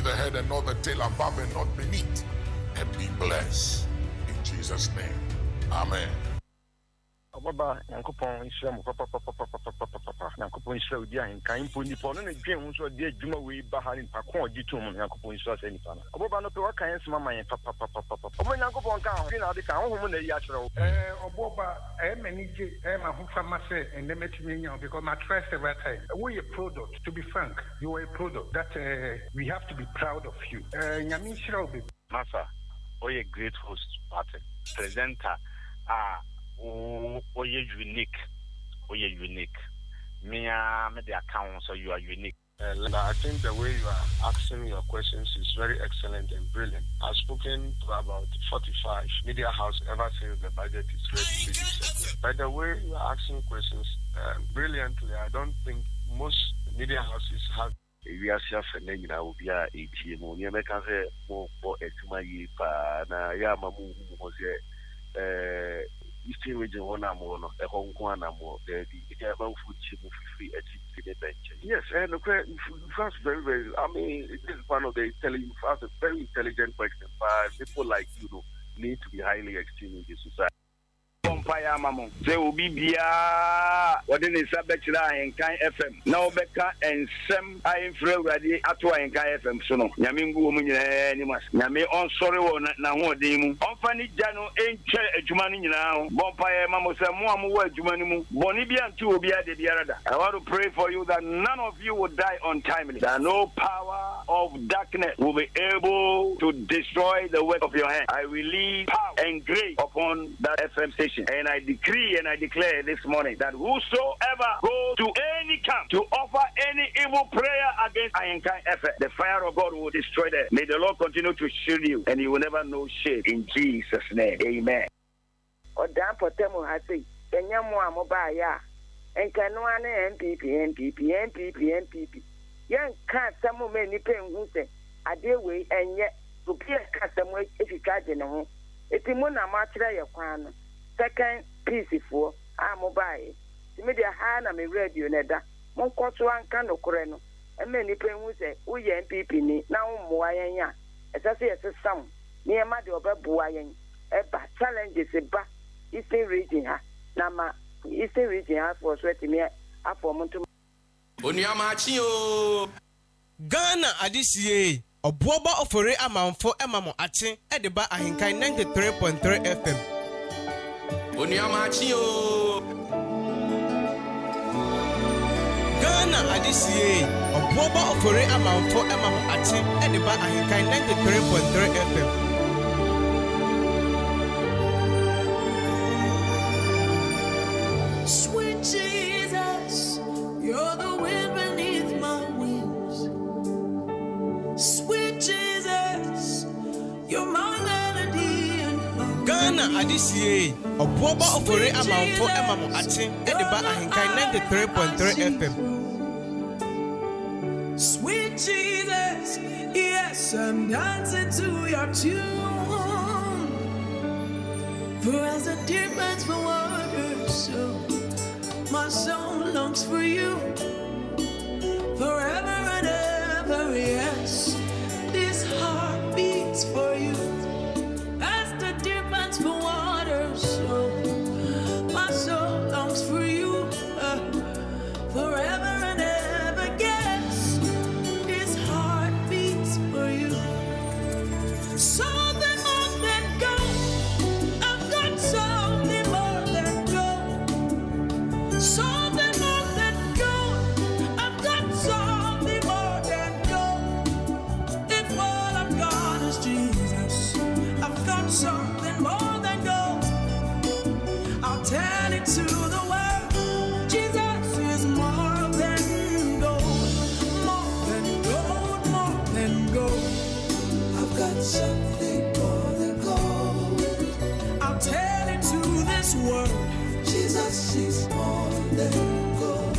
the head and not the tail, above and not beneath. And be blessed. In Jesus' name. Amen. Obuoba Yankopon Israel papa Yankopon Israel di AHENKAN po nipo no dwen so di adwuma we bahari pakon ditum Yankopon Israel se nipa na Obuoba no pe waka yen sema man papa Omo Yankopon ka ho na de ka ho na yi a kyerɛ wo Obuoba manage ma ho fama se and them nya because my trust every time we a product, to be frank, you are a product that we have to be proud of you. Nyame Israel be Masa, a great host, party presenter. You're unique. Me the account, so you are unique. I think the way you are asking your questions is very excellent and brilliant. I've spoken to about 45 media houses ever since the budget is ready to be settled. By the way you are asking questions brilliantly, I don't think most media houses have. We are suffering now. We are ATM. We are making more for Etumayi. Na ya mamu was Eastern region one more, a Hong Kong more. The amount of food free at the bench. Yes, and the first very. I mean, it is one of the fast, very intelligent question. But people like you need to be highly esteemed in this society. Empire Mamon. There will be what in the subject AHENKAN FM. Now Becca and Sam I am free ready at AHENKAN FM. So no, Yamingu Munimas. Yami on sorry one now. Demu. On Fanny Jano ain't a Jumani now. Bompire Mamosa Muamu Jumanimu. Bonibian two will be at the Biarada. I want to pray for you that none of you will die untimely. That no power of darkness will be able to destroy the work of your hand. I release power and grace upon that FM station. And I decree and I declare this morning that whosoever goes to any camp to offer any evil prayer against AHENKAN FM, the fire of God will destroy them. May the Lord continue to shield you and you will never know shame. In Jesus' name, amen. Odan potemo hasi kenya mo amoba ya enkanu ane MPP yan ka samu me ni penhu se ade we enye obi ka samu efika de ne ho eti mo na ma kire ye kwan no second piece for mobile. Media hana me radio neda. Mon koto anka no kore no. Eme ni penhu se uye MPP ni na ummoa yen ya. Esase yesesam. Ni e ma de obeboa yen. Eba challenges eba Eastern region ha. Na ma Eastern region ha for sweat me afọ muntu. Maakye o. Ghana adisiye. Obuoba Ofori Amanfo emamo ache e de ba AHENKAN933FM. Maakye o. Ghana adisiye. Obuoba Ofori Amanfo emamo ache e de ba AHENKAN933FM. Sweet Jesus, you're the wind beneath my wings. Sweet Jesus, you're my melody and my Ghana adisiye. Obuoba Ofori Amanfo emamo ache e de ba AHENKAN933FM. Sweet Jesus, yes, I'm dancing to your tune. For as the deer pants for water, so my soul longs for you. Forever and ever, yes, this heart beats for you. As the deer pants for water, so my soul longs for you. Forever and ever, yes, this heart beats for you. Something more than gold, I've got something more than gold. Something more than gold, I've got something more than gold. If all I've got is Jesus, I've got something more than gold. I'll tell it to the world, Jesus is more than gold. More than gold, more than gold. I've got something more than gold. I'll tell it to this world, Jesus is more than gold.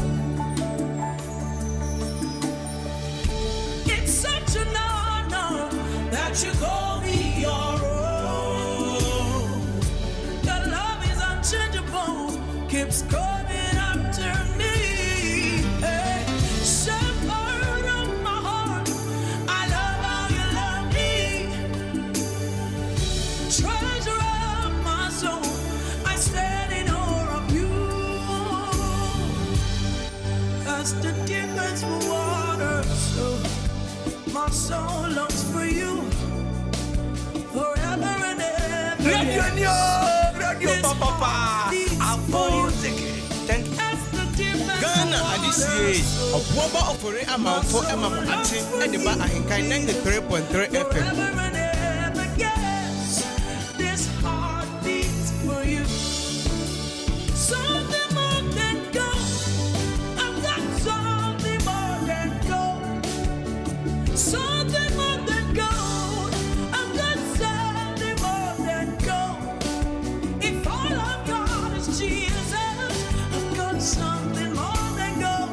It's such an honor that you call me your own. Your love is unchangeable, keeps coming after me. Hey, shepherd of my heart, I love how My soul longs for you forever and ever. Radio Papa. Thank you. Ghana Adisiye. Obuoba Ofori Amanfo Emamu Ati. Ediba AHENKAN933FM. Forever and ever, yes. This heart beats for you. Something more than gold. I've got something more than gold. Something more than gold. I've got something more than gold. If all I've got is Jesus, I've got something more than gold.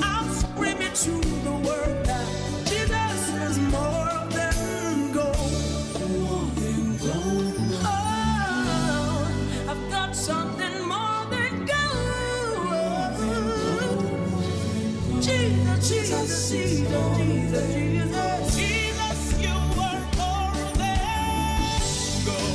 I'm screaming to the world that Jesus is more than gold. More than gold. Oh, I've got something more than gold. Jesus, Jesus, Jesus, Jesus, Jesus. Jesus, you are more than gold.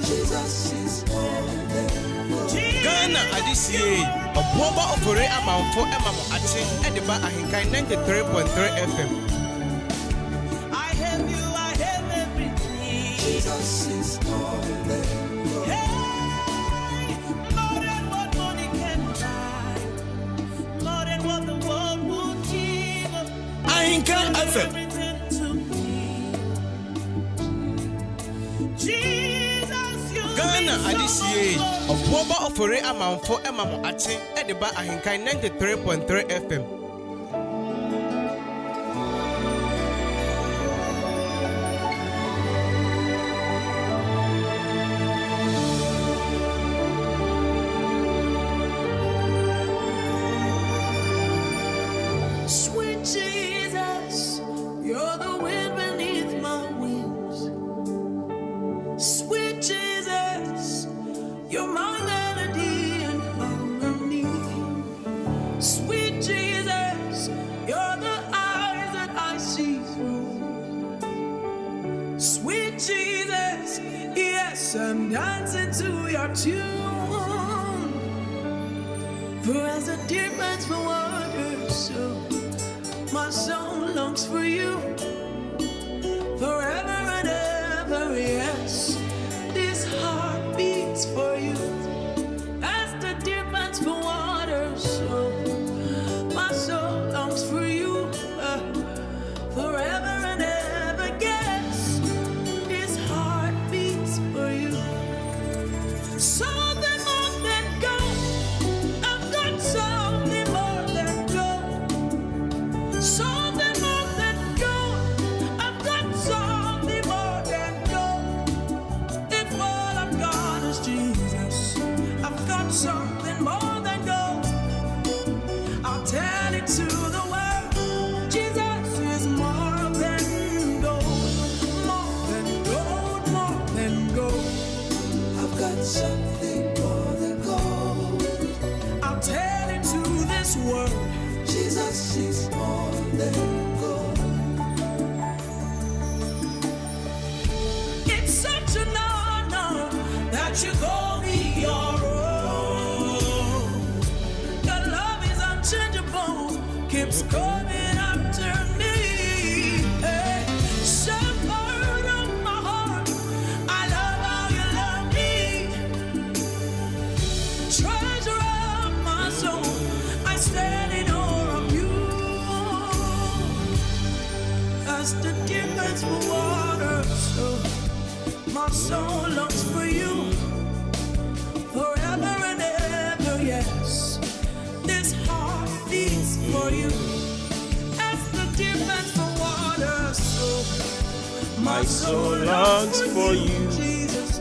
Jesus is more than gold. Ghana Adisiye. Obuoba Ofori Amanfo Emamu Ati. Ediba AHENKAN933FM. I have you, I have everything. Jesus is more than gold. Hey, more than what money can buy, more than what the world would give. AHENKAN933FM. Everything to me. Jesus, you Ghana Adisiye. Obuoba Ofori Amanfo Emamu Ati. Ediba AHENKAN933FM. Sweet Jesus, you're the wind beneath my wings. Sweet Jesus, you're my melody and harmony. Sweet Jesus, you're the eyes that I see through. Sweet Jesus, yes, I'm dancing to your tune. For as the deer pants for water, so my soul longs for you forever and ever, yes. This heart beats for you as the deer pants for water, so my soul longs for you forever and ever, yes. This heart beats for you. Something more than gold. I've got something more than gold. Something more than gold. I've got something more than gold. If all I've got is Jesus, I've got something more than gold. I'll tell it to the world. Jesus is more than gold. More than gold, more than gold. I've got something more than gold. I'll tell it to this world. Jesus is more than gold. It's such an honor that you call me your own. Your love is unchangeable, keeps coming after me. Hey, shepherd of my heart, I love how you love me. Treasure of my soul, I stand in awe of you. As the deer pants for water, so my soul longs for you forever and ever, yes. This heart beats for you as the deer pants for water, so my soul longs for you, Jesus,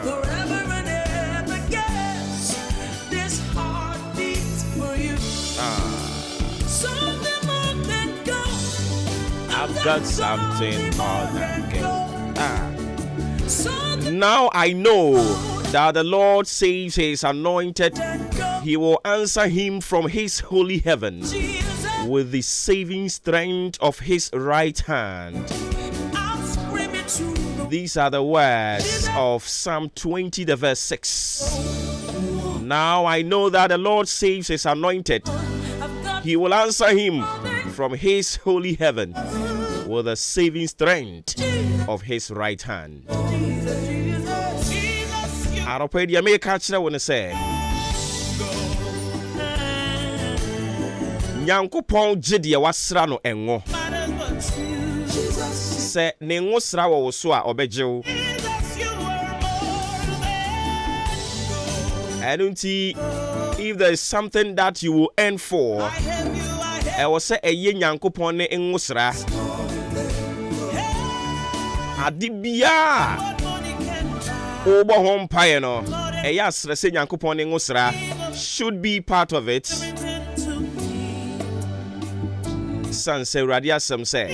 forever and ever, yes. This heart beats for you. Something more than gold. I've got something more than gold. Something Now I know that the Lord says his anointed, he will answer him from his holy heaven Jesus, with the saving strength of his right hand. I'm screaming to the These are the words of Psalm 20, the verse 6. Now I know that the Lord saves his anointed. He will answer him from his holy heaven with the saving strength of his right hand. I don't pay the American when I say Nyankopon Jidia wasra no enwo. Se ne ngo sra wo so a obejew. And if there is something that you will earn for, I will say a ye Nyankopon ne ngo sra. Adibia Obo home pie no. Eya sra se Nyankopon ne ngo sra should be part of it. Sanse radia some say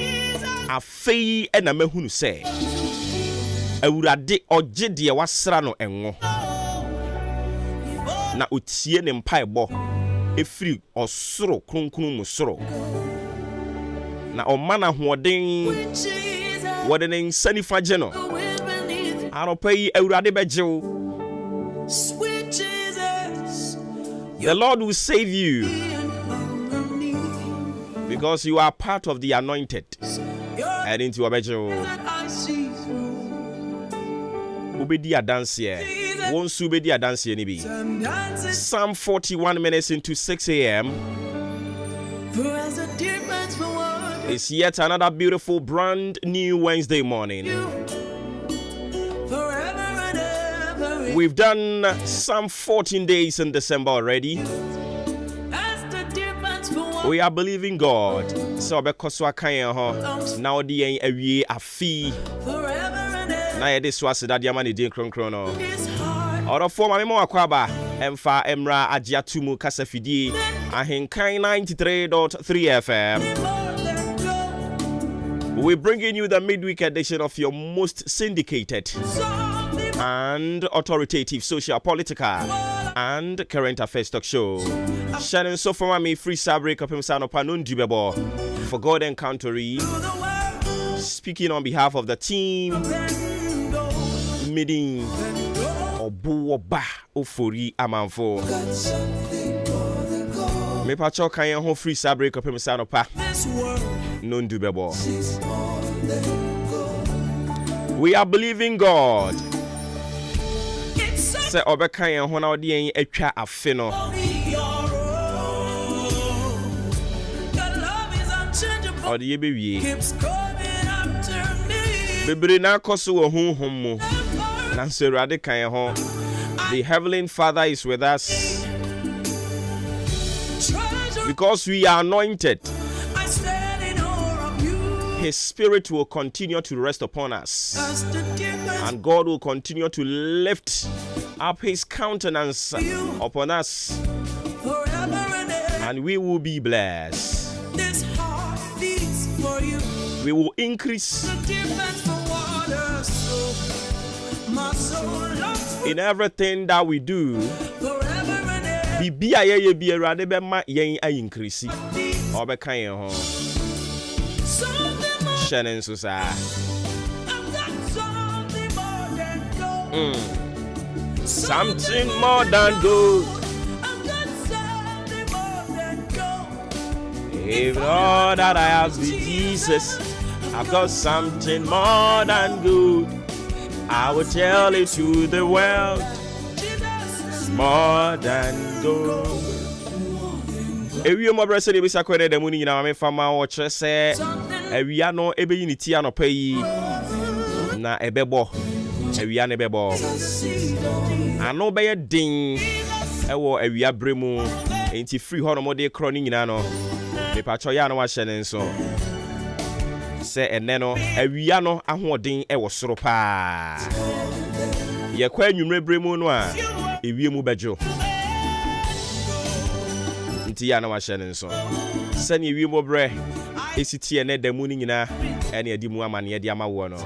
afei na mahunu say awurade ogye de wasra no enwo na otie ne mpaebɔ efiri osoro kronkron mu soro na ɔmana hoɔden wɔde ne nsani fagye no anopa yi awurade bɛgyew. The Lord will save you because you are part of the anointed. And into a bedroom. Ubedia dance here. Won't Subedia dance here, Nibi. Psalm 41 minutes into 6 a.m. It's yet another beautiful, brand new Wednesday morning. We've done some 14 days in December already. We are believing God. So because we can now the awie afi. Na this was that yamani din kronkrono. Ora for my memo akwaba emfa emra agiatumu kasafidi AHENKAN933 FM. We're bringing you the midweek edition of your most syndicated and authoritative social, political, and current affairs talk show. Shannon so for me free sabre up himself panon dubebo for God Encountery. Speaking on behalf of the team, meeting Obuoba Ofori Amanfo. Me pacho kan ho free sabre up himself pa non dubebo. We are believing God. Say obekan ho na odi en atwa afe no. Odi ye bewie. Bebre na koso wo honhom mu. Na serade kan ho. The Heavenly Father is with us. Because we are anointed. His Spirit will continue to rest upon us. And God will continue to lift up His countenance upon us. And we will be blessed. We will increase in everything that we do. Bibia ye bi erade be ma yen increase. Obekan yen ho. Shannon so sa. Something more than gold. If all that I have with Jesus, I've got something more than good. I will tell it to the world. It's more than gold. Ewi mo brese de bisa kwere de muni nyina me fama wo kire se ewia no ebeyi ni tia no payi na ebebo ewia ne bebo ano beye din ewo ewia bremu enti free ho no mo de kro ni nyina no me pacho ya no wa hye ne nso se enne no ewia no ahoden ewo soro pa ye kwa anwumre bremu no a ewie mu bejo nti ya na wa hye ne nso se ne ewie mo bre esiti ene da mu ni nyina ene adi mu amane adi amawo no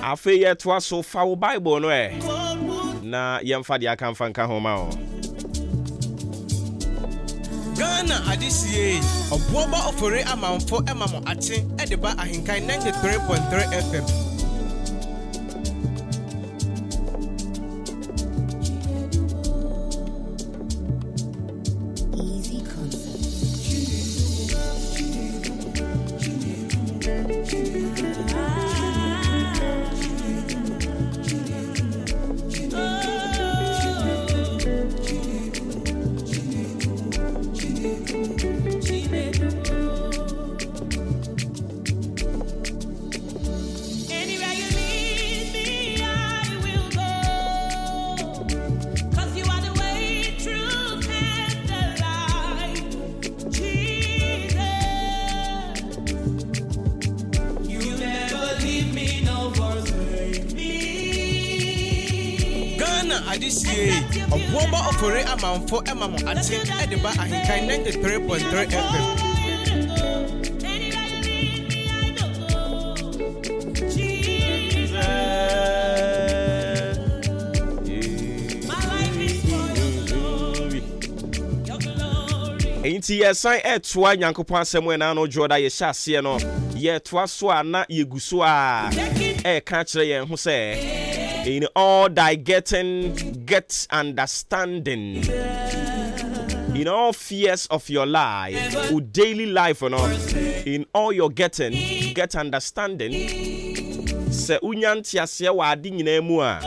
afi ye to so fa wo Bible no na yemfa dia kan fanka ho ma o Ghana adisiye Obuoba Ofori Amanfo emamo ate edeba AHENKAN933FM Ghana Adisie, Obuoba Ofori Amanfo Emamo Ate Ediba AHENKAN933FM. Enti yesan etwa Nyankopon asem na no joda ye hyase no ye toa so ana ye guso a ka kire yen ho se in all thy getting get understanding, in all fears of your life or daily life or not, in all your getting get understanding. Se unyanti ase wa ade nyina mu a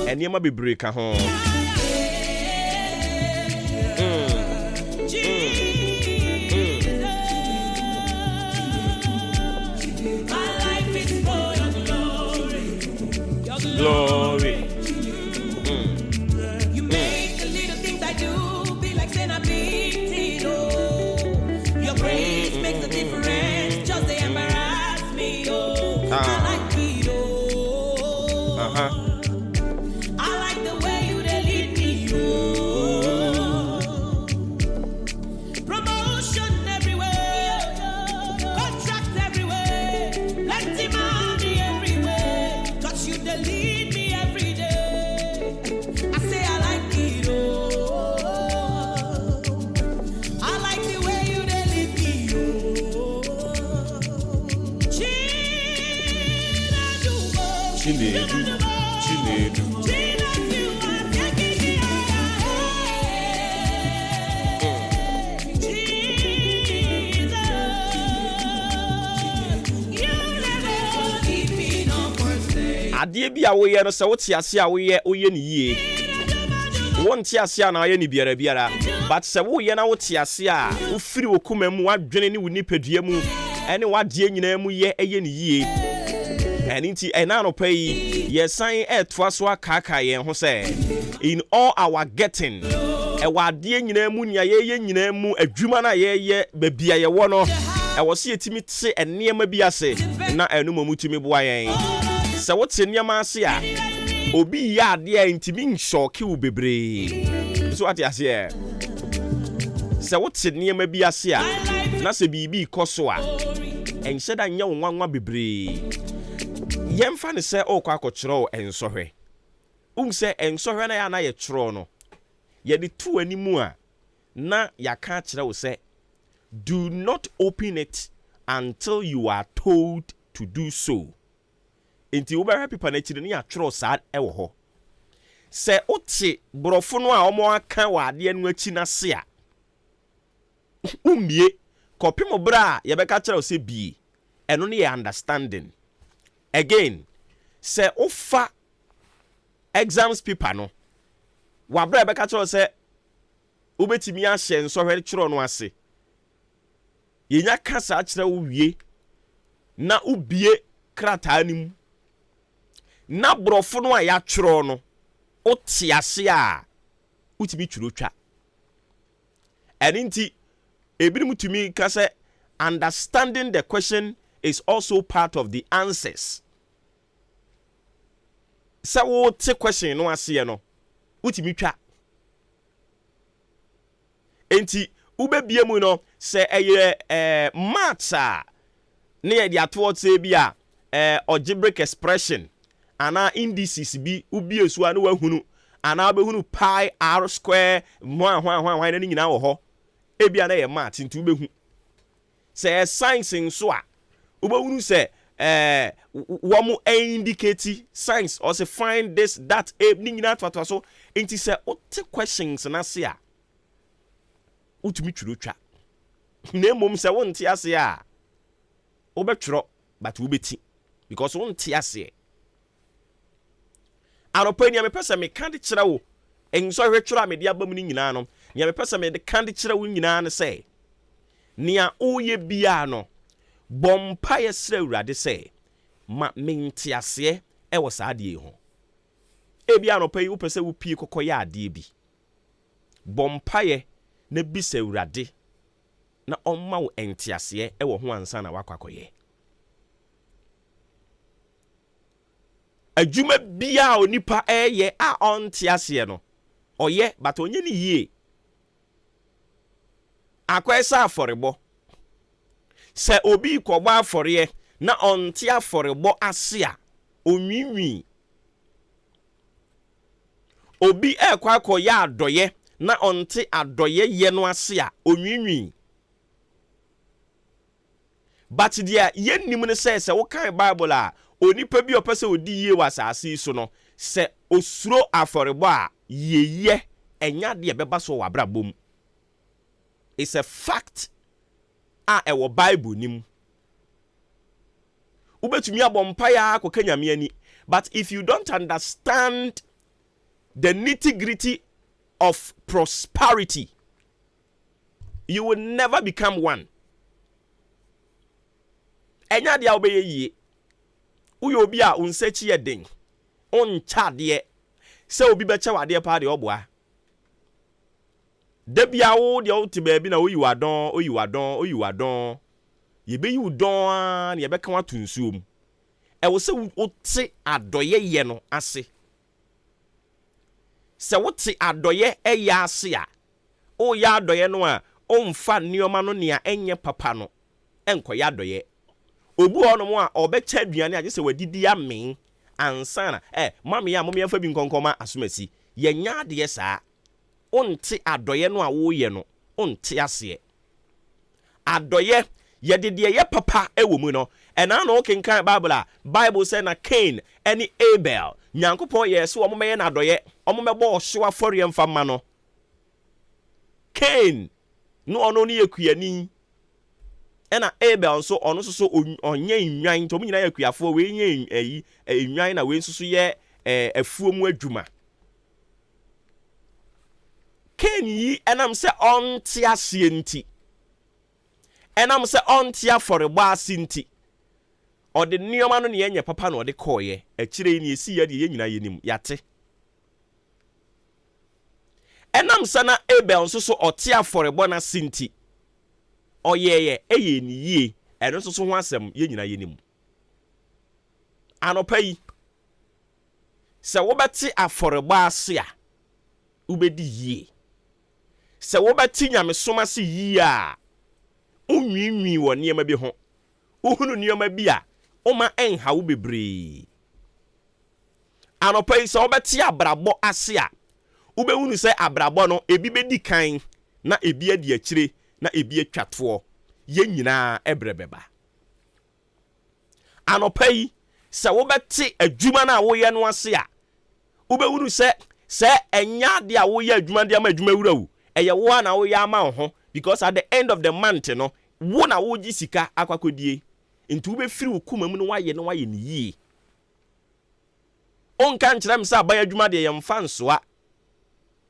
enema bebre ka ho. Glory. You make the little things I do be like saying a big deal. Your praise makes a difference. Just they embarrass me. I like it. I like the way you they lead me. Promotion everywhere. Contract everywhere. Plenty money everywhere. Cause you the lead me every day. I say I like it. I like the way you they lead me. Chinedu. Adie bi a wo ye no se wo ti ase a wo ye ni yie. Won ti ase a na ye ni biara but se wo ye na wo ti ase a wo firi wo kuma mu wadwene ni wo nipadua mu ene wadie nyina mu ye ni yie. Eni nti ena no pay ye san toa so akaka ye ho se in all our getting e wadie nyina mu nia ye nyina mu adwuma na ye babia ye wo no e wo se etimi te enema bi ase na enu mamutumi boa yen. Se wote niam ase a obi ya ade a intimi nshoke wo bebre so ate ase e se wote niam bi ase a na se bibi koso a enhye da nya wonwanwa bebre yemfa ne se okwa akokyero ensohwe se ensohwe na ya na ye kyero no ye de tu animu a na yaka kyere wo se do not open it until you are told to do so. Enti wo behwe pipa na chire ni atwero saa ewo ho se oti borofo no a omo aka wa ade anu achi na se a umie kopim bra ye beka kire se bi eno ne understanding again se ofa exams paper no wa bra beka kire se ubetimi a hye nso hwere kire no ase yenya kasa kire wo wie na ubie krata anim na brofo no a ya twero no otiase a utimi twiro twa eninti ebinim tumi ka say understanding the question is also part of the answers. Say wo te question no ase no utimi twa enti ubebie mu no say eye maths a ne ye dia to say bi a algebraic expression ana indices bi ubi esu anu wahunu ana behunu pi r square hwan na nyina wo ho ebia na ye math nti ubehu say science nso a ubehunu say wo indicate science or say find this that ni nyina twatwa so nti say o te questions na se a utumi twiro twa na mom say won te ase a obetwro but ubeti because won te ase aropani me pesa me kan de kira wo enso hwetwro a me de abam ni nyina no nia me pesa me de kan de kira wo nyina ne say nia oye bia no bompa ye sra urade say ma menti ase e wo sa ade ho e bia no pai wo pesa wo pie kokoye ade bi bompa ye na bisa urade na omma wo enti ase e wo ho ansa na wakwakoye adwuma bia onipa eye a onte ase no oye but onye ni yie akwesa aforebo se obi kogba afore na onte aforebo ase a onwinwi obi ekwa akoya adoye na onte adoye ye no ase a onwinwi but dia yennim ne se wo kan Bible a onipa bi opese odi yie wasase so no se osuro aforebo a yeye enya de beba so wabrabom. It's a fact ewo Bible nim ubetumi abompa ya kokanyame ani. But if you don't understand the nitty-gritty of prosperity, you will never become one. Enya dia obeye yie uyo obi a unsechi ye den oncha de se obi beche wade pa de oboa de bia wo de o ti baabi na oyiwadon ye be yu don na ye be kan atunsuom e wo se wo ti adoye ye no ase se wo ti adoye eya ase a o ya adoye no a o mfa nioma no nea enye papa no enkoya adoye obu ono mo a obecha aduane age se wadidi amen ansana mama ya mama fa bi nkonkoma asomasi ye nya de saa onte adoye no a wo ye no onte ase adoye ye de ye papa ewo mu no ena no kenkan Bible say na Cain any Abel nyankopon ye so omo me na adoye omo mebo ohwe afori emfa ma no Cain no ono ne yekuani ena Abel so ono so onye nwan to nyina yakuafo we nye nwan na we nsusu ye afuo mu adwuma. Cain yi enam se onte ase enti enam se onte aforebo ase enti ode nioma no ne yenye papa no ode koye akire ni esi ye de ye nyina yenim yate enam sana Abel so ote aforebo na senti oyeye eye ni yie eno so ho asem ye nyina yenim anopai se wo beti aforebo ase a ubedi yie se wo beti nyamesoma se yie a unwinwi wo niema bi ho uhunu niema bi a oma enha wo bebre anopai se wo beti abrabo ase a ubehunu se abrabo no ebi bedi kan na ebi adi akire na ebi atwato ye nyina ebrebeba anopai se wo beti adwuma na wo ye no ase a ubehunu se enya de a wo ye adwuma de ama adwuma wurawu eye wo na wo ya ma ho because at the end of the month no wo na wo gi sika akwakodie nti wo be firi wo kuma mu no waye ni yie onka nkyerem se aban adwuma de ye mfa nsoa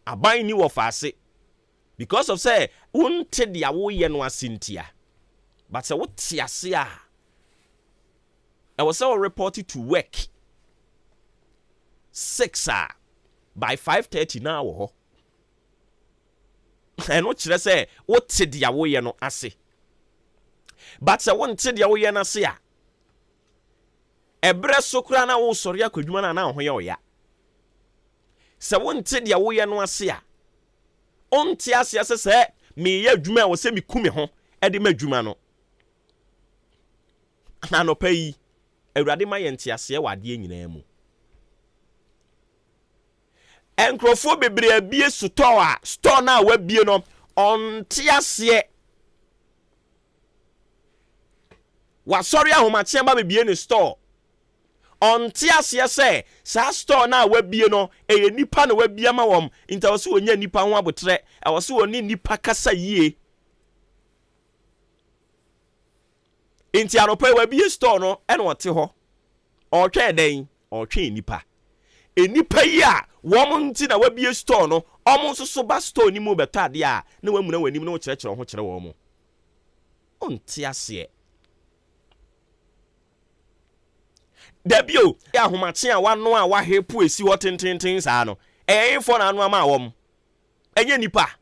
aban ni wo faase because of say unte de a wo ye no asentia but say wo te ase a I was all reported to work 6 by 5:30 now ho and what should I say what said the away no ase but say won te the away na ase a ebre sokura na wo sori akwadwuma na ho ye oya say won te the away no ase a onte ase ase say me ye adwuma a wo se me kumi ho e de ma adwuma no na no pay awurade ma ye nte ase wade nyina mu enkrofo bebre abie store na wabie no onte ase wa sorry ahomache ba bebie ne store onte ase se sa store na wabie no eye nipa na wabie ma wom intawso onya nipa ho abotre awso oni nipa kasa yie inti anopa wabie store no ene wote ho otwe den otwe nipa enipa yi a wo nti na wabie store no omo so ba store ni mu betade a na wamuna wanim na wo kyerɛkyerɛ ho kyerɛ wo mo onti ase Debio ya ahomache a wano a wahepu esi wo tententen saa no eyefo na anu ama awom enye nipa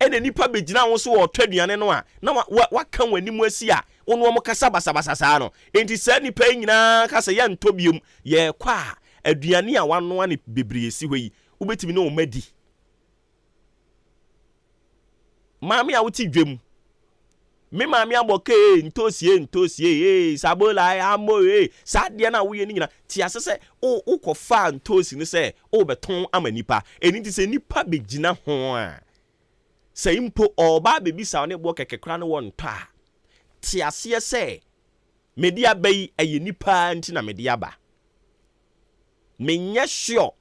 ene nipa begina wo so wo twaduane no a na waka wanim asi a ono mo kasa basa saa no enti sa nipa nyina kasa ye ntobium ye kwa aduane a wano ane bebree si hɔ yi wobetimi no madi maami a wuti dwem me maami aboke ntosie sabola amo sadie na wo ye ni nyina ti asese o kofa ntosi ni se o beton amanipa eni ti se nipa begina ho a se impo oba bebisa ne bo kekekra no won to a ti ase se media bai eye nipa nti na media ba menye sure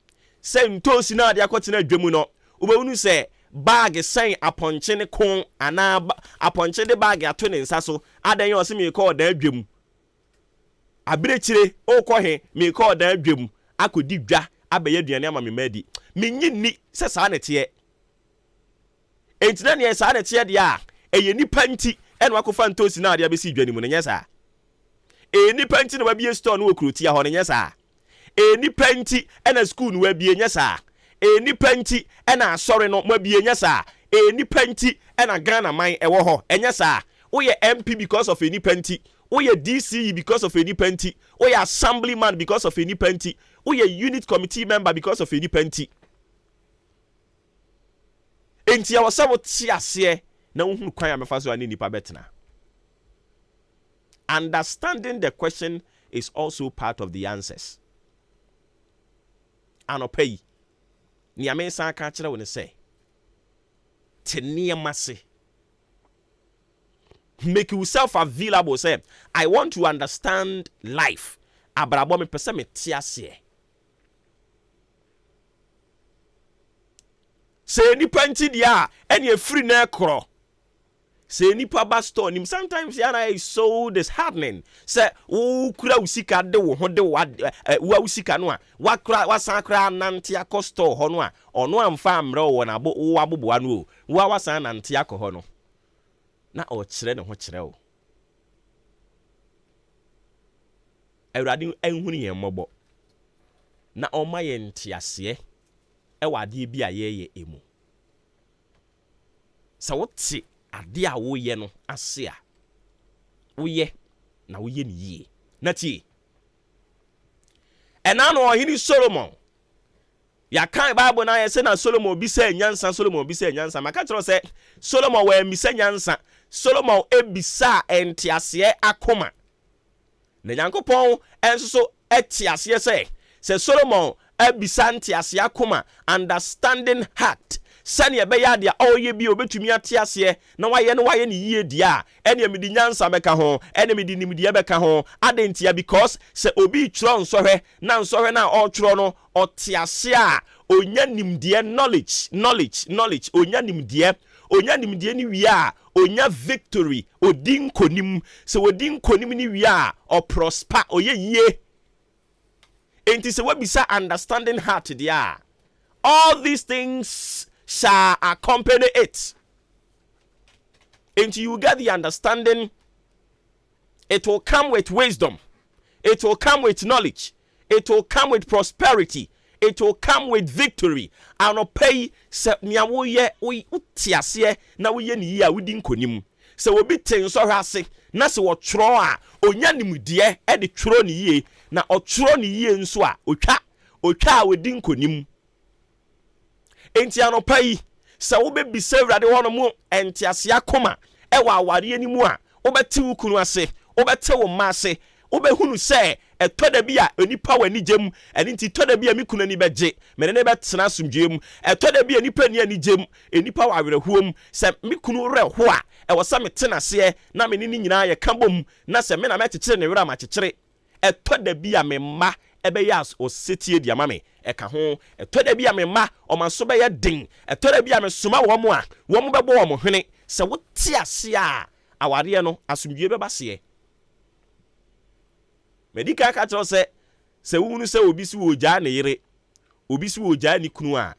se ntosi na ade akotena adwemu no obewunu se bag sen aponche ne kon ana aponche de bag ato ne nsa so adan yo se me call da adwem abirechire okohe me call da adwem akodi dwa abeye aduane ama me madi menyi ni se saa ne te entina ne saa ne te de a eye nipa nti ene wakofa ntosi na ade abesi dwane mu ne nyesa nipa nti na wabie store no okroti a ho ne nyesa nipa nti ene school no wabie nyesa nipa nti ena asore no mabie nya saa nipa nti ena Ghana man ewo ho enya saa wo ye MP because of nipa nti wo ye DCE because of nipa nti wo ye assemblyman because of nipa nti wo ye unit committee member because of nipa nti enti ya wasa wo ti ase na wo hunu kwan amefa so ani nipa betena. Understanding the question is also part of the answers. Anopay ni amensa ka kire wo ne se teniema se make yourself available say I want to understand life abrabo me pese me tiase se ni panti dia ene free na ekro se ni pa ba store nim sometimes yana is so disheartening say wo kura usika de wo ho de wa usika no a wa kura wasan kura nante akọ store ho no a ono amfa amre wo na wo aboboa no wo wasan nante akọ ho no na o kire ne ho kire wo Awurade enhunu yen mobo na o ma ye ntiase e wade bi a ye emu sa wote ade a wo ye no ase a wo ye na wo ye ni yie na tie ena no ohini Solomon ya kan Bible na ye se na Solomon bi se nyansa maka tro se Solomon wa mi se nyansa Solomon ebisa entiase akoma na Nyankopon enso so etiase se Solomon ebisa entiase akoma understanding heart sani ebeya dia oye bi obetumi atiase na waye ne yie dia ene medi nyansa beka ho ene medi nimdia beka ho adentia because se obi tro nsohwe na o tro no otiase a onya nimdie knowledge onya nimdie ni wi a onya victory odin konim se odin konim ni wi a o prosper oye yie enti se wabisa understanding heart dia all these things shall accompany it. Until you get the understanding, it will come with wisdom, it will come with knowledge, it will come with prosperity, it will come with victory. And no pay se niawo ye we utiase na we ye ni ya wudi nkonim. Se obi ten so hwase na se wo tro a onya nimdie e de tro ni ye na otro ni ye nso a otwa a wudi nkonim. Enti anopai se wo be bise Awurade wono mu entiase akoma e wa aware ani mu a wo bete wo kunu ase wo bete wo ma ase wo be hunu se etoda bi a onipa wani gem eni nti toda bi a mi kunu ani beje mene ne betena asomdwem etoda bi a nipa ni ani gem enipa wa awerɛhuom se mi kunu reho a e wo sa metena se na me ni nyina ye kambom na se me na metekere ne wura ma kekere etoda bi a me ma ebe yas o setie di amame eka ho etoda bi a me ma o manso be ye den etoda bi a me soma wo mo a wo mo bebo wo mo hwene se wo ti ase a aware no asomdwie be ba se medika ka tro se wunu se obi si wo gya ne yire obi si wo gya ni kunu a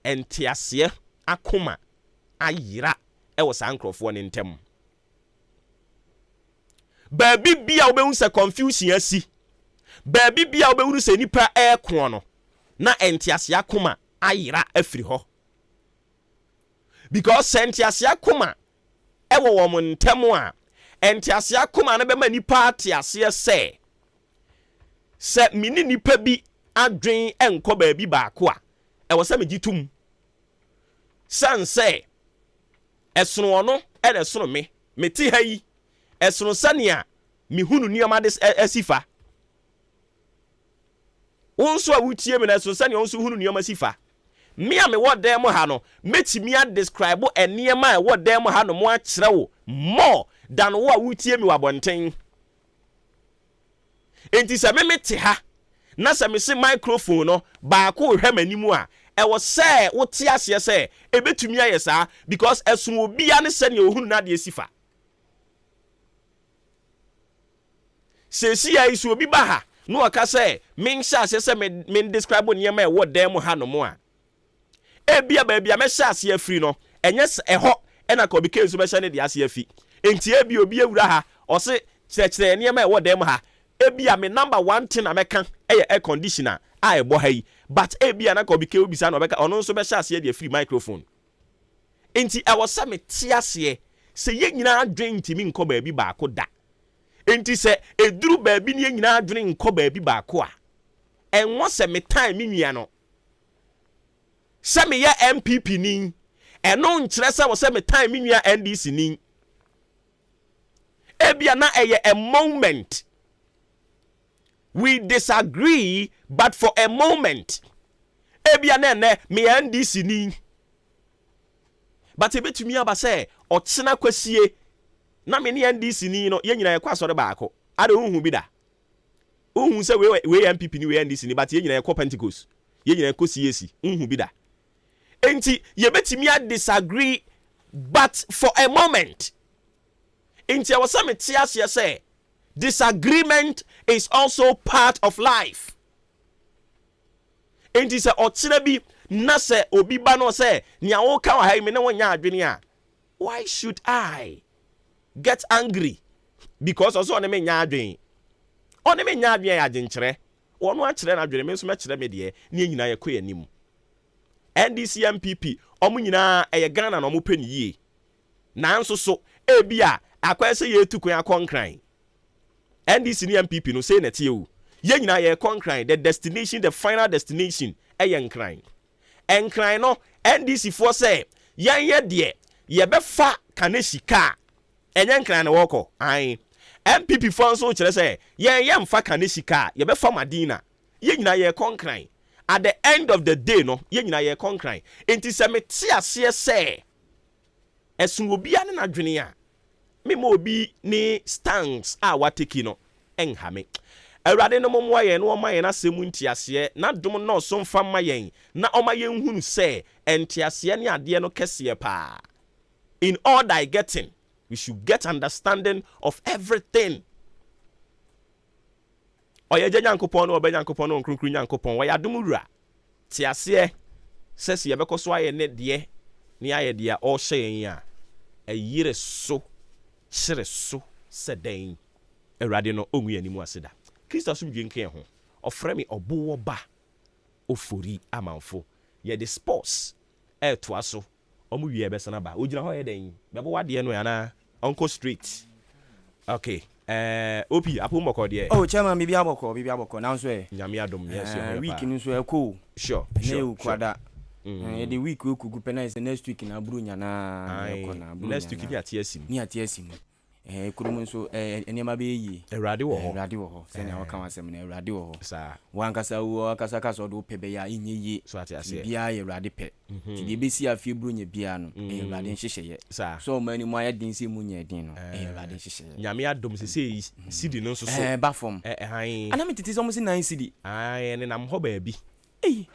entiase akoma ayira e wo san krofo ne ntem ba bibia wo be hu se confusion asi baby bia obewuru se nipa ekon no na entiase akoma ayira afiri ho because entiase akoma ewo wo mo ntemu a entiasia kuma na be ma nipa atiasie se mini nipa bi adwen enko ba bi baako a e wo se me gitum san se esono no e na sono me ti ha yi esono sania me hunu nioma de asifa wonso a wutie me na esono sania wonso hunu nioma asifa me a me wo dem ha no metimi a describe eniema e wo dem ha no mo a kire wo more than wo a wutie me wabonten enti se me mete ha na se me se microphone no baako hwe manimu a e wo se wo te ase se e betumi aye saa because esun obia ne se ne ohunu na de asifa se si ya isu obi ba ha no aka se men sha ase se me describe niema e wo dem ha no mo a ebia ba bia me sha ase afiri no enye eho ena ka obi ke nso be sha ne de ase afi enti ebia obi awura ha o se kyerɛkyerɛ niema e wo dem ha ebia me number 1 thing ameka air conditioner a ebo ha yi but ebia na ka obi ke obi sa na obeka ono nso be sha ase de free microphone enti e wo sa me tiase se ye nyina adwen ntimi nko ba bi baako da enti se eduru ba bi ne nyina adwen nko ba bi baako a enwo se me time me nua no se me ya MPP ni eno nkyerɛ se wo se me time me nua NDC ni ebia na eye a moment we disagree but for a moment ebia na me NDC ni but ebetumi aba say ochina kwasie na me ne NDC ni no ye nyina ye kwasore baako ade unhu bi da unhu se we MPP ni we NDC ni but ye nyina ye ko Pentecost ye nyina ye ko CAC unhu bi da enti ye betumi a disagree but for a moment enti I was some tiasia say disagreement is also part of life. Enti se ochina bi na se obi ba no se nia wo ka wa me na wonya adwene a why should I get angry because also on me nya adwen on me nya adwen ya agenkyere wono a kyere na adwene me so me kyere me de ne nyina ye kɔ anim NDC MPP omu nyina eye Ghana na omu pɛ ni yie nanso so ebia akwese ye tukun akonkran NDC ni MPP no say netie o ye nyina ye konkran the destination the final destination enkran no NDC for say ye de ye be fa kaneshika enyenkran na woko an MPP for so kire say ye mfa kaneshika ye be fa madina ye nyina ye konkran at the end of the day no ye nyina ye konkran enti se mete ase say esun obi ane na dwene a me mo bi ni stance a wateki no enhame awurade no momwa ye no oma ye na semu ntiase na dom no so mfa ma yen na oma ye nhunu se entiase ne ade no kese pa in all thy getting we should get understanding of everything oye nyankopon no obenyankopon no nkrunkru nyankopon wa yadom wura tiase sese ye bekoso aye ne de ne aye de a o hye yen a ayire so sere so seden awurade no ongu yanimu aseda Kristo so dwenke ho ofre me Obuoba Ofori Amanfo ye the sports to aso omu wie be sana ba ogina ho ye den bebo wade no yana onko street okay opi apomoko de oh chairman bibi aboko now so nyame adom yes week ni so eko sure kwada the week we kugu penance next week na buru nya na next week ni atiasim kurumu so enema be yi awurade wo ho se na waka wasem na awurade wo ho sa wankasa wo akasa do pebe ya inyeyi so atiase bia ye awurade pe ti de besi afie buru nya bia no awurade nhyehyeye so mani mu aye din se mu nya din no awurade nhyehyeye nyame adom se sidi no so ba fom han ana metiti so mo se 9 sidi ene nam ho baabi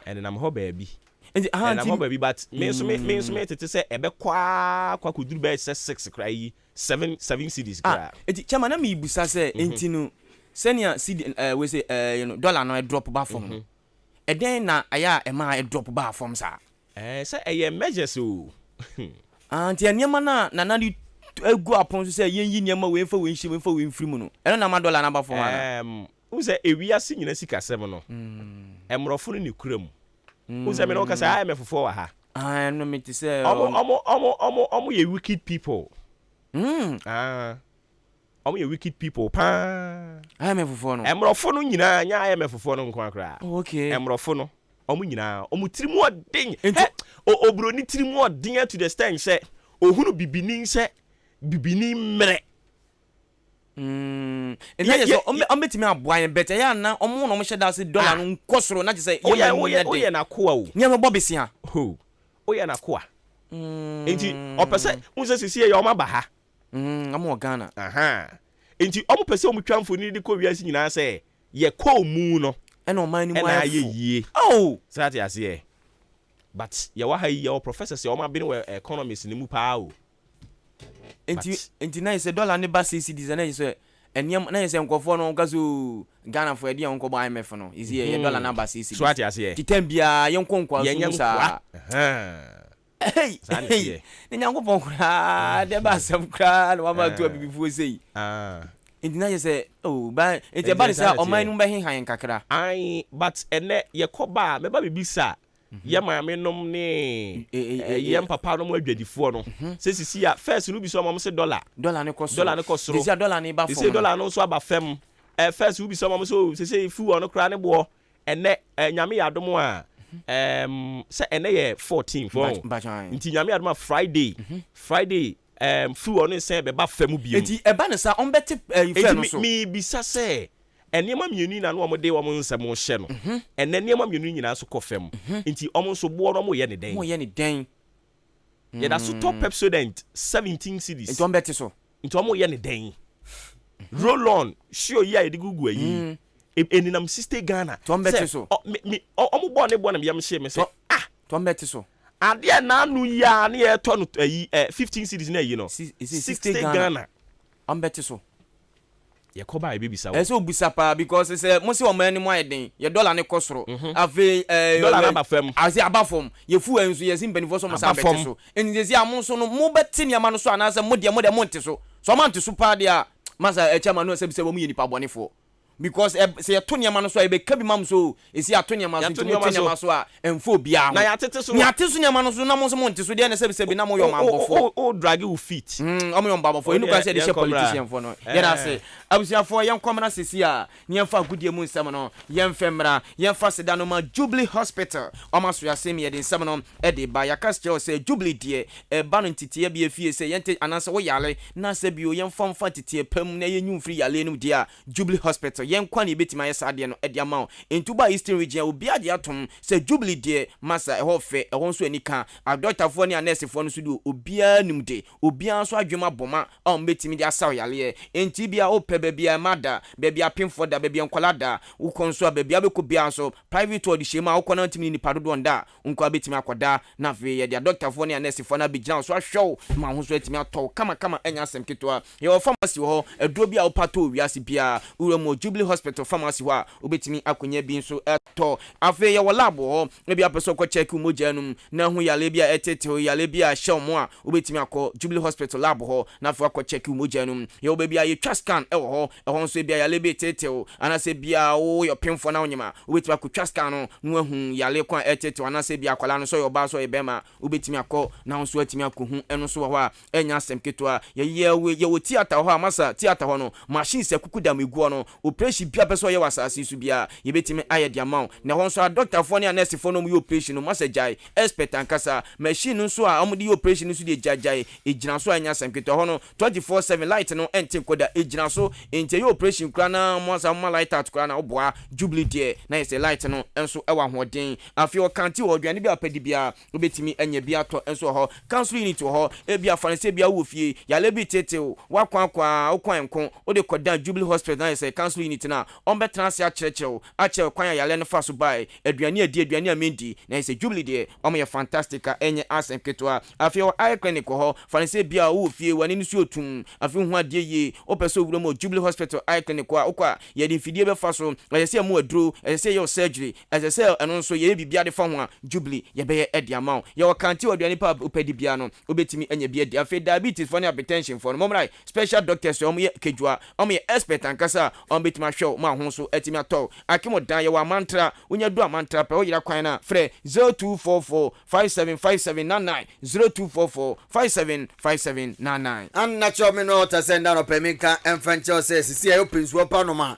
ene nam ho baabi and I'm baby but me tete say ebe kwa kuduru be 6 cry 7 cities cry enti chama na me busa say enti no senior city we say dollar no drop ba from e den na aya e ma drop ba from sa say e measures o anti eniema na di egu apon so say yenyi niema we fa we mfiri mu no e na ma dollar na ba from ana who say ewiase nyina sika 7 no emrofo no ne kuram who say me no ka say I am fofo wa ha no me to say omo ye wicked people omo ye wicked people pa IMF no emrofo no nyina nya IMF no nko akra okay emrofo no omo nyina omo tirimu odin obroni tirimu odin to the stand say ohunu bibini say bibini mre yes ombetimi aboa better ya na omo no mo sheda se dollar no nkosoro na say oye na koa o nya me bobisia ho oye na koa enti opese unse sisi ye o ma ha amo Ghana aha enti omo pese omo twamfo ni de ko wiase nyina say ye ko mu no e no man ni mu aye oh sati ase but ye wa ha ye professors ye o ma be no economists ni mu pa o enti na say dollar ne ba cedis na say eniam na say nkofo no gazo Ghana for edi onko ba IMF no is here dollar na ba cedis so ati ase titem bia yenkonkwa so sa hey ni nyango ponkra de ba sam kra no ma tu abibifu sei enti na say oh ba enti ba say o man no ba hin han kakra ai but ene ye koba me ba bibisa ye maame nom ne ye papa nom adwadifo no se sisi ya first no bi so mo se dollar ne kosoro disi dollar ne ba fo disi dollar no so aba fam first no bi so mo so se fu ono kra ne bo ene nyame yadom a se ene ye 14 fo nti nyame yadom Friday fu ono se be ba fam bi nti eba ne sa on beti fe no so mi bisa se enema mienu na no omode wo nsem hye no enema mienu nyina so kofem nti omo so bo no mo ye ne den ye da so top Pepsodent 17 cities nti ombeti so nti omo ye ne den roll on show ya edigugu ayi eninam sister Ghana to ombeti so omo bo na me yam hye me se to ombeti so ade na anu ya na ye to no ayi 15 cities na ayi no sister Ghana ombeti so ye ko ba ebisa wo obisa pa because say mo se o man ni mo ayeden ye dollar ne kosoro ave dollar na ba fam azi abafom ye fu enso ye simbenifo so mo sa beti so enzi am so no mo beti ne ama no so anase mo de mo nte so man te so pa dia masa echama no se bi se bo mo ye nipa bonefo because say to ne ama no so e be ka bi mam so e si ato ne ama so to ne ama so a enfo bia na ya tete so ne ama no so na mo so mo nte so de na se bi na mo yo mambofo o drag you fit o mo yo mambofo inu kwa se de she politician fo no ye na se abusiafo yen komna sesi a ne yemfa gudie mu nsem no yemfemra yemfa seda no ma Jubilee Hospital o ma so yasem ye de nsem no e de ba yakas che o se Jubilee de e ba no ntitiye bi afie se yente anase wo yale na se bi o yemfa mfa ntitiye pam na yenyu mfiri yale no de a Jubilee Hospital yenkwa ne betima yesa de no e de ama entuba Eastern region obi ade atom se Jubilee de masa e ho fe e ho so anika a doctorfo ne nurse-fo no so de obia nimde obia so adwema boma o mbetimi de asaw yale enti bia o bebia mada bebia pimfo da bebia nkwalada ukonso bebia beko bia so private ward shema ukona ntimi ni padodo nda unko abetimi akoda na fe ye dia doctor fo ne nurse fo na bigina so ahwew ma ho so etimi atọ kama enya asem ketwa ye o pharmacy ho eduro bia opato wiase bia uremo Jubilee Hospital pharmacy ho obetimi akonya bi nso eto afe ye wo lab ho bia peso ko check mojanum na hu yale bia etete yale bia hwemo a obetimi akọ Jubilee Hospital lab ho na fe ko check mojanum ye obebia ye twa scan ho nso bia yale be teteo anase bia wo yo pemfo na onyema obetimi akotwa scan no no ahu yale kwa teteo anase bia kwala no so yo ba so ebema obetimi akọ na nso atimi akohu eno so ho a enya asem ketwa ye wo theater ho amasa theater ho no machine se kukuda meguo no operation bia peso ye wasase su bia ye betimi aye dia maw na ho nso a doctor fo ne nurse fo no mu operation no masa jai expert ankasa machine nso a omudi operation nso de jajai ejina so enya asem ketwa ho no 24/7 light no ente koda ejina so ente ye operation kra na moza ma light out kra na oboa Jubilee de na yese light no enso ewa hoden afi o kanti o duane bia pedi bia obetimi enya bia to enso ho council unit ho e bia fanse bia wo fie ya lebi teteo wakwa okwan o de koda Jubilee Hospital na yese council unit na on betra se ache kwan ya le no fa so bai aduane amendi na yese Jubilee de o me fantastic enye asem ketwa afi o eye clinic ho fanse bia wo fie wani nsu otum afi hu ade ye o peso wuro mo Jubilee Hospital eye clinic kwa ye de fidie be fa so yese mu aduro yese ye surgery yese eno nso ye bibia de fa ho a Jubilee ye be ye edi amount ye o kanti oduane pa opedi bia no obetimi enya bia de afi diabetes for hypertension for no momrai special doctors o mo ye kejua o mo ye expert ankasa o betimi wobetumi ahwɛ ma ho so etimi atɔ akimo dan ye wa mantra wonya do mantra pe wo yira kwan na frɛ 0244575799 0244575799 Unnatural me no ta send down a pemika and French says see I prince wo panoma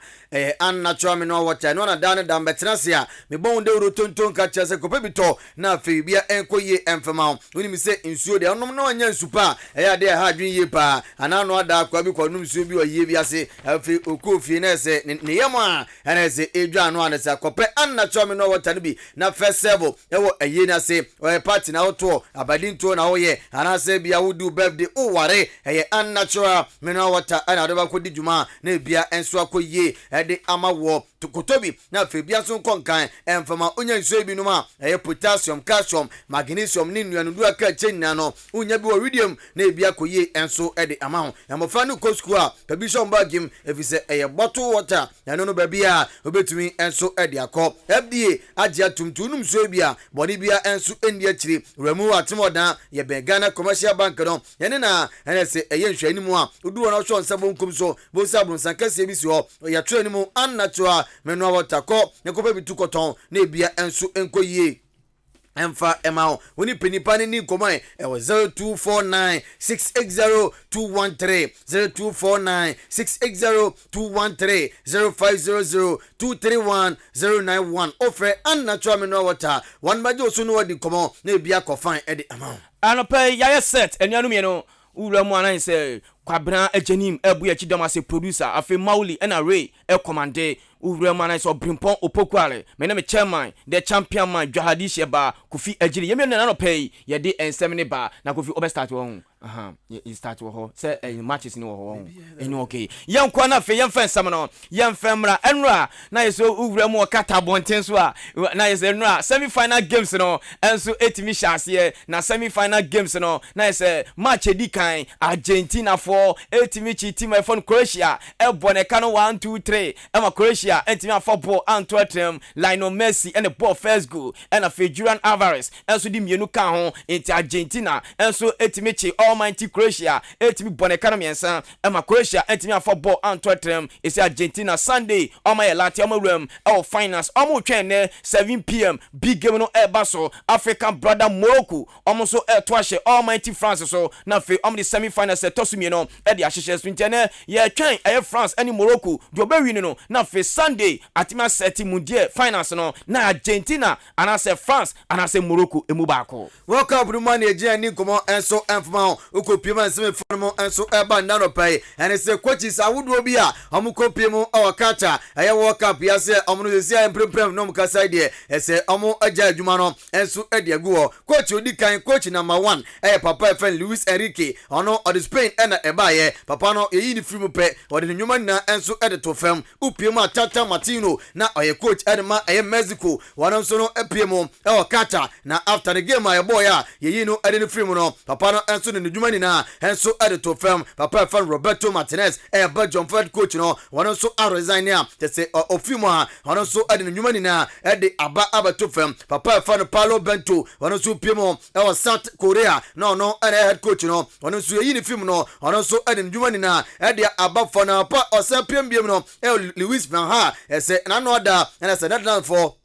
unnatural me no water no na dan dan betrasia me bon de rotonton ka chese ko pebito na fe bia enkoye emfema woni mi se nsuo de onom na anya nsupa ya de ha adwen ye pa ana no ada kwa bi kwa num nsuo bi oye bi ase afi okofie na se ne yam a na se edwa no ana se akope unnatural me no water bi na first level ewo aye na se o party na oto abadin to na oye ana se bia wodu birthday o ware unnatural me no water ana de ba ko di juma na bia enso akoye de ama wo tukotobi na fe bia so konkan emfama onya nsuo bi no ma potassium calcium magnesium ni nuanu du aka chenna no onya bi wo iridium na bia koye enso de ama ho emofa no kosku a bishop bagim efise bottle water na no ba bia obetumi enso de akọ FDA agya tumtunum nsuo bi a boni bia enso eni akiri remu atemodan ye be Ghana Commercial Bank no yene na enese nhwani mu a odu no hwo nsabo nkom so bo sabun sankase bi si ho ya tro ni mu unnatural menu watakọ ne ko be bitukoton na bia enso enkoyie emfa emao woni penipani ni komai ewo 0249680213 0249680213 0500231091 ofre unnatural menu water one majo so no wadi komo na bia kofan e de amao anope ya set enuanu no ura mu anan se kwabena ajanim ebu ya chidom as a producer afi mauli and array e commande ura mu anan so brimpon opokware me na me chairman the champion man Dwahadi Sheba Kofi Ajiri yemi na no pay ye de ensem ne ba na Kofi obe start won you start wo say matches ni wo enu okay yan kwa na fe yan fan sam no yan famra enra na yeso ura mu kata bonten so a na yeso enra semi final games no enso etimi hyase na semi final games no na yeso match edikan Argentina for etimi chi team from Croatia e boneka no 1 2 3 e Croatia etimi afọ ball Antwerp Lionel Messi and the ball first goal and a Julian Alvarez enso di mienu kan ho enti Argentina enso etimi chi Almighty Croatia etimi boneka no miensa e Croatia etimi afọ ball Antwerp esi Argentina Sunday my lati amawram e finals omo twen ne 7 p.m. big game no e baso African brother Morocco omo so e to ahye Almighty France so na fe omo the semi finals e tosumi no e de ahye swintene ye twen e France ani Morocco do be win no na fe Sunday atima seti mundial finals no na Argentina anase France anase Morocco emu baako World Cup no man eje ni komo enso enfma okopima nseme fono enso eba ndano pai ene se coaches awudo bi a omukopimu awakata eye World Cup ya se omuno se emprem no mukasa de ese omu aja adwuma no enso ede aguo coach odi kan coach number 1 papa fan Luis Enrique ono od Spain ena ebaye papa no yeyi ni film pe ode nyuma na enso ede to fam upiemu atata Martino na oye coach edema eye Mexico wono so no epiemu awakata na after the game aye boy a yeyi no ede ni film no papa no enso ne nyuma ni na enso ede to fam papa fan Roberto Martinez Belgium Fed coach no wono so a resign ya tese ofimu a wono so ede nyuma ni na ede aba to fam papa fan Paulo Bento wono so piemu South Korea no head coach no wono so yeyi ni film no wono so ede nyuma ni na ede aba fana pa osapiem biem no Luis Van Gaal ese na no da na se that for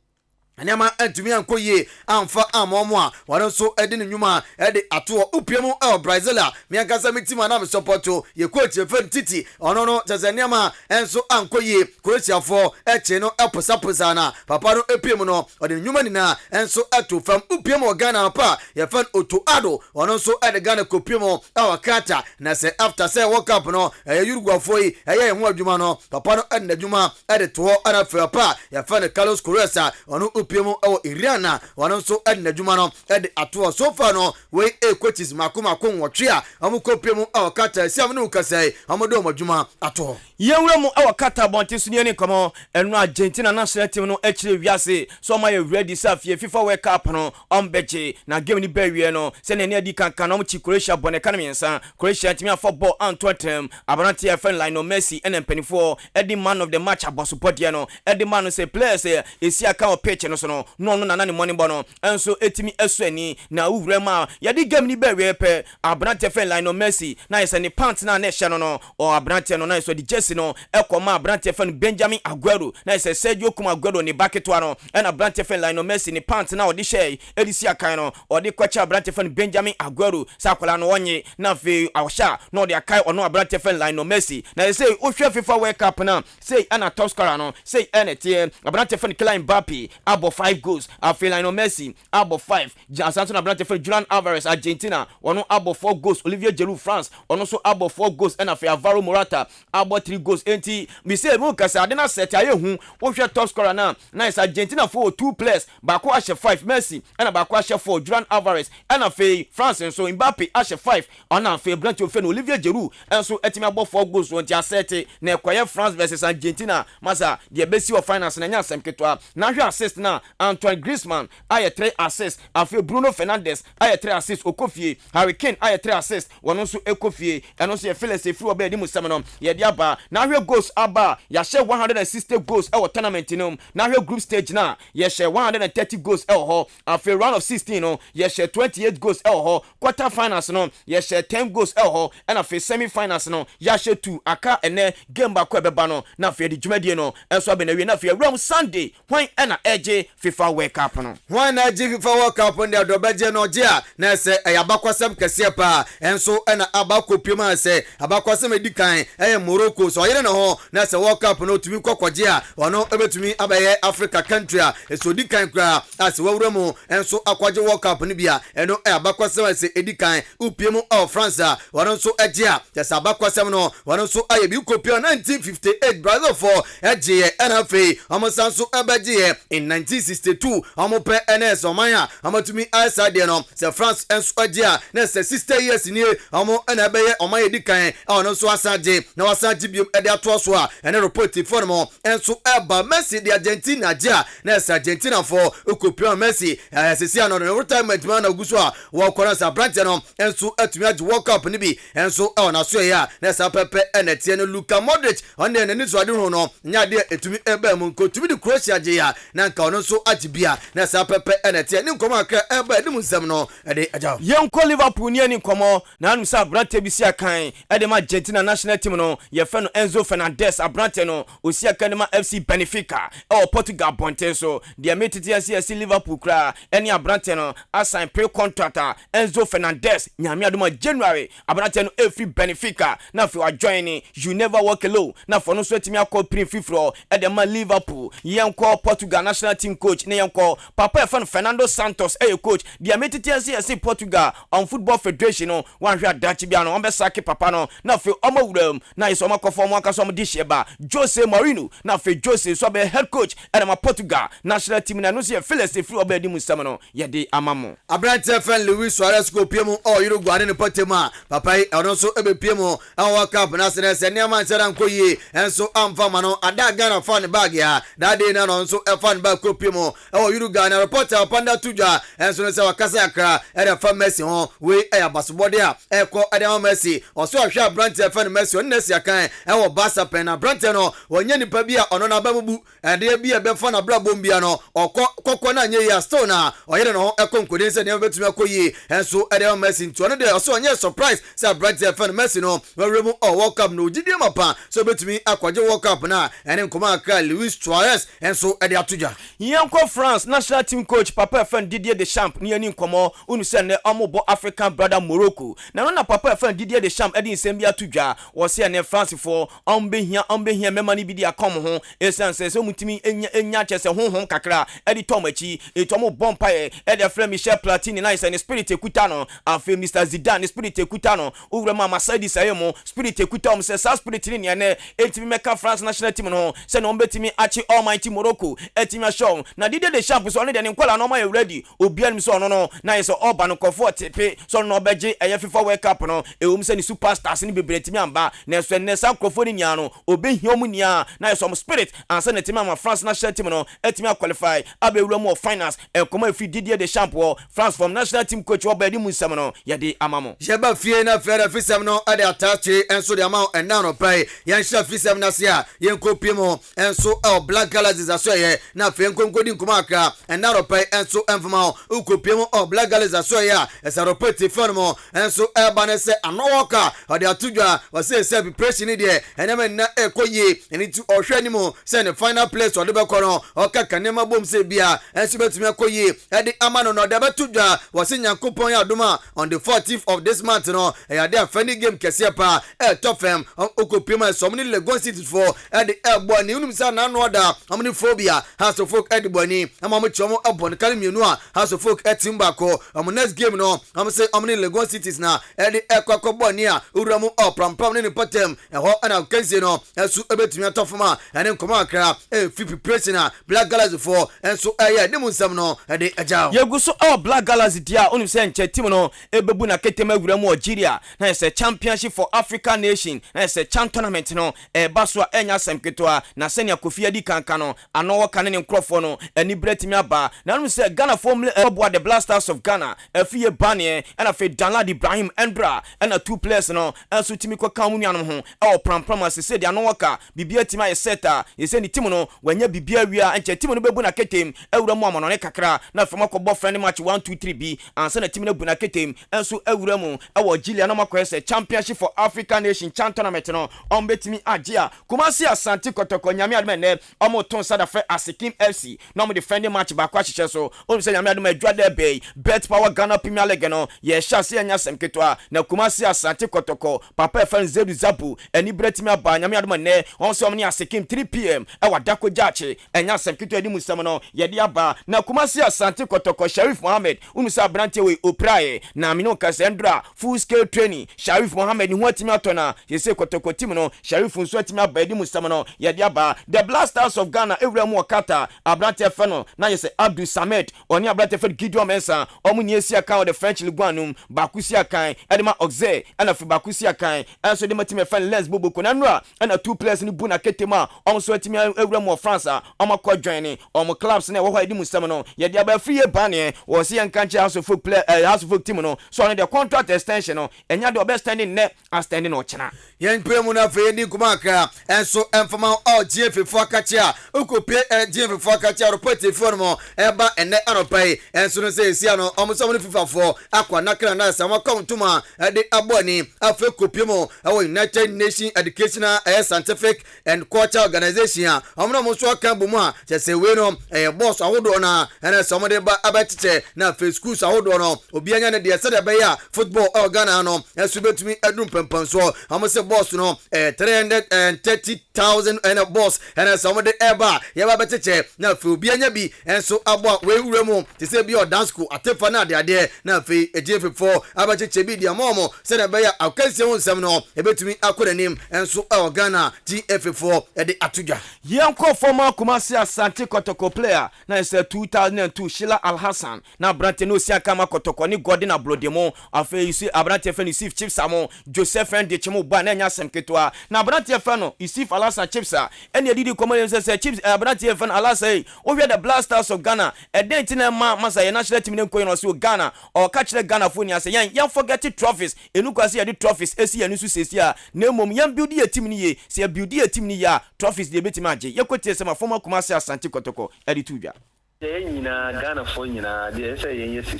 anyama antumi ankoye amfa amomo a wano so ede ne nwuma ede ato upiemu Brazil a miankasa mitima na me supporto ye coach Fed Titi ono no Tanzania enso ankoye Croatia for eche no eposaposa na papa no epiemu no ode nwuma ni na enso ato fam upiemu Ghana pa ye fan Oto Ado ono so ede Ghana kopiemu awakata na se after say World Cup no Uruguay foi ho adwuma no papa no ede adwuma ede to ana fa pa ye fan Carlos Correa ono piemo Iriana wano so edna juma no ede ato so far no we coaches makoma kon wotwe a amuko piemo awakata siam no kasai amodo majuma ato yewura mu awakata bonte so ne komo enu Argentina national team no ekire wiase so ma ye ready safie FIFA World Cup no ombeje na game ni bawie no se ne adi kankan no chi Croatia boneka na miensa Croatia team football Antwerp abranti FN Lionel Messi and penifo edi man of the match abosopodie no edi man no say players esi aka o pitch no so no no no na ne money bono enso etimi esuani na uwrema yade game ni be we pe abrante fe line no Messi na yesa ni pant na na hye no no o abrante no na yesa di jersey no ekoma abrante fe Benjamin Aguero na yesa Sergio Aguero ni baketo no na abrante fe line no Messi ni pant na odi hye edisi akan no odi kwacha abrante fe Benjamin Aguero sakola no wonye na fe awsha no odi akai ono abrante fe line no Messi na yesa o hwe FIFA World Cup na say ana top scorer no say NT abrante fe Kylian Mbappe abo 5 goals afi line no Messi abo 5 Jansanto na abrante fe Julian Alvarez Argentina ono abo 4 goals Olivier Giroud France ono so abo 4 goals and afi Alvaro Morata abo 3 goals enti mi say mu kasa ade na set aye hu wo hwe top scorer na nice Argentina for 2 players bako ashe 5 Messi and bako ashe 4 Julian Alvarez and afi France so Mbappe ashe 5 ona afi abrante fe Olivier Giroud and so etimi abo 4 goals won ti asete na ekoye France versus Argentina masa de besi of finance na nya asem ketwa na hwe assist na Antoine Griezmann aye 3 assists afi Bruno Fernandes aye 3 assists okofie Harry Kane aye 3 assists wono so ekofie eno so ye Felix Efri oba di musam no ye di aba na hwe goals aba ya she 160 goals e wo tournament no na hwe group stage na ye she 130 goals e ho afi round of 16 no ye she 28 goals e ho quarter finals no ye she 10 goals e ho and afi semi finals no ya she 2 aka ene game ba ko beba no na afi di dwumadie no enso abe na wi na afi ram Sunday when ena eje FIFA World Cup no when na eje FIFA World Cup ndi adobeje no je a na se ayabakwasem kese pa enso ena abakopiem se abakwasem edikan Morocco so yere no ho na se World Cup no tumi kwakwaje a ono ebetumi abaye Africa country a so dikan kra as wawremu enso akwaje World Cup ni bia eno abakwasem se edikan upiem of France a ono so eje a just abakwasem no ono so aye bi kopiem 1958 brother for eje NFA amosanso ebeje in 1962 amope NS omanya amatumi asade no se France enso eje a na se 60 years ni amo na ebeye omanya dikan ono so asaje na wasaje bi ede ato so a ene report for mo enso eba Messi de Argentina ja na se Argentina for okopia Messi sesi no retirement man na guso a wo kora sa branch no enso atumi age World Cup ni bi enso na so ya na sa pepe enetie no Luka Modric onde ne ni so ade ho no nya de etumi eba mu nko tumi de Croatia je ya na nka ono so agibia na sa pepe enetie ni nkomo aka eba de mu nsem no ede aja yenko Liverpool ni nkomo na anu sa brante bi si akan ede ma Argentina national team no ye fe no Enzo Fernandez abrante no osi akan ma FC Benfica Portugal bonten so de metiti asi Liverpool kra eni abrante no assign pre contractor Enzo Fernandez nyame adoma January abrante no FC Benfica na fi wa join you never walk alone na for no so etimi akọ pre fifro ede ma Liverpool yenko Portugal national team coach ne yenko papa fan Fernando Santos coach de metiti asi Portugal on football federation no wan hwa dachi bia no on be sake papa no na fe omawuram na iso makofo mo aka so mo disheba Jose Mourinho na fe Jose so be head coach and ma Portugal national team na no se Felix Efri oba di musam no ye de amamo abrante fan Luis Suarez ko piemu Uruguay ne potema papa ono so ebe piemu World Cup na se ne man sera nkoyi enso amfa ma no ada Ghana fan bag ya dade na no so fan bag ko piemu Uruguay na reporter panda tuja enso ne se wakasa akra e fa Messi ho we basobode a eko Adam Messi oso ahwe abrante fan Messi on nesi akan wo Barca pen na abrante no wonye nipa bi a ono na bamubu ade bi e be fa na bra bombia no okoko na nye ya stone na oyere no ekonkode se ne betumi akoyi enso Adam Messi nto no de oso onye surprise se abrante fan Messi no weremu World Cup no gidie mapa so betumi akwaje World Cup na ene nkoma aka Luis Suarez enso ade atoja yenko France national team coach papa fan Didier Deschamps ni ani nkomo unu se ne omobo African brother Morocco na no papa fan Didier Deschamps edi nsem bia tudwa wo se ne France for ombehia mema ni bidi akom ho esense so mutimi enya chese honhom kakra edi tomachi etomo bompae edi frame Michel Platini na ise ne spirit ekuta no afi Mr Zidane spirit ekuta no uwrema Masadi sayemo spirit ekuta om se sa spirit ni ne etimi meka France national team no se no mbetimi achi almighty Morocco etimi show na Didier Deschamps so ne de nkwala no ma ready obian so no na ise oba no comfort tepe so no beje eye FIFA World Cup no se ni superstars ni bebretimi amba na so ne sa krofoni nya no obehia omunia na some spirit ansa na team ama France national team no etimi qualify abewura mu finals ekoma fi Didier Deschamps France from national team coach obedi musam no ye de amamo jeba fie na fere fisam no ade atache enso de ama enna no pai yan sha fisam na sia yen kopie mo enso black colors aso ye na fe nkodi nkoma akra ena ropai enso emfama ukopiem o Black Galley so ya esaropeti fono enso eba se anowoka ode atudwa wase se preparation de enema na ekoye eni tu ohwe ni mo se ne final place ode be kono oka kanema bom se bia enso betumi akoye ede amano no de betudwa wase nyankopon ya adoma on the 14th of this month no ya de afani game kese pa top fm okopiem so many Lagos City for ede ebo ni unum sa na no oda amni phobia house of folk ede boni amamu chomo abon kalmienu a house of folk etimba ko next game no am say amni Lagos Cities na ede ekwa boni a uramu prampam ne patem eho ana kense no esu ebetumi atofuma ene nkoma akra fipi president Black Galley for enso eye ne munsam no ede ajaw yeguso Black Galley dia onu se nche team no ebebu na ketema uramu Algeria na se championship for African nation na se chan tournament no baso enya semketoa na senia kofia di kanka no anowo kane ne nkrofo no ani bretimi aba na onu se Ghana formula Obuoba the Blasters of Ghana afie banie and afi Danlad Ibrahim Endra and two players no enso timi kwa kamu nuanom ho prampram asese de anowo ka bibia timi aye seta yese ni team no wanya bibia wia enche team no bebu na ketem ewuramu amono ne kakra na fama ko bo friend match 1-2-3B ansa na team no bu na ketem enso ewuramu ewo Algeria na makwa se championship for African nation chan tournament no on betimi agea Kumasi Asante Kotoko nyame admene omo ton sada fe Asikim FC no mo defending match ba kwa hyehyɛ so o se nyame admene dwade bay bet power Ghana Premier League no ye hyase anya semketwa na Kumasi Asante Kotoko papa fan Zedu Zabu eni bretimi aba nyame admene on se omni Asikim 3pm e wadako jache enya semketwa di musam no ye di aba na Kumasi Asante Kotoko Sharif Mohammed umusa brante we oprae na mino kasendra full scale training Sharif Mohammed ni hotimi atona ye se Kotoko team no Sharif nso atimi aba di musam no ye di aba the Blasters of Ghana ewuramu okata abrante feno na ye se Abdul Samed oni abrante fe Gideon Mensa omu ni esi aka the French Ligue 1 bakusi akan edema Oxe ana fi bakusi akan enso de matime fan Lens Bobo konanura ana two players ni buna ketema omu so atimi ewuramu France omakọ join omu clubs na wo ho edi musam no ye di aba free bane wo se yankanche house of folk player house of folk team no so on the contract extension no enya de obe standing ne as standing no chena yen premu na fe ni kumaka enso emfama GF for akacha ukopie GF for akacha report for mo eba ene aropai enso no say sia no omuso no FIFA for akwa nakra na sama kontuma de aboni afa kopie mo United Nations Educational Scientific and Cultural Organization omno mo so kan bomu a se we no boss ahodo na ene some de ba abetiche na fe schools ahodo no obi anya ne de se de be ya football Ghana no enso betumi adum pempan so omose boss no 330,000 and a boss and some of the eba yaba beteche na fe obi anya bi enso abo we wuremu te se bi o dance school atefa na de na fe GF4 abacheche bi dia momo se na be ya akanse wonsam no ebetumi akodanim enso Ghana GF4 e de atudwa yanko former Kumasi Asante Kotoko player na se 2002 Shila Al Hassan na brante no si aka Kotoko ni Gordon Ablodemo afa isi abrante fe ni Sif Chipsamo Joseph Ndechemo ba na nya semketwa na abrante fe no Isif Alasa Chipsa ene didi komane se Chips abrante fe Alasa o we the Blasters of Ghana e dent na masa ye national team ne koyi no so Ghana o ka kire Ghana fo ni ase yan forget trophies enu kwase ye di trophies esi enu su sesi a na mom yan build ye team ni ye se build ye team ni ya trophies de betima age ye kwete se ma former Kumasi Asante Kotoko edi tudwa Ghana for they say yes,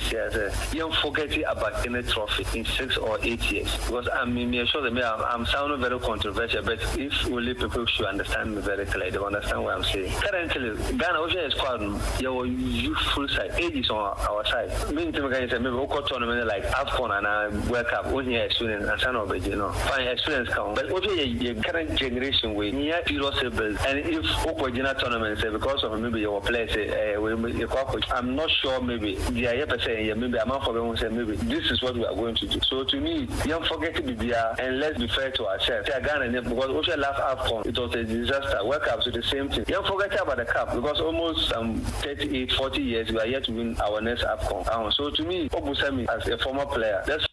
you forget about any trophy in 6 or 8 years. Because I'm sure that I'm sounding very controversial, but if only people should understand me very clearly, they understand what I'm saying. Currently, Ghana is quite your youthful side, age is on our side. Many times I say maybe local tournament like AFCON and World Cup, only experience and some of it, fine experience count. But also your current generation way, near irreversible. And if Okwajina tournament, because of maybe your players, I'm not sure maybe the IFA saying maybe I'm not for say maybe this is what we are going to do. So to me, don't forget to be there and let's be fair to ourselves. Ghana, because also last AFCON, it was a disaster. World Cup to the same thing. Don't forget about the cup because almost 38, 40 years we are yet to win our next AFCON. So to me, Obusemi as a former player, that's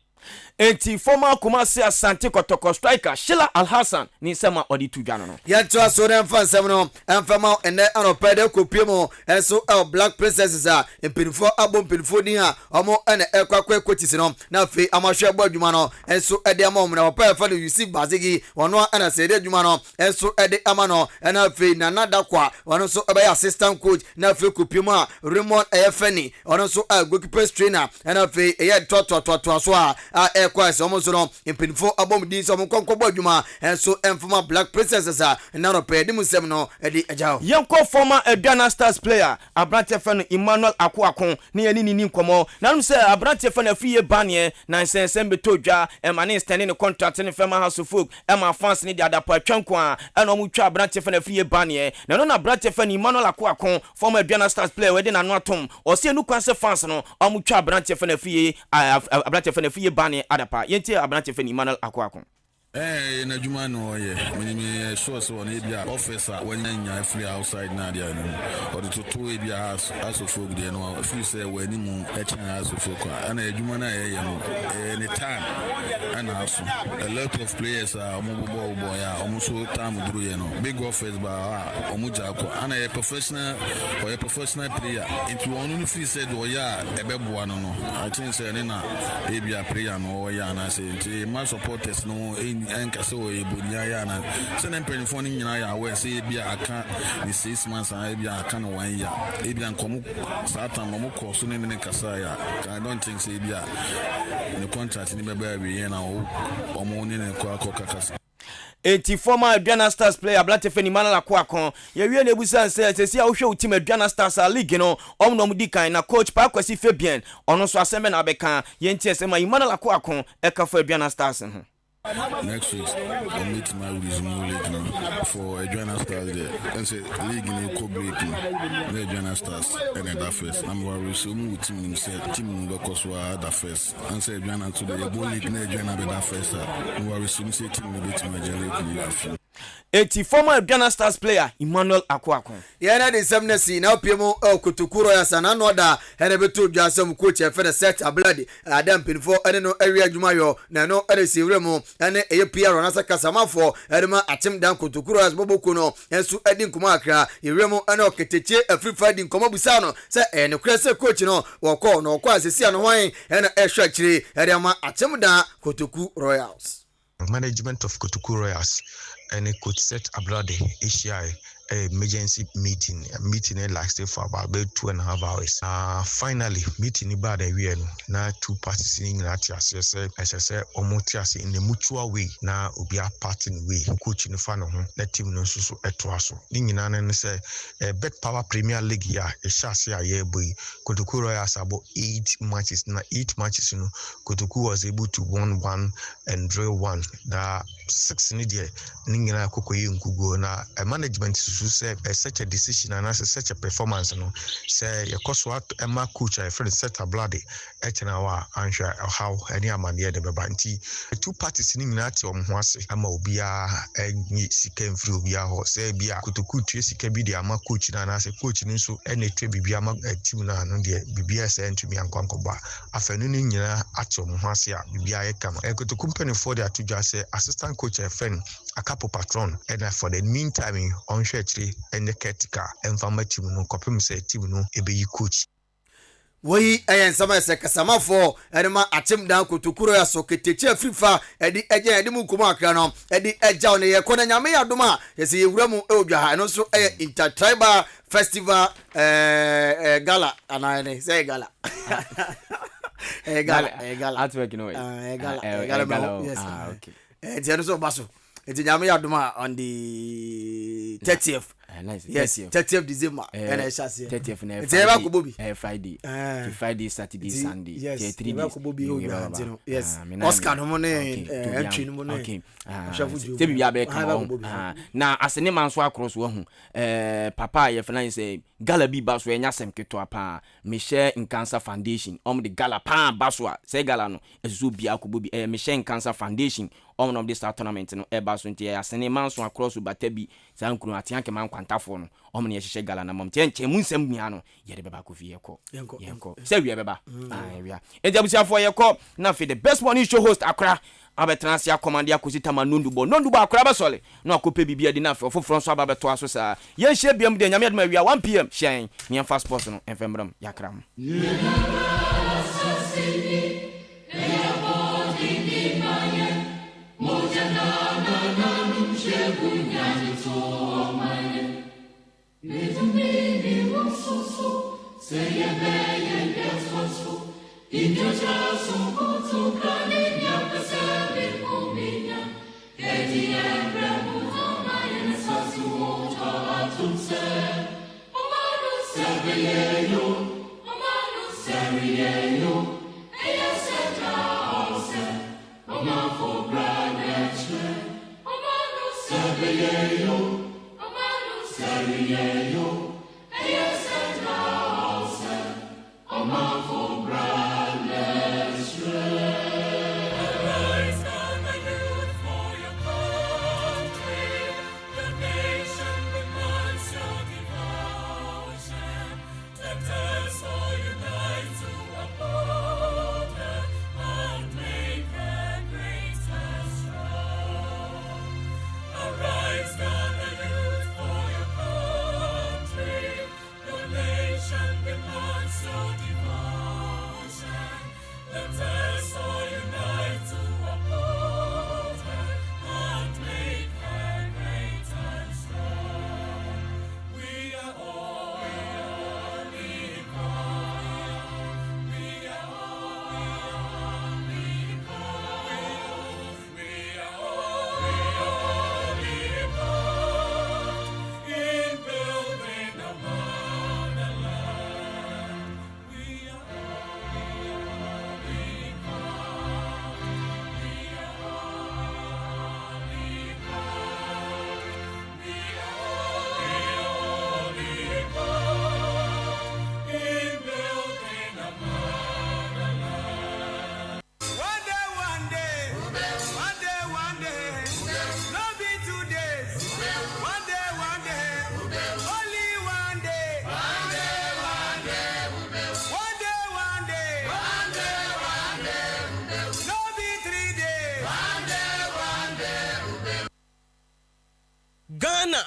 enti former Kumasi Asante Kotoko striker Sheila Alhassan ni sema odi tu dwano no yɛnto aso ne mfa nsɛm no ɛmfama ɛnɛ anɔpɛ de kɔpie mu ɛnso Black Princesses a mpinifo abo mpinifo ni a ɔmo ɛna ɛkwakɔ coaches no na afei amahwɛ bɔ adwuma no ɛnso ɛde ama ɔmo na ɔpɛ ɛfa no Yusuf Bazigi ɔno ɛna sɛ ɛde adwuma no ɛnso ɛde ama no ɛna afei Nana Dakwa ɔno nso ɛbɛyɛ assistant coach na afei kɔpie mu a Raymond Ayefeni ɔno nso goalkeeper trainer ɛna afei ɛyɛ tɔtɔtɔtɔ so a ɛkɔ ɛsɛ ɔmo nso no mpinifo abo mu din sɛ ɔmo kɔnkɔ bɔ adwuma ɛnso ɛmfama Black Princesses a ɛna anɔpɛ de mu nsɛm no ɛde agyaw yɛnkɔ former Aduana Stars player abrante fa no Emmanuel Akwakon ne yɛne ni nkɔmɔ na no sɛ abrante fa no afiye baneɛ na nsɛnsɛm beto dwa ɛma ne stand ne contract ne fema house of folk ɛma fans ne de adapa twanko a ɛna ɔmo twa abrante fa no afiye baneɛ na no na abrante fa no Emmanuel Akwakon former Aduana Stars player wede na no atom ɔse enu kwan sɛ fans no ɔmo twa abrante fa no afiye baneɛ adapa yɛntie abrante fa no Emmanuel Akwakon na juma no ye me sure so on ebia officer when nya free outside na dia no or to ebia as of folk dia no free say when mu e chan as of folk ana juma na ye no any time and also a lot of players are omo boy ya omo so time duru ye no big office ba omo jako ana a professional player into one free say do ya ebeboa no I think say na ebia player no ya na say my supporters no enkase wo ebunya ya na se na mpanyfo ni nyina ya we se bia aka ni 6 months and bia aka no 1 year e bia nkomo satan mo ko so ne ne kasa ya I don't think say bia the contract ni beba we na omo ni ne ko akokakasa enti former Aduana Stars player Abrante Feni Emmanuel Akwakon yewie na ebusan se sesi a wo hwe team Aduana Stars league no omno mudi kan na coach Pa Kwasi Fabian ono so aseme na beka yenti asema Emmanuel Akwakon ekafo Aduana Stars ho next week I meet my resume league now for Aduana Stars there and say league in co-break no Aduana Stars and that first I'm resume with team no go so that first and say Aduana to the league no Aduana be that first we resume say team no beat my league. Eti former Aduana Stars player Emmanuel Akwakon na de nsɛm na si na opiemu Kotokuro ya sana no da ene beto dwasɛm coach e fere set ablade adam pinfo ene no awi adwuma yo na no ene si wremu ene eye PR na saka samafo ene ma atem dan Kotokuro as boboko no ensu edi nkoma akra ewremu ene oketeche afrifa di nkoma busa no se ene krese coach no wokɔ no kɔ asesi ano hwan ene ehwa akire ene ma atem dan Kotoku Royals management of Kotoku Royals and it could set abroad ACI emergency meeting lasted for about 2.5 hours. Finally, meeting about a year now 2 parties in that as I said almost in the mutual way now will be a parting way coaching the fan let team no so etwaso ninginana say bet power Premier League ya a chassis a year boy Kotoku Royals about 8 matches now 8 matches you know Kotoku was able to win 1 and draw 1 that 6 in the ningina kokoyi nkugo na management so say such a decision and as such a performance no say your cost what Emma coach a friend set a bloody etnawa answer how any amania de bebanti 2 parties ningina ti omhoase ama obia enyi sika mfiri obia ho say bia Kotoku tue sika bi de ama coach na na say coach ni so ene tue bibia ama team na no de bibia say ntumi ankwankoba afanu ni nyina ati omhoase a bibia ye kama Kotoku company for the atujwa say assistant coach a friend a couple patron and for the meantime on actually and the caretaker and farmer team no kopim say team no ebe coach we ayen sama se kasama for enema atem dan Kotoku ya soketeche afrifa edi eje edi mu kuma akra no edi eja ne ye kona nyame yadom a yesi yewura mu odwa ha no so intertribal festival gala anane say gala gala at work no gala yes okay eti no so baso eti nyame yadom on the 30th nice. Yes, 30th December. And I shall say 30th Friday. Friday, Saturday, Sunday. Yes, 3 days. Yes. Oscar no money. Entry no money. Okay. Say be abe come. Na as ne man so across wo hu. Papa ye fena say gala bi ba so enya sem keto apa. Michelle in Cancer Foundation the gala pan baswa say gala no ezu bia ko bi Michelle in Cancer Foundation of this tournament no e baso ntia ya sene man so across batabi sankuru atianke man kwantafo no ne yehye gala na mom tie mu nsam bia no ye de beba ko fie ko yenko say we beba wia ejabusiafo ye ko na fe the best morning show host akra abetrasia command ya kozita manundubo akra basole no akope bibia di na fe ofofro so ababeto aso sa ye hye biam de nyame adema wia 1 pm shen me fast sports no enfembram yakram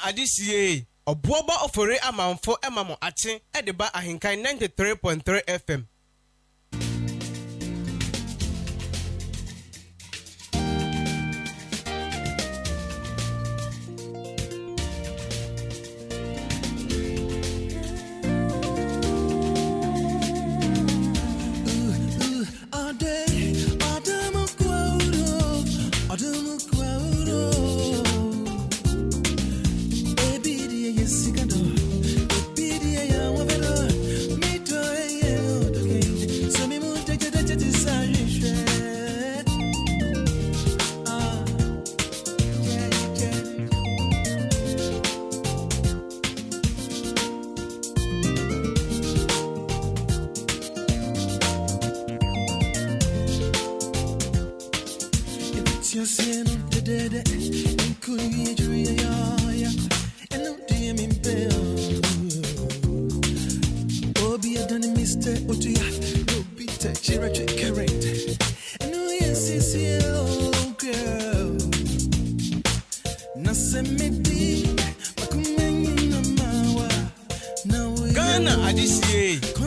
Adisiye Obuoba Ofori Amanfo emamo ache edeba ahenkan 93.3 FM.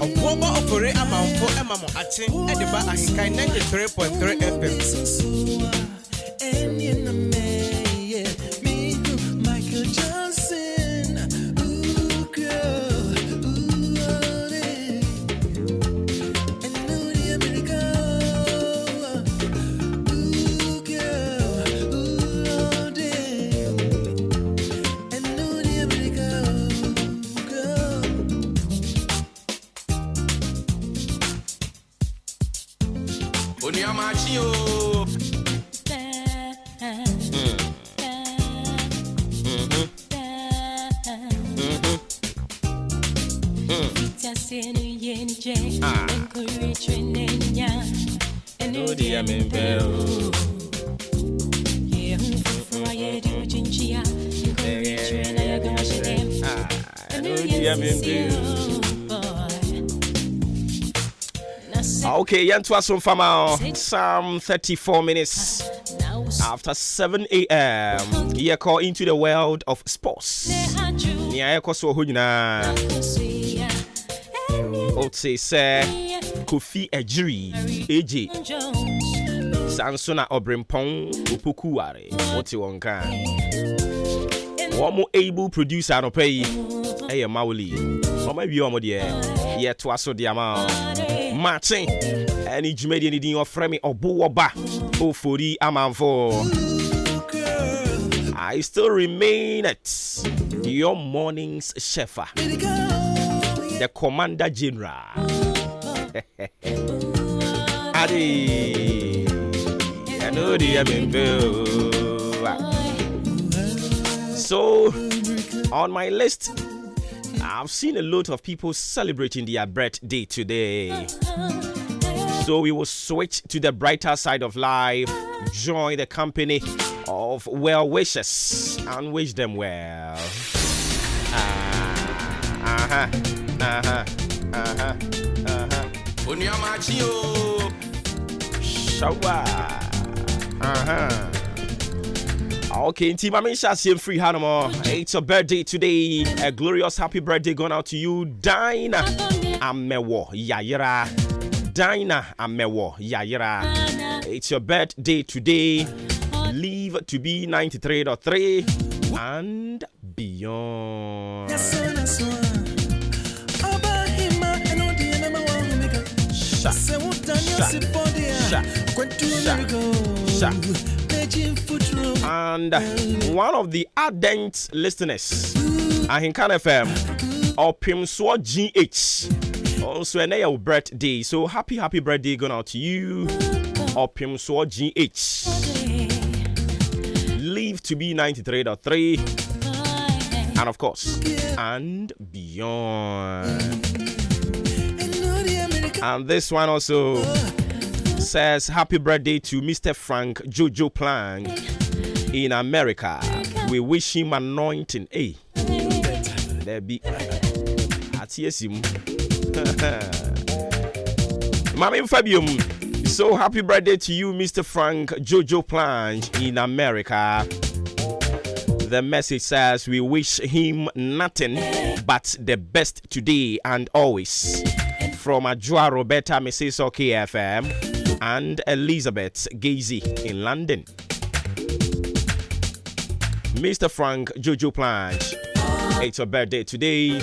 Obuoba Ofori Amanfo emamo ache edeba ahenkan 93.3 FM. Just in a year. Okay, Yantuasun Fama, Psalm 34 minutes after 7 a.m. Here call into the world of sports. Nia Ekoso Hunina Otse Se Kofi Ejiri AJ Sansona Obrimpong Upukuare Oti Wonka Womo able producer no pay Eye Mauli or maybe Omo de Ye Twaso Diama Maakye any Jumedi anything of Fremi Obuoba Ofori Amanfo. I still remain at your morning's chef, the Commander General. Adi, I know so on my list, I've seen a lot of people celebrating their birthday today. So we will switch to the brighter side of life, join the company of well wishers and wish them well. Okay, Team Amisha, same free Hanamo. It's your birthday today. A glorious happy birthday going out to you, Dinah Amewo Yayira. Dinah Amewo Yayira. It's your birthday today. Live to be 93.3 and beyond. And one of the ardent listeners, AHENKAN933FM, Opimswo GH. Also, your birthday. So happy birthday going out to you, Opimswo GH. Live to be 93.3 and of course and beyond. And this one also says happy birthday to Mr. Frank Jojo Plank in America. We wish him anointing. Hey, there be Mami Fabium. So happy birthday to you, Mr. Frank Jojo Plank in America. The message says we wish him nothing but the best today and always. From Ajua Roberta Mrs. KFM and Elizabeth Gazy in London. Mr. Frank Jojo Plank, it's your birthday today.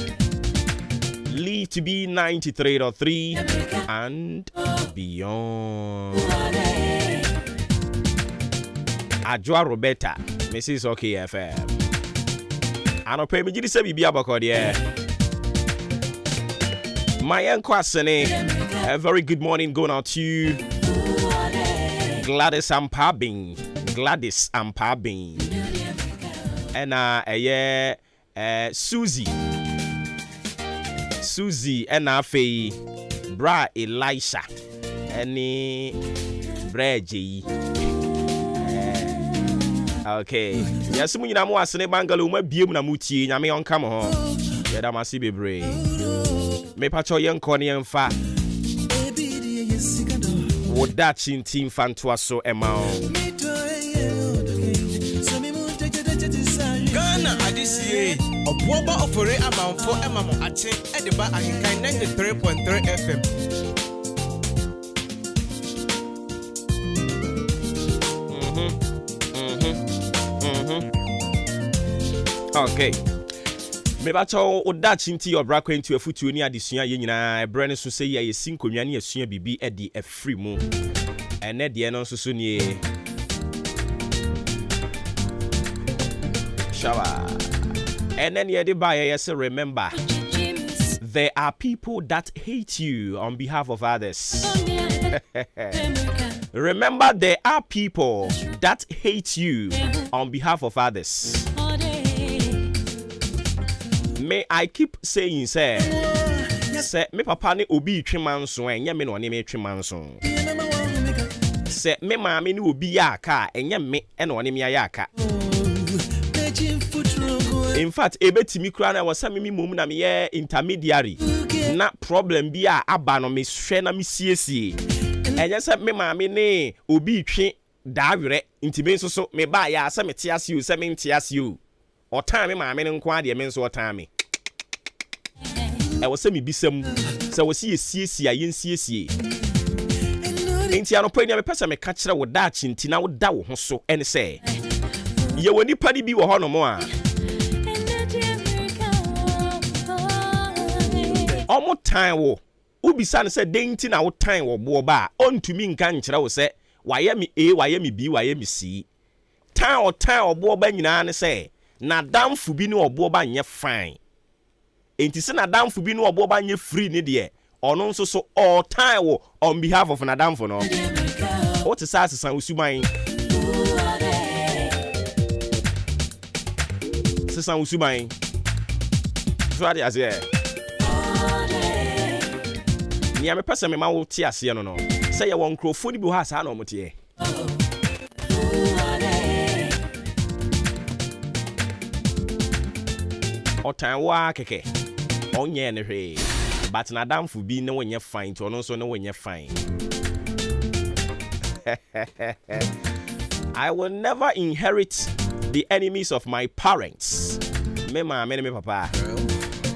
Live to be 93.3 and beyond. Ajua Roberta Mrs. KFM. I don't pay me to say be about there. My Kwasene, a very good morning going out to you. Gladys Ampabing. And Susie and Afe Bra Elisha any Breji. Okay. Yes, we na mo asene bangalo ma biem na mutie nyame on come ho. Yeda masi bebre. Me pacho yen kone yen fa. Woda chintin fantoa so ema. Ghana adisiye Obuoba Ofori Amanfo emamo ache ediba AHENKAN933FM. Okay. Me bacho odachi nti obra kwantu afutuo ni adesua ye nyina ebre ne so sei ye sinkonwa ne asua bibi edi afri mu. Ene de no so nie. Shawa. And then you say, remember, there are people that hate you on behalf of others. Remember, there are people that hate you on behalf of others. May I keep saying, say, Se me papa ne obi twe manso enye me no ne me twe manso. Se me maame ne obi ya aka enye me e no ne me ya aka. In fact, ebetimi kura na wasa me mom na me ye intermediary. Na problem bi a aba no me hwe na me siesie. Enye se me maame ne obi twe daawere intime nso so me ba ya se me tiase o se me ntiase o. Otan me maame ne nko ade me nso otan me. E wasa me bisam se wasi siesie ayen siesie. Enti anopo nya me pesa me ka kire wo da chinti na wo da wo ho so ene se ye woni pani bi wo ho no mo a omo tan wo ubisa ne se denti na wo tan wo bo ba ontumi nka nkire wo se waye mi A waye mi B waye mi C tan obo ba nyina ne se na damfu bi ne obo ba nye fine enti se na damfu bi ne obo ba nye free ne de ono nso so all time wo on behalf of nadamfo no what is that san usuman sesan usuman so ade ase ni am pese me ma wo ti ase no say ye won krofo ni bi ha sa na omote o time wa keke onye ne hwe but nadamfo bi ne wonye fine to no so ne wonye fine. I will never inherit the enemies of my parents. Me ma me papa.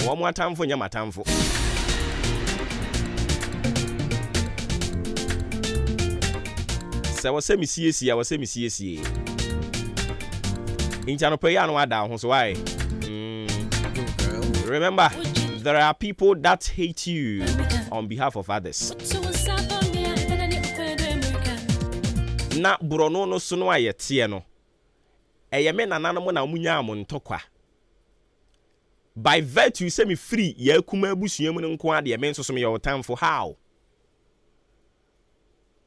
Wo mo atamfo nya matamfo. Se wo se mi siesie, wo se mi siesie. Inchano pe ya no ada ho so why? Remember, there are people that hate you on behalf of others. Na brono no so no ayete no. Eye me nananom na munya am ntokwa. By virtue say me free ya kuma abusuam no nko ade me nso so me your time for how.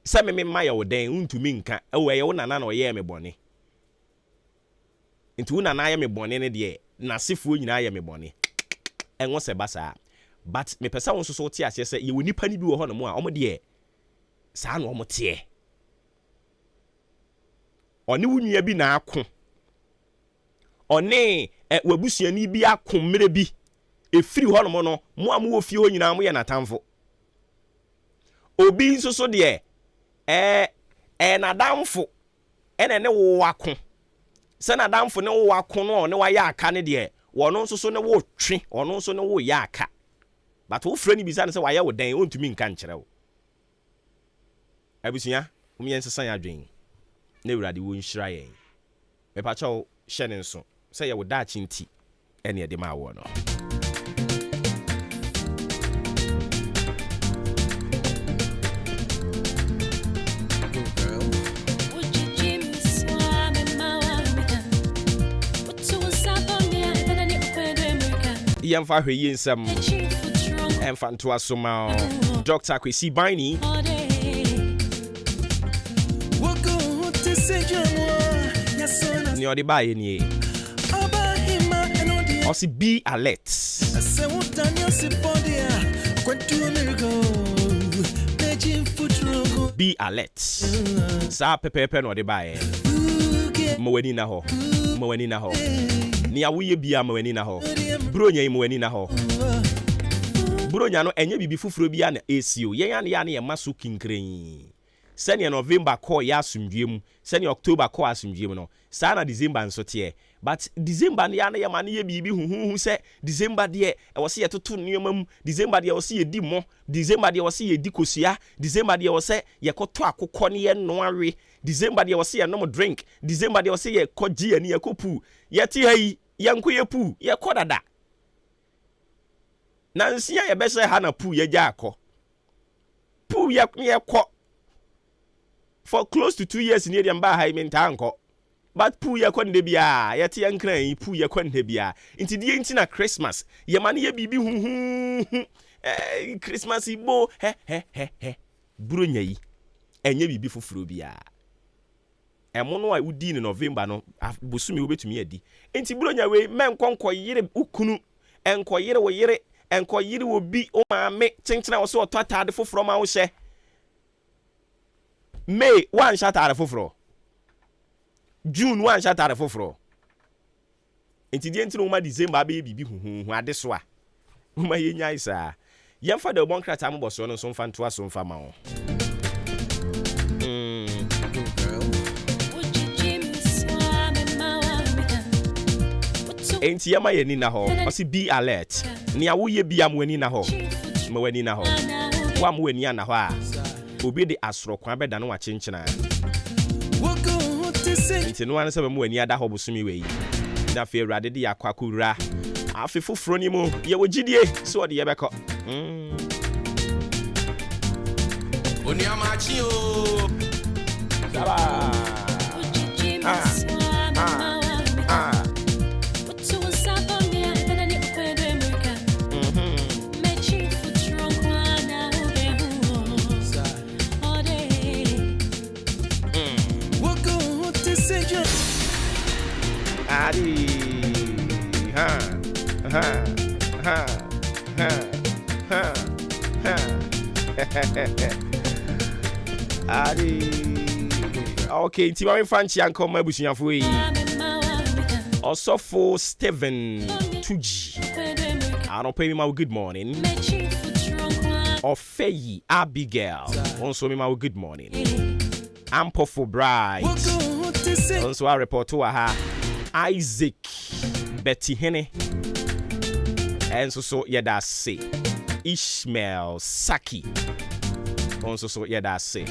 Say me ma ya woden untumi nka ewe ye wo nana na oye me bone. Nti wo nana ya me bone ne de na sefuo nyina ya me bone. Enwo se basa but me pesa won so tie ase se ye woni pani bi wo ho no mo a omo de sa na omo tie oni wunua bi na ako oni wabusuani bi ako mere bi efiri ho no mo no mo am wo fie ho nyina mo ye natamfo obi nso so de nadamfo ene wo ako se nadamfo ne wo ako no ne wa ya aka ne de wono nso so ne wo twe ono nso ne wo ya aka but wo frani bisa ne se waye wo dan ontumi nka nkere wo abusuya umye nsesan adwen na ewurade wo nhira yen me pa cha wo hye ne nso se ye wo da chinti ene ye de ma wo no yemfa hwe nsam emfa nto asoma Dr. Kwesi Bani ni odi ba ye ni osi be alert be alert sa pepepe no odi ba ye mo wani na ho ni awuye bia ma wani na ho bronya yi ma wani na ho bronya no enye bibi fufuro bia na ACO yen ya na ye maso kinkren sene November call ya asumdwem sene October call asumdwem no sa na December nso tie but December ya na ye ma na ye bibi huhuhu se December de e wo se ye toto nneomam December de wo se ye di mo December de wo se ye di kosua December de wo se ye koto akokɔ ne ye no awe December de wo se ye nom drink December de wo se ye kɔgi ani ye kopu ye ti hai yanko ye pu ye kodada nansia ye be se ha na pu ye gya akɔ pu ye kɔ for close to 2 years near them ba high mentanko but pu ye kwande bia ye te yankran yi pu ye kwande bia inti die inti na Christmas ye mane ye bibi hu Christmas ibo he buronya yi enye bibi foforo bia emono a udi ni November no bosumi obetumi adi inti buronya we men konko yire ukunu enko yire wo yire enko yiri wo bi o ma me chenchena wo so to atade foforo ma wo hye May one shot atade foforo June one shot atade foforo enti die enti no ma December be bibi hu ade so a ma ye nyai sa yemfa de bon krata mo boso no so mfa ntoa so mfa ma wo enti yama ye ni na ho o si be alert ni awo ye bia mo ani na ho ma wani na ho wa mo ani na ho a obi de asoro kwa beda no wa chenchena enti no an se mo ani ada ho bosumi we yi na fe Awurade de yakwakura afi foforo ni mu ye wo gidie so ode ye beko oni amachi o saba Adi Adi okay, ti wa fanchi anko mabusunyafo yi Osofo Steven Tuji Anope mi ma good morning Ofeyi Abigail also mi ma good morning Ampofo Bright also a report to ha Isaac Betty Hene and so yada say Ishmael Saki also so yada say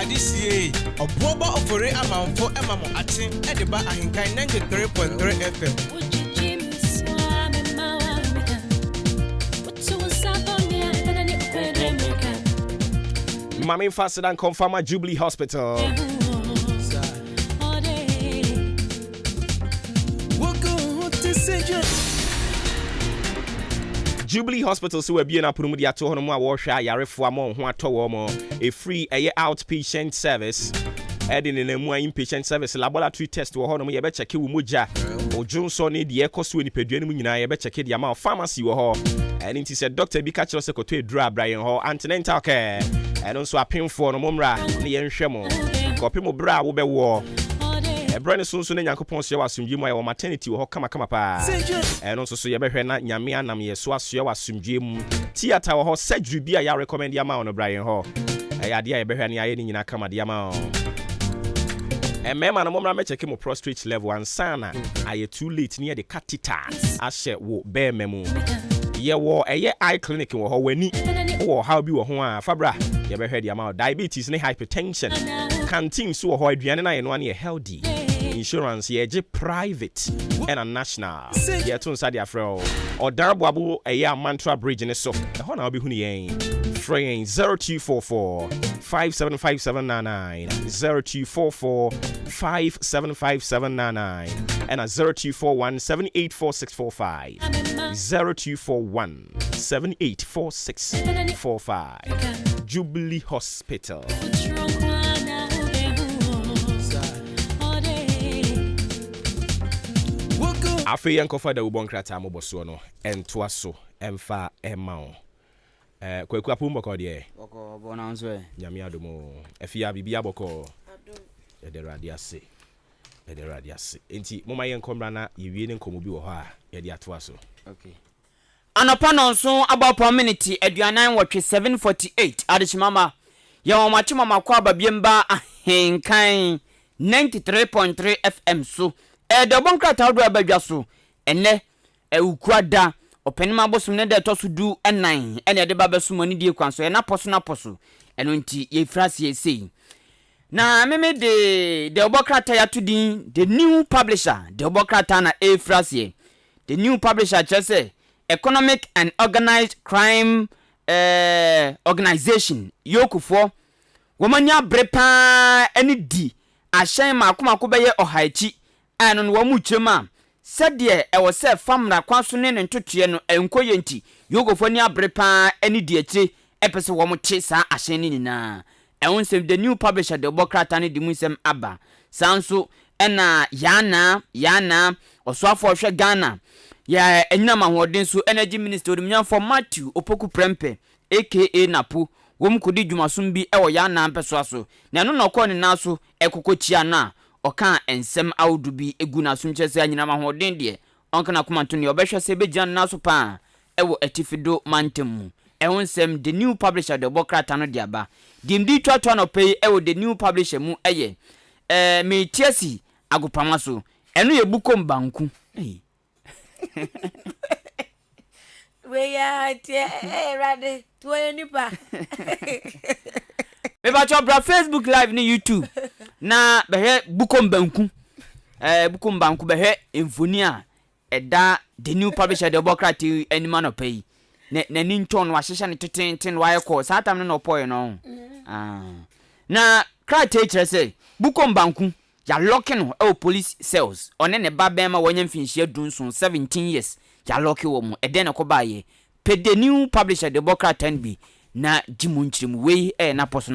ADCA Obuoba Ofori Amanfo emamo atin ediba AHENKAN933FM Mami faster than confirm at Jubilee Hospital. Jubilee Hospital so we be na punu dia to hono mu a wo hwa yarefo amon ho atowo mo a free outpatient service edin in mu inpatient service laboratory test wo hono mu ye be check wo moja ojunso ne de ekoso ni pedua mu nyina ye be check dia ma pharmacy wo ho and it said doctor bi ka kire se koto edura Brian ho antenatal care and also apemfo no momra ne ye nhwe mo kopimo bra wo be wo Brand so na Nyankopon so wasumdwe mu ayo maternity wo kama pa no so ye behwe na nyame anam ye so aso wasumdwe mu theater wo surgery bia ya recommend ya ma no Brian ho ya de ye behwe na ye ni nyina kama de ma mema na momra me check mo prostate level ansana aye too late near the catheter ahye wo be memu ye wo eye clinic wo ho wani wo how bi wo ho a fabra ye behwe de ma diabetes ne hypertension canteen so ho aduane na ye no na healthy insurance ye private and a national ye to nsa dia frɛ o darbo abo eya mantra bridge ne so ho na obi hu ne yen frɛ 0244 575799 0244 575799 and a 0241 784645 0241 784645 Jubilee Hospital. Afi yankofa da ubon krata mo boso no entoa so emfa emao kwaku apumbo ko de boko bona nso nyame adomo afia bibia boko ade radiase enti moma yenkomra na yewie ne nkomo bi wo ho a ye de atoa so okay anopa no nso about per minute aduanan watwe 748 adechimama ye wo machi mama kwa babiemba AHENKAN 93.3 FM so de bon krata odo abadwa so ene ukuada openima bosum ne de to so du enan ene de babesum ni die kwan so na poso eno nti ye frase ye sei na meme de obokrata ya tudin the new publisher de obokrata na e frase the new publisher chese economic and organized crime organization yokufo womanya brepa eni di ahyen makomako beye ohaichi eno no wamu chema sɛdeɛ ɛwɔ sɛ famra kwaso ne ntotoe no enkoye nti yokufo ni abrepa eni di akire epese wo mo che saa ahyen ni nyinaa ɛwon sɛ the new publisher de bokrata ne di mu nsɛm aba sanso ɛna yana ɔsoafo hwɛ Ghana ya enyina mahoden so energy minister odumnya for Matthew Opoku Prempe aka Napo wom kodi dwumasom bi ɛwɔ yana mpeso aso na no na ɔkɔ ne naso ɛkokochia na ɔka ensɛm awdu bi egu na asomkyese anyina mahoden de ɔnka na komanto ne ɔbɛhwɛ sɛ begyan naso pa ɛwɔ atifido mantem mu ɛwon nsɛm the new publisher de bokrata no de aba dimdi twatwa no pay ɛwɔ the new publisher mu ɛyɛ me tiasi agopama so ɛno yɛ bukom banku we ya tie rade to nipa me ba cho bra Facebook live ni YouTube na behwe bukom banku bukom banku behwe emfoni a ɛda the new publisher de bokrata anima no pay na ni ntɔn wa hyehye ne tetenten wa yɛkɔ saa tam no pɔe no na krate kyerɛ sɛ bukom banku ya locking no police cells one ne ba bema wanya mfinhia dunson 17 years ya lock wo mu eden ko baaye pe the new publisher the bokrata bi na jimunchirim we na poso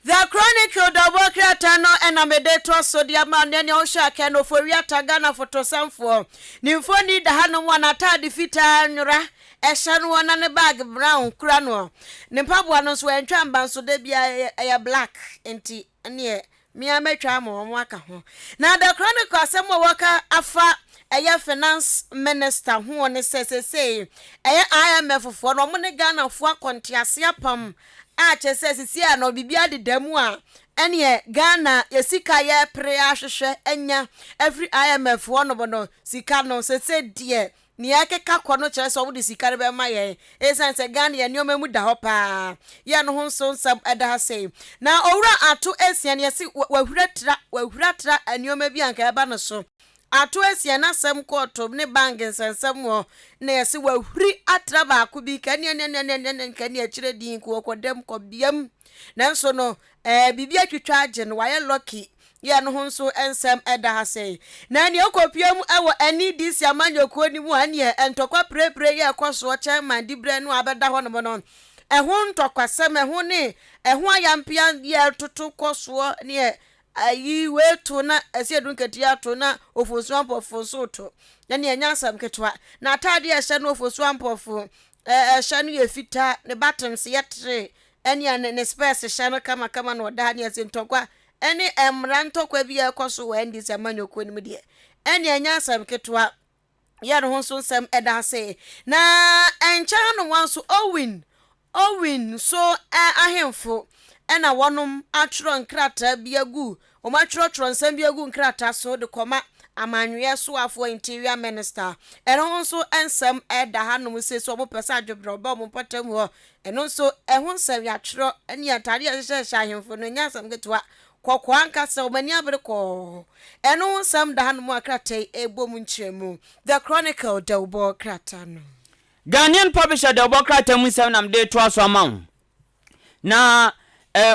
The Chronicle the bokrata no enamede to so dia man ne o hwa ka no Ofori Atagana fotosamfo nimfoni da hanom wana tade fita nwura ehye no wana ne bag brown kura no ne mpaboa no so entwa mba so da bia ya black enti ne mi ametwa mo aka ho na the Chronicle asemo waka afa eye finance minister ho ne say eye IMF fo no mo ne Ghana fo akontiase apam a chese sisi a no bibia de damu a ene Ghana yesika ye pre ahwehwe enya every IMF fo no bono sika no say die ni akeka kono kire so wo de sika be ma ye esanse Ghana ye nioma mu da ho pa ye no ho so nsam eda ha sei na owura ato esian ye si wahuratra anioma bi anka eba no so ato esian asem koto ne bang nsensem wo na ye si wahuri atra ba ko bi kan ne akire din ko kodem ko biam nanso no bibia twitwa age no waye lucky ye no ho so ensem eda ha sei na ne okopiam ewo ani disi amanyoko ni mu ane entokwa prepre ye koso chairman dibre no abeda ho no no ehun ntokwasem ehun ne ehun ayampia ye tutu koso ne ayi wetu na asiedun ketia to na ofosu ampofo to na ne anyasam ketwa na atade ehye no ofosu ampofo ehye no ye fita ne buttons ye tre ene ne space ehye no kama no da ne asintokwa ene emranto kwa bi ekoso wendi samanyoko ni mde ene anyasam ketwa ye no so nsem eda se na encha no wanso owin so ahemfo ena wonum atro nkrata biagu o matro nsem biagu nkrata so de koma amanwe so afo interior minister eno so ensem eda hanom se so mo pesa adwobro ba mo potam ho eno so ehun nsem ya tro ene atare ya hye ahemfo no nyasam getwa kokwa ankasa omani abreko eno nsem da hanom akrata ebom nkyeremu The Chronicle de Obo krata no Ghanaian publisher de Obo krata mu nsem nam de to aso amawo na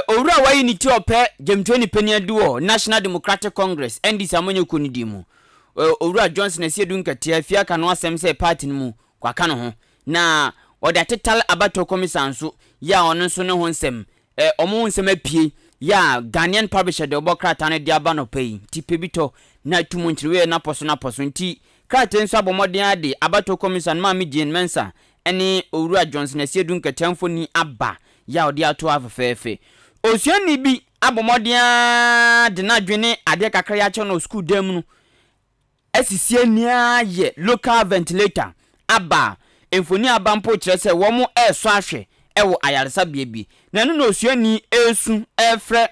owura wayi ni ti opɛ gemtweni peniaduo National Democratic Congress NDC amanyoko ni dimu owura Johnson asiedu nkatia fia ka no asɛm sɛ party no mu kwaka no ho na oda tetal abato commission so ya ono so ne ho nsɛm ɔmo nsɛm apie ya Ghanaian publisher de Obo krata no dia ba no pay ti pebito na tumu nchiriwe na poso nti krata nso abomɔden ade abato commission ma Median Mensa ɛne owura Johnson asiedu nkatia mfoni aba ya odi ato afefefe osuani bi abomodia de na dwene ade kakra ya che no school dem no asisie nia ye local ventilator aba enfoni aba mpo kire se wo mo eso ahwe ewo ayaresa biebi na no osuani esu efre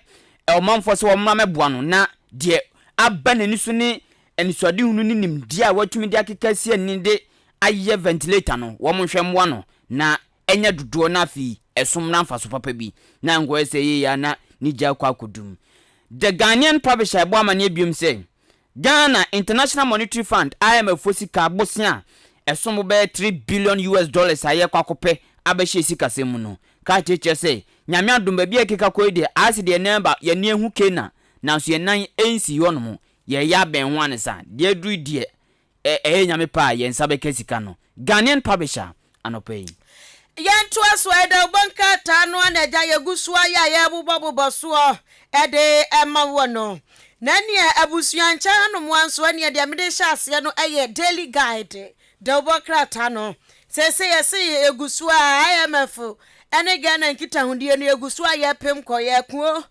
omanfo se wo mma meboa no na de aba nani so ne enisuade hunu ni nimdi a watumi de akekasi ani de aye ventilator no wo mo hwemwa no na enya duduo na fi esom na mfa so papa bi na ngo ese ya na nija kwa kudum the Ghanaian publisher bo amane biom say Ghana International Monetary Fund IMF sika bosia esom be $3 billion aye kwa kope abɛhye sikasɛm mu no ka cheche sɛ nyame adom ba bia keka kɔ de ase de namba ye ne hu kena nanso ye nan ensi yo no mo ye ya ben ho anesa de duru de nyame pa ye nsa bɛka sika no Ghanaian publisher anopai Yantu aso eda banka tano anaja yegusua ya bubabo so ede ema wono nani abusuancha no mwanso ne de amede hyase no eye daily guide de obokra tano sese yesi egusua IMF ene Ghana nkita hundie no egusua ye pem ko ye ku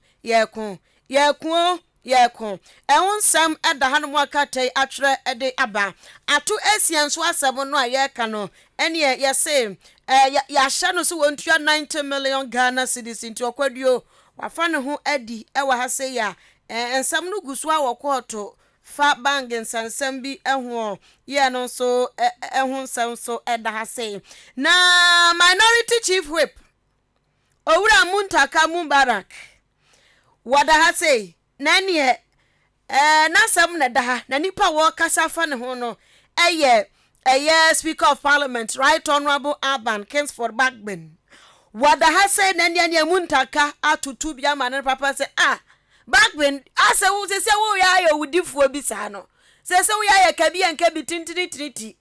ehun eda hanu akate atwere ede aba ato asianso asem no aye ka no ene yesi ya shano so wontua 90 million Ghana cedis into okwaduo wafa ne ho adi ewa ha se ya ensam no gusu a wokoto fa bang nsansam bi eho ye no so ehun sam so eda ha se na minority chief whip owura muntaka mubarak wada ha se na ne na sam na da ha na nipa wo kasa fa ne ho no Speaker of Parliament, Right Honorable Alban Kingsford Backben. Wada ha say nanya muntaka atutu bia manen papa say Backben ase wo se wo ya wudifuo bi sa no. Se wo ya ka bi anka bi tintiri.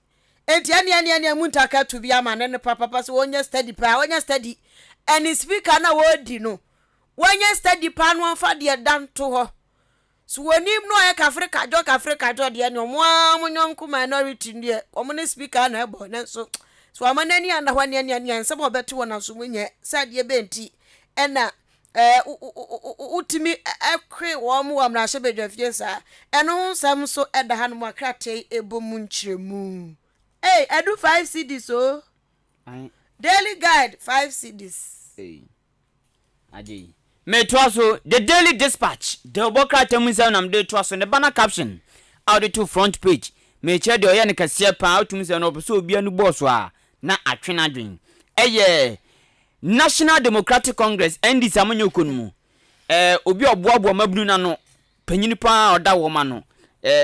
Enti anya muntaka tu bia manen papa say wonya study and speaker na wo di no. Wonya study pa no fa de dan to ho. So wonim no e Africa jo de ne omo amonyonku minority ne omo speaker na ebo ne so amanani anda hwane anya nsem obeto wona so munye sade benti ena utimi ekwe wo mo amra hye bedwafie sa eno ho nsem so eda ha no akrate ebomu nkyeremu edu 5 CDs o daily guide 5 CDs aje Metwaso the Daily Dispatch the Obokra Temusa nam de twaso ne bana caption out to front page me che de oye ne kase pa autumse no so obi anu boss a na atwena dwen National Democratic Congress NDC amanyokonu mu obi oboabo mabunu na no panyini pa oda wo ma no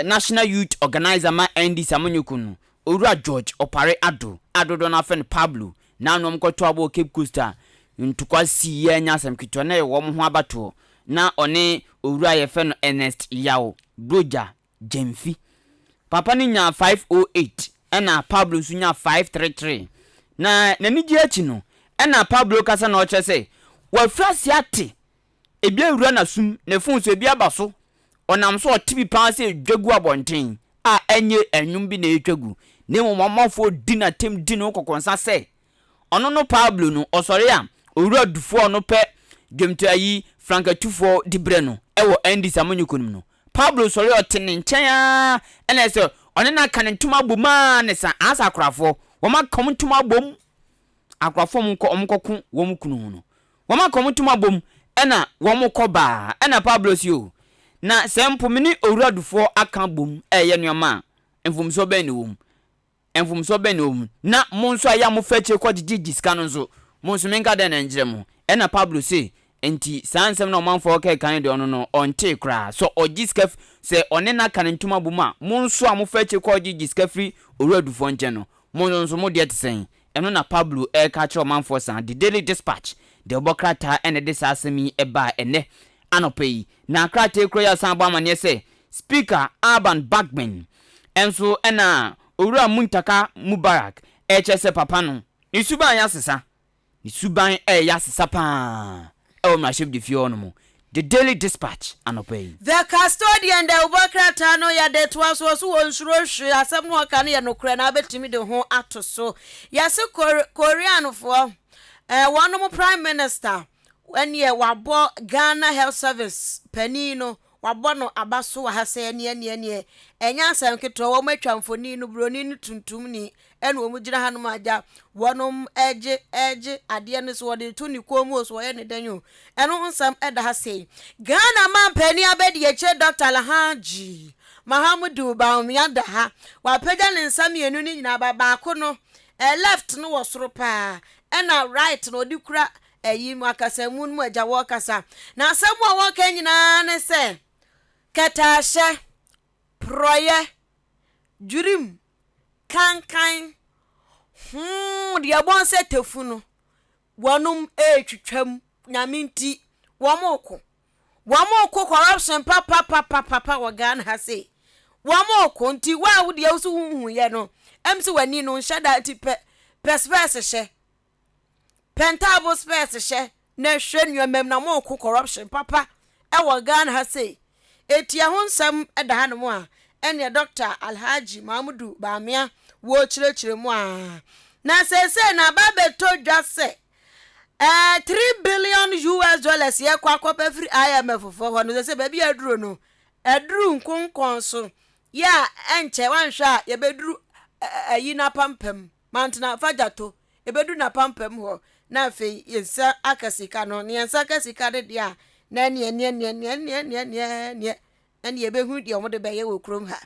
National Youth Organizer ma NDC amanyokonu Owura George Opare Adodo na fen Pablo na no mkoto abo Cape Coast ntukwa si ye nyasam kitwa na wo ho abato na one owura ye fe no Ernest Yao Broja Jemfi papa ni nya 508 ena Pablo su nya 533 na nani gi achi no ena Pablo kasa na oche se wa frasi ate ebia owura na sum na fun so ebia baso onam so otibi pa se dwagu abonten a enye enwum bi na etwagu ne momamafo di na tem di no kokonsa se ono no Pablo no osore a owura dufo no pe dwemto ayi frankatufo di breno ewo endi samanyukunum no Pablo sori otene nchen a ena se one na kan ntuma boma ne sa asa akrafo woma kom ntuma bom akrafo omkoku wom kunu no woma kom ntuma bom ena womko ba ena Pablo sio na sempo mini owura dufo aka bom eye nuama enfumso ben wom na monso aya mo fache ko gigi scan nso monso menka den enjremu ena Pablo se enti sansem na omanfo ka kan de ono no onte kra so ogiskaf se one na kan ntuma buma monso a mo fache ko gigi skafri owuradufo nche no monso mo de tsen eno na Pablo ka che omanfo san the Daily Dispatch de obokrata ene de sasemi eba ene anopai na krate kro ya san ba mane se Speaker Alban Backben enso ena owura muntaka Mubarak chese papa no isuban ya sesa isuban ya sesa pa mashib di fiono mo the Daily Dispatch anopai the custodian de obokrata no ya de twaso so wonsuro hwe asem no aka no ya nokra na betimi de ho atoso yase Korean fo one mo prime minister when ye wabo Ghana Health Service panino wabono abaso wa hase ne enya asem keto wo matwa mfoni no broni no tuntum ni ene wo mugina hanom aja wonom eje ade ne so wode to ni komu so ye ne danyo eno nsam eda hase Ghana man pani abedi ye che Dr. Alhaji Mahamudu Baumyanda ha wapeja ne nsam yenu ni nyina baba ko no left no wosoro pa ena right no dikura eyi mu akasa mu mu aja wo kasa na asem wo woka nyina ne se katashe proye jurim kankan dia bon se tefu no wonum twetwam nyaminti womoko corruption papa wagan ha say womoko nti wa wo de usu huhu ye no emse wani no nhada ti space hye pentable space hye na hwenua mem na moko corruption papa e wagan ha say etia ho nsam da hanom a ene Dr. Alhaji Mahmudu Bamia wo chirechire mu a na sese na babeto dwase 3 billion US dollars ye kwa every IMF for no say baby aduro no aduru nkonkon so ya enche wanhwa ye beduru ayi na pampam mantna fajato ye beduru na pampam ho na fe yensa akasika no ne yensa akasika de dia na ne ene ye behu de omode be ye wo krom ha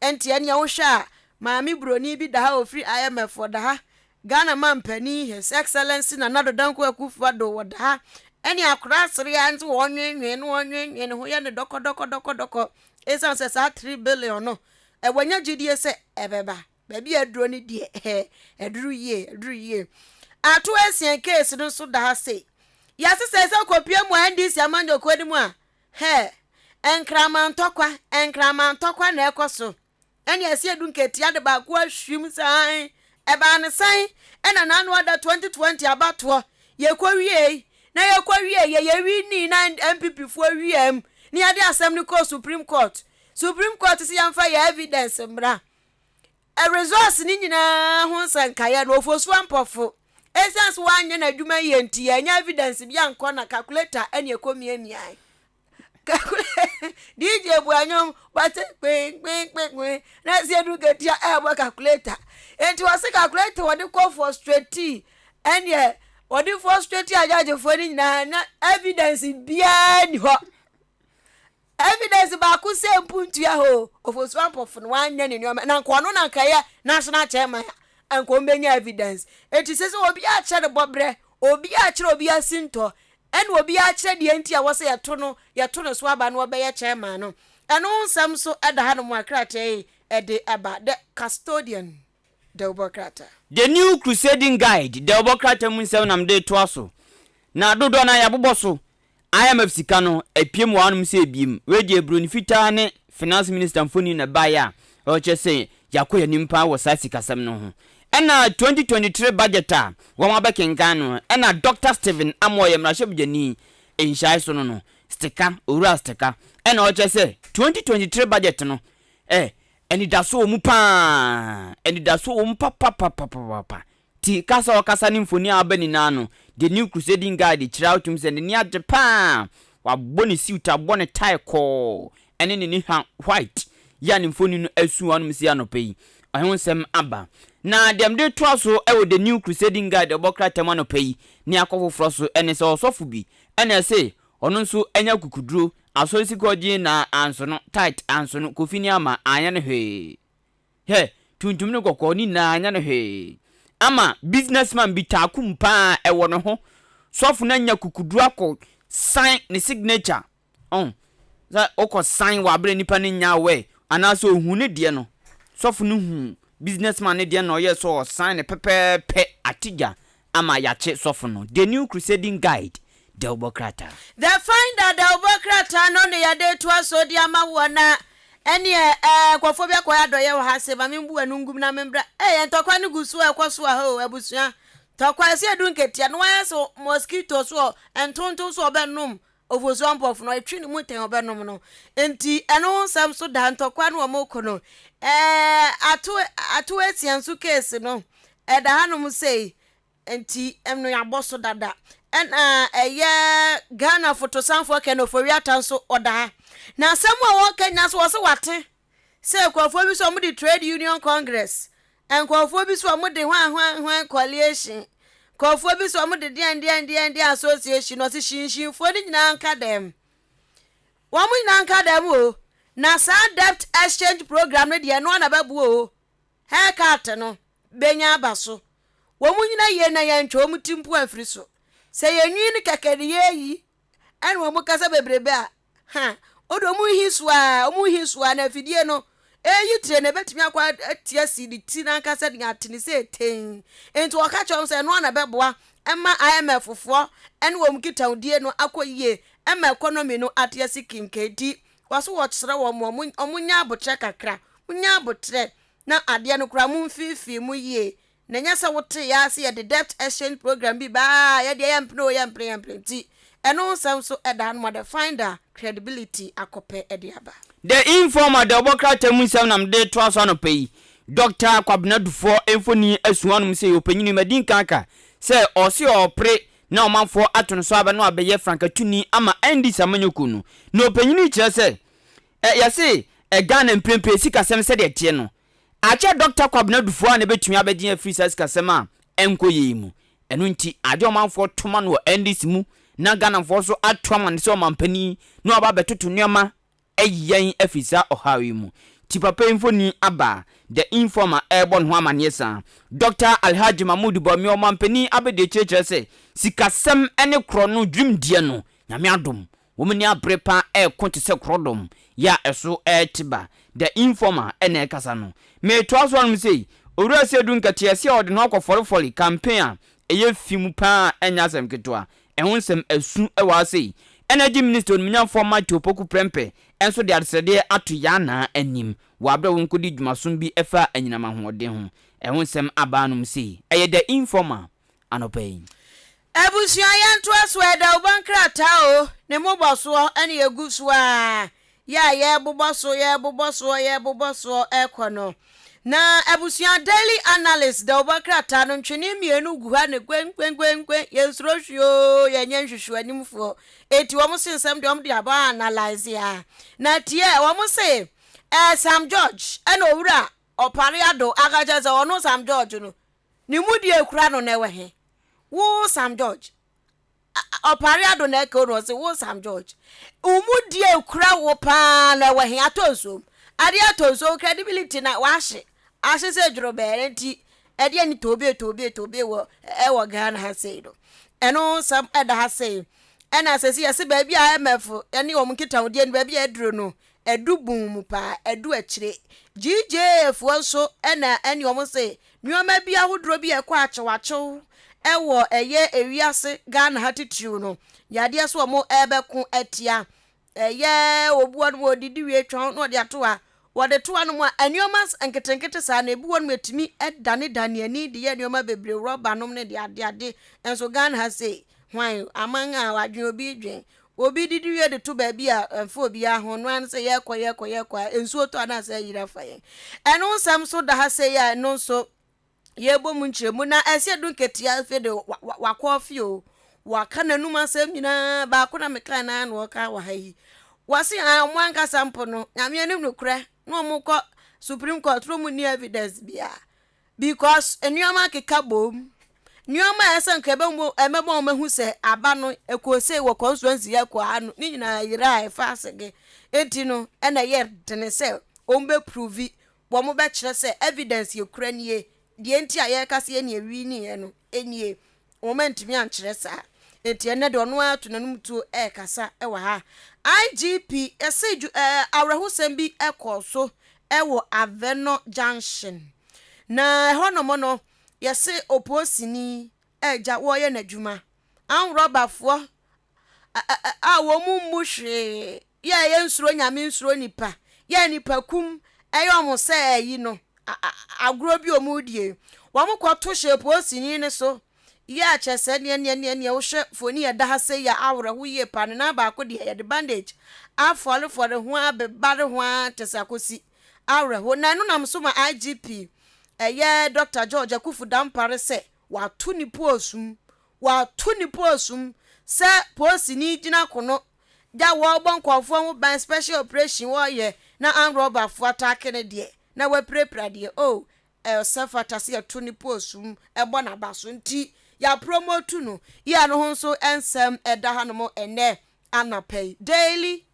enti ene ye wo hwa maami broni bi da ha ofri IMF for da ha Ghana mampani His Excellency na nado danko akufado wada ha ene akura sere anti wonwenwen ho ye ne doko esa se sa 3 billion no e wanya gidie se ebeba baby aduro ni die eduru ye atu esien case no so da ha se ya se se kopia mu ndisi amanjo kwadi mu a enkraman tokwa na ekoso ene ase edu nketi ade ba ko ahwim san eba ne san ena na anu ada 2020 abato ye kwawie na ye kwawie ye wini na MPP fo wiem ni ade asem ni ko Supreme Court si yamfa ye evidence mbra a resource ni nyina ho sankaya no ofosu ampofo essence wanye na adwuma ye nti anya evidence bia nko na calculator ene ekomie miai DJ buanyom bate pe na si edu ketia e calculator enti wase calculator wode call for straight ene wode for straight ajaje for ni na evidence bia ni ho evidence ba ku se mpuntu ya ho ofosu ampofu no wanya ni nyoma na nko no na nkaya national chairman anko mbenya evidence enti sese obi a chere bobre obi a chere obi asinto ene obi a chere de enti a wose yeto no so aba no obeye chairman no eno nsam so ada ha no mu akrate ede aba the custodian the obokrata the new crusading guide the obokrata mu nsam nam de to aso na dodo na ya boboso IMF sika no epiem wanum se ebiem weje broni fita ne finance minister mfoni na baya o chese yakoya nimpa wo sa sika sam no ho ena 2023 budget a wo ma bekenkan no ena Dr. Stephen Amoye mrashebjani enshai so no stika ora stika ena o chese 2023 budget no eni daso o mu pa eni daso o mu pa ti kasa o kasa ni mfoni abani na no the new crusading guide chira utum send ni Japan wa boni suit abone tie ko ene ni white ya ni mfoni no asu anu msi anopai ahonsem aba na dem de to so e the new crusading guide obokra temano pai ni akofofro so ene se osofu bi ene se ono nso anya kukuduro aso sikoji na anso no tight anso no kofini ama anya ne he tuntum ne kokko ni na anya ne ama businessman bi takum pa e wono ho sofu na nya kukuduro akọ sign ni signature za okọ sign wa bre nipa ne nya we anaso ohun ne de no sofu no hu businessman ne de no ye so sign ne pepepe atija ama yache sofu no the new crusading guide the obokrata the finder the obokrata no ne yade to aso di ama wona ene kwafobia kwa adoye wo hase ba membu anungum na membra entokwa ne gusu ekwoso ho abusua tokwa se edu nketia no ya so mosquito so entonto so obenum ofosu ampof no etwi ne muten obenum no enti eno sam so da ntokwa no omokono atu esiansu case no da hanum sei enti emno ya boso dada eye Ghana photosanfo kenofori atanso oda na samwa wo Kenya so wose wate se kwafo bi so mo di trade union congress en kwafo bi so mo di hwan coalition kwafo bi so mo di den association no se shinshin fo ni nyina nka dem wo mo nyina nka dem o na sa debt exchange program no de no na babu o haircut no benya abaso wo mo nyina ye na ye ntwo mo timpu afri so se ye nwi ni kakari yi en wo mo kasa bebrebe a odo mu hisua na fidie no eyi tre na betimi akwa atia CD ti na kasa de atini se ten enti waka chom se no na beboa Emma IMF for and wom kita udie no akoyie emma economy no atiasi kinkedi waso wotsere wo omunya abotre kakra munya abotre na ade no kra mu mfifi mu yie na nya se wote ya se the debt exchange program bi ba ya de yempre ti eno sam so eda no the finder credibility akope ede aba the informer the Obokra mu sam nam de to aso no pay Dr. Kwabnadufo Enfoni asuanum se opanyini madin kanka se osi opre na omanfo ato no so aba no abeye frankatuni ama endi samanyoku no na opanyini kire se ya se Ghana mprempe sika sem se de tie no ache Dr. Kwabnadufo an betumi abedin afri sika sem a enkoye mu eno nti ade omanfo toma no endi simu na Ghana fo so atoma ne se omampani no aba betoto nneoma eyen afisa ohawe mu Tipapa Enfoni aba the informer airborne ho amaniesa Dr. Alhaji Mahmoud Bomi omampani abede cheche se sikasem ene kro no dwim die no nyame adom womni abrepa konte se krodom ya eso tiba the informer ene kasa no me to aso no sei owura se du nkate se ode no akofori campaign eye fimu pa enya asem ketwa ehun sem asu ewa sei energy minister onminya former Topoku Prempe enso de adsede atu ya na anim wabre wonkodi dwumasom bi efa anyinama hoɔden ho ehun sem abanum sei eye the informer anopay Ebusua yanto aso eda obankrata o ne moboso ene yeguso a ye boboso ekono na ebusua daily analyst da obankrata no ntwene mienu gu ha ne gwen yensrohwo yenyenhwehwo animfo eti wo mo sensem de om de aba analyze ya na tie wo mo se Sam George ena owura opariado agaja za ono Sam George no ni mudi ekura no na ewe wo Sam George opariado na ke no se wo Sam George umudi ekura wo pa na ewe atonso ade atonso credibility na wahye se dwuro bere nti ade ni tobe wo ewo Ghana ha sei do eno Sam eda ha sei ena se si ba bia IMF ene wo mkita wode ni ba bia eduro no edubum pa edu akire GJ fuanso ena eni omo se nyoma bia hodro bia kwa achewachew ewo eye ewiase Ghana hatitude no yade so omo ebeku atia eye obuon mo didi wie twon no de atoa wode toa no mo eniomas enketenkete sa na ebuon metimi edane ani de ye nioma bebre roba nom ne de ade enso Ghana ha say hwan amanga wadwe obi dwen obi didi wie de to ba bia mfo obi ahụ no an say yekwa ensuo to na say yira fa ye eno sam so da ha say ya no so yebo mu nchiremu na ese du nketia fe de wakofie o waka nanum asem nyina ba ko na meka na no ka wa hayi wasi amwanka sampo no nyame anim no kure no mukọ Supreme Court ro mu ni evidence bia because enuama keka bom nyoma ese nkebe mo emebo mahu se aba no ekose wo constituency yakwa anu ni nyina yira efa asege enti no ena ye dene se ombe prove wo mo be kire se evidence ye kura nie die enti aye kase ene ewi ni ye no enie moment mi ankire sa enti ene de ono atu nanum tu kasa ewa ha IGP eseju awrehusem bi ekoso ewo Aveno Junction na hono no yese oposini eja wo ye nadwuma an robafo wo mummuhwe ye nsuro nyame nsuro nipa ye nipa kum eyo se yi no agro bi omudie wo mkoto hye oposini ne so ye achese ne wo hwe foni ye da ha se ya awre ho ye pa na ba ko de ye de bandage afole for the ho abebare ho tesakosi awre ho na no nam so ma IGP eye Dr. George Akufu Dampare se watu ni posum se posi ni gina kono ja wo bonkofo ho ban special operation wo ye na an robber fo attack ne de na we prepare de o self attack ya tu ni posum ebo na baso nti ya promote no ya no ho so ensem eda hanom ene anapay daily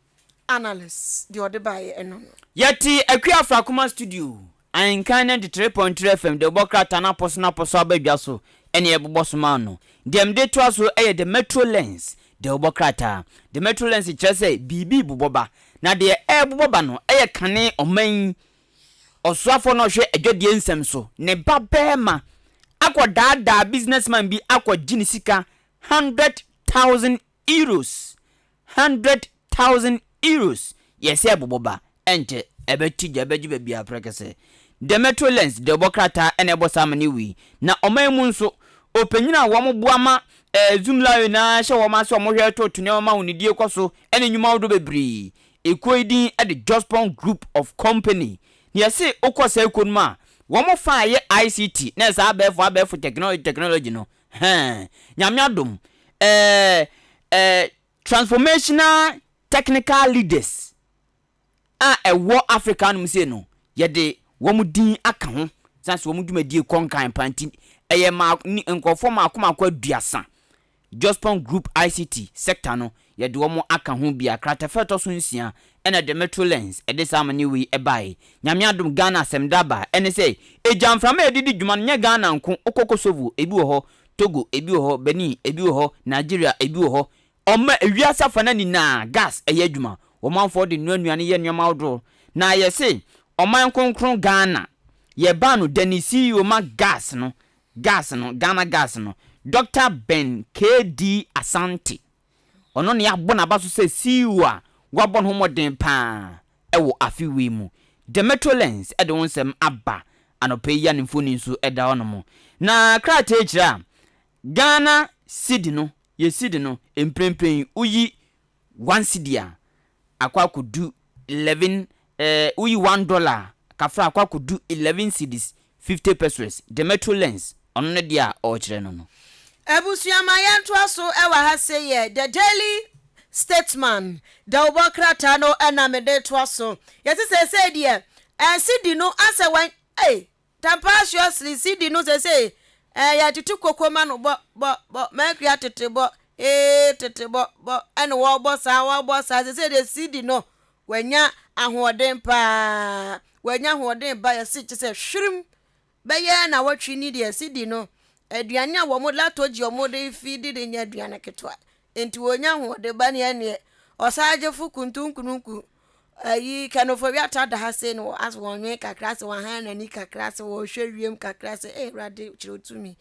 analyst de odebaye eno yeti akwa Kuma studio AHENKAN933FM FM de Obokra tana posna poso abadwa so ene eboboso ma no dem de to aso the metro lens de Obokra ta the metro lens chese bibi buboba na de buboba no kane oman osuafo no hwe adwadie nsem so ne babema akwa da businessman bi akwa jinisika 100,000 euros. 100,000 euros. Yes, boboba. Enche ebetija bejibe bia prekese. Demetro Lens de bokrata ene bosamani wi. Na omemu nso openyina wo boama zoom live na hye wo ma so mo hwe to tune ma unidie kwaso ene nyuma wodo bebri. Ekoidin at the Jospon Group of Company. Yesi okwasa ekonuma wo mo fa ye ICT na sa abefo technology no. Nyame adom. Transformational technical leaders war Africa no mse no yede wo mu din aka ho sanse wo mu dwumadi konkan panti eye ma nkofo ma akoma kwa duasa Jospon Group ICT sector no yede wo mu aka ho bia kratafeto so nsia ena the Metro Lens ede samani wi ebai nyame adom Ghana semdaba ene say ejamframa edidi dwuma nya Ghana nko okokosovu ebi wo ho Togo ebi wo ho Benin ebi wo ho Nigeria ebi wo ho Oma ewiasa fana ni na gas eye adwuma womanfo de nuanuane ye nneoma odro na ye se oman konkron Ghana ye ba no denisi oma gas no Ghana gas no Dr. Ben KD Asante ono ne yabo na baso se siwa gwabon homoden pa ewo afiwe mu Demetro Lens ede wonsem aba anope ya nimfoni nso eda onomo na krata ejira Ghana cedi no ye cedi no emprempen uyi 1 cedi akwa kudu 11 uyi $1 kafra akwa kudu 11 cedis 50 pesos Demetro Lens ono ne dia o kire no no Ebusuama yanto aso ewa ha seye the Daily Statesman da obokrata no enamede to aso yesi se dia cedi no ase wan tapaciously cedi no se ya titu kokoma no bo make ya tete bo tete bo ene wo bo sa se de cedi no wanya ahoden pa ya si se hwirim be ye na watwi ni de cedi no aduane a wo mo latoji o mo de feed de nya aduane ketwa enti wonya ahoden ba ne ene osaje fu kuntunkununku ayi kanofobia tada ha se no as wonwe kakra se wan han ani kakra se wo hwewiem kakra se rade chirotumi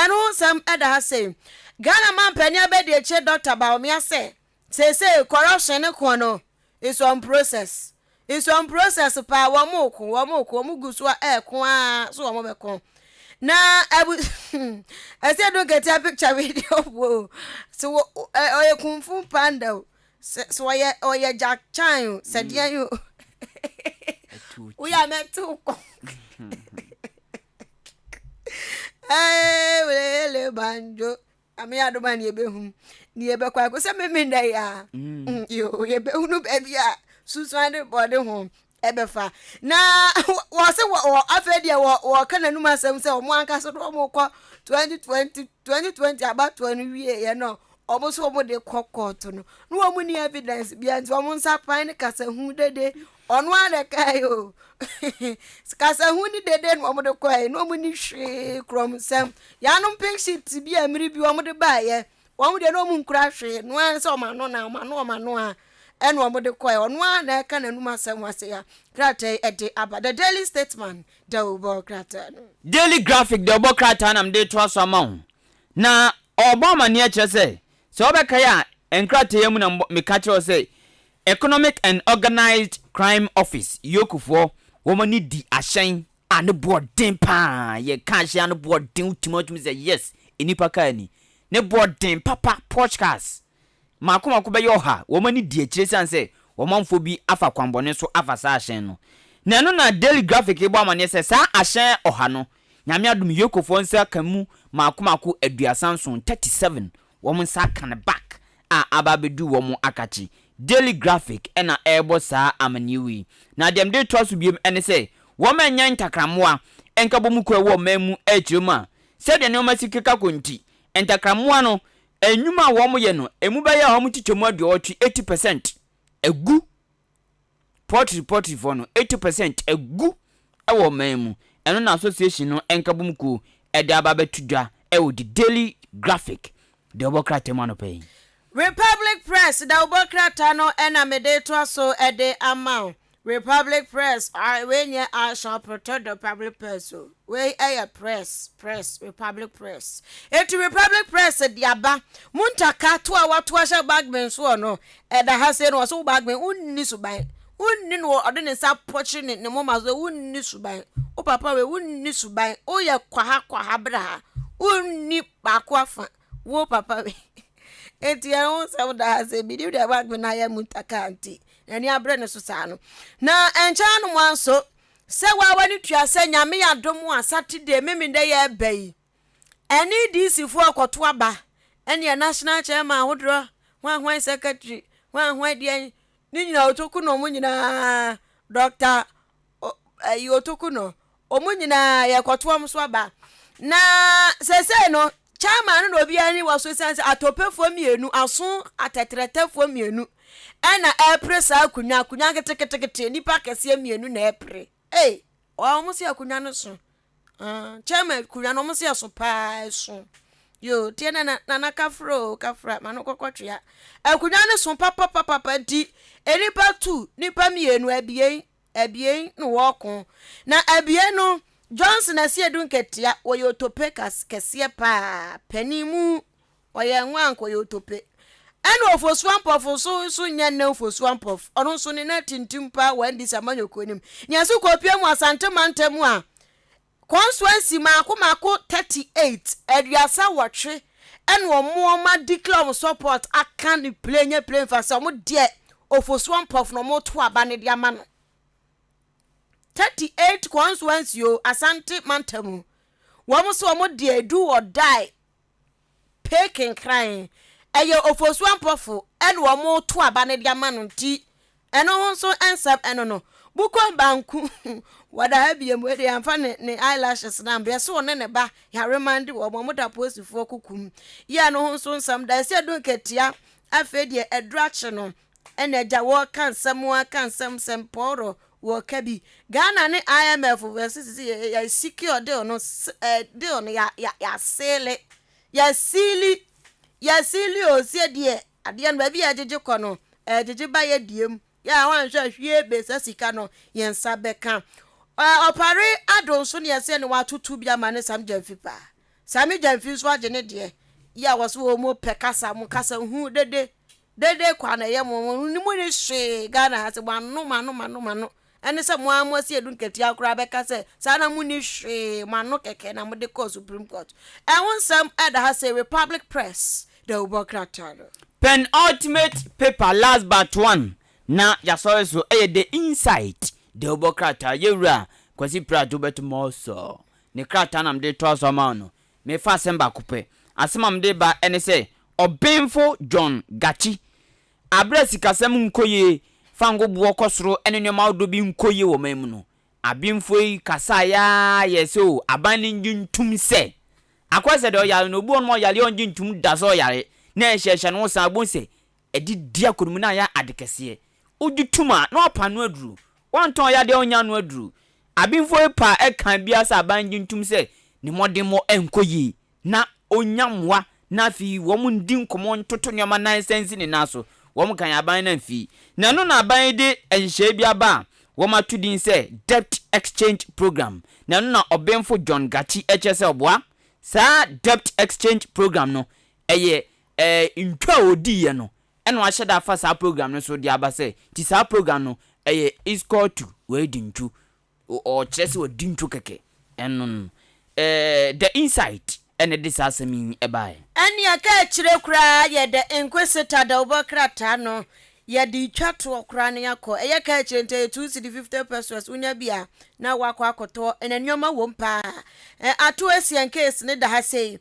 eno sam eda ha se Ghana man pania be de che Dr. Baomia say corruption ne kono is on process pa wo mo guso ko a so wo be na I said don't get a picture video wo so oye kung fu panda so oye Jack Chan said you we are meant to le banjo ami adoman ye behum ni ye be kwa ko se me nda ya yo ye be unu be bia susande body home ebefa na wose wo afedia wo kana numa asem se omo anka so do mo kwa 2020 about 20 wie ye no omo so omo de kokot no no omo ni evidence bia nti omo nsa pan kasa hu dede onu ade kai o kasa hu ni dede no omo de kwai no omo ni hwe krom sam ya no pink sheet bia miri bi omo de ba ye omo de no omo nkura hwe no an se omo no na omo no a eno omo de kwai onu ade ka na numa sam wase ya krata ede aba the Daily Statesman da obo krata Daily Graphic da obo krata na mde to aso amon na Obama ne akire se obeka ya enkrata yemu na meka kire se Economic and Organized Crime Office yokufo womani di ahyen ane boarding pa ye ka ahyen ane boarding ultimatum say yes enipa ka ni ne boarding papa podcast makoma ko be yo ha womani di akire sanse womanfo bi afa kwambone so afa sa ahyen no na no na Daily Graphic ebo amane se sa ahyen oha no nyame adum yokufo nsa kamu makoma ko aduasanson 37 wom nsa kan back ababedu wom akachi Daily Graphic ena ebo sa amaniwi na dem de to so biem ene se wo ma nya ntakramoa enka bomu kwa wo mamu echiruma se de ne o masikeka konti ntakramoa no enwuma wo mo ye no emu ba ya wo mo tichemu aduotwi 80% egu port for no 80% egu ewo mamu eno na association no enka bomu ku ede ababetudwa ewo di Daily Graphic de obokrate manope Republic Press da obokrata no ena mede to so ede amount Republic Press. I shall protect the public press. We a press, Republic Press. It Republic Press at Yaba. Muntaka to our twasher bagmen so no. And the Hasen was so bagmen wouldn't need to buy. Wouldn't know or didn't stop poaching it no more. Wouldn't need to buy. Oh, papa, we wouldn't need to buy. Oh, ya quahabra. Wouldn't need bakwafa. Wo papa. Eti ya onsa da hase bidi da bagmen na ya muntaka anti. Eni abrene susano na encha no mwanso se wa wani tua se nyame ya dom a Saturday memi de ye bai eni DC fu akoto aba eni national chairman hodro wan secretary wan de ni nyina otoku no mu nyina doctor otoku no omu nyina ye koto am so aba na se no chairman no obi ani waso sense atopefo mienu aso atetretefo mienu ana epre sa akunya ketekete nipa kese mienu na epre o mo se akunya no so chairman akunya no mo se so pa so yo tie na kafra mano kokotwa akunya no so papa di enipa 2 nipa mienu abien no woko na abien no Johnson asiedu nketia oyotopekas kese pa panimu oye nwanko yotope eno ofoswampof so nya na ofoswampof ono so ne na tintimpa wan disamanyo nim nya so kopia mu asante mantemu a constituency mako 38 aduasa wotwe eno omo declare support akan play for some de ofoswampof no mo to aba ne dia ma no 38 constituency yo asante mantemu wo so omo de do or die peking crying eye ofoswampof ene wo mo to aba ne dia ma no nti eno ho so ensap eno no buko banku wada habiem we dey amfa ne eyelashes na mbe so ne ba ya remind wo mo da posifo kukum ya no ho so nsam da se do ketia afedie edrache no ene agya wo kan sam semporo wo kabi Ghana ne IMF versus ya secure de no de on ya sele ya sili o se de ade no ba bi ajeje ko no jeje ba ya diem ya wan hwa hwie be sasika no yensa beka opare adon so ne yese ne watutu bia mane sam jamfipa sami jamfi so agene de ya waso wo mo pekasa mo kasa hu dede kwa na ye mo ni mo ne hwe Ghana hase mano ene se mo amosi edun ketia kura beka se sana mu ni hwe mano keke na mo de ko Supreme Court won sam ada hase Republic Press the Obokratano pen ultimate paper last but one na ya so the insight the Obokrata yewra kwasi prato betumo so ne krata nam de to so ma no me fa semba kope asemam de ba ene se Obenfo John Gachi abrasi kasem nkoye fango buo kosoro ene nyoma odobi nkoye wo mem no abimfo yi kasa ya yeso abani njuntum se akwase de oyale no buo no oyale onjuntum da so oyale na ehye no sa bonse edi dia kodum na ya adekese ojutuma na opano aduru wonton ya de onya no aduru abimfo pa ekan bia sa abanjuntum se ni modemo enkoye na onyamwa na fi wo mu ndi nkomo ntoto nyama nan sense ni naso wo mu kan aban na fi na no na aban de enhye bia ba wo matudin se debt exchange program na no na Obenfo John Gachi HSL oboa sa debt exchange program no eye ntwa odi ye no eno a hyeda fa sa program no so di aba se ti sa program no eye is called to we dintu o chese we dintu keke eno the insight ene this asemi ebae eni aka kire kura ye the inquisitor the Obokrata no ye di twato okra ne yakọ eye ka kire nte 250 pesos unya bia na wakọ akoto enanyoma wompa ato asian case ne da ha sei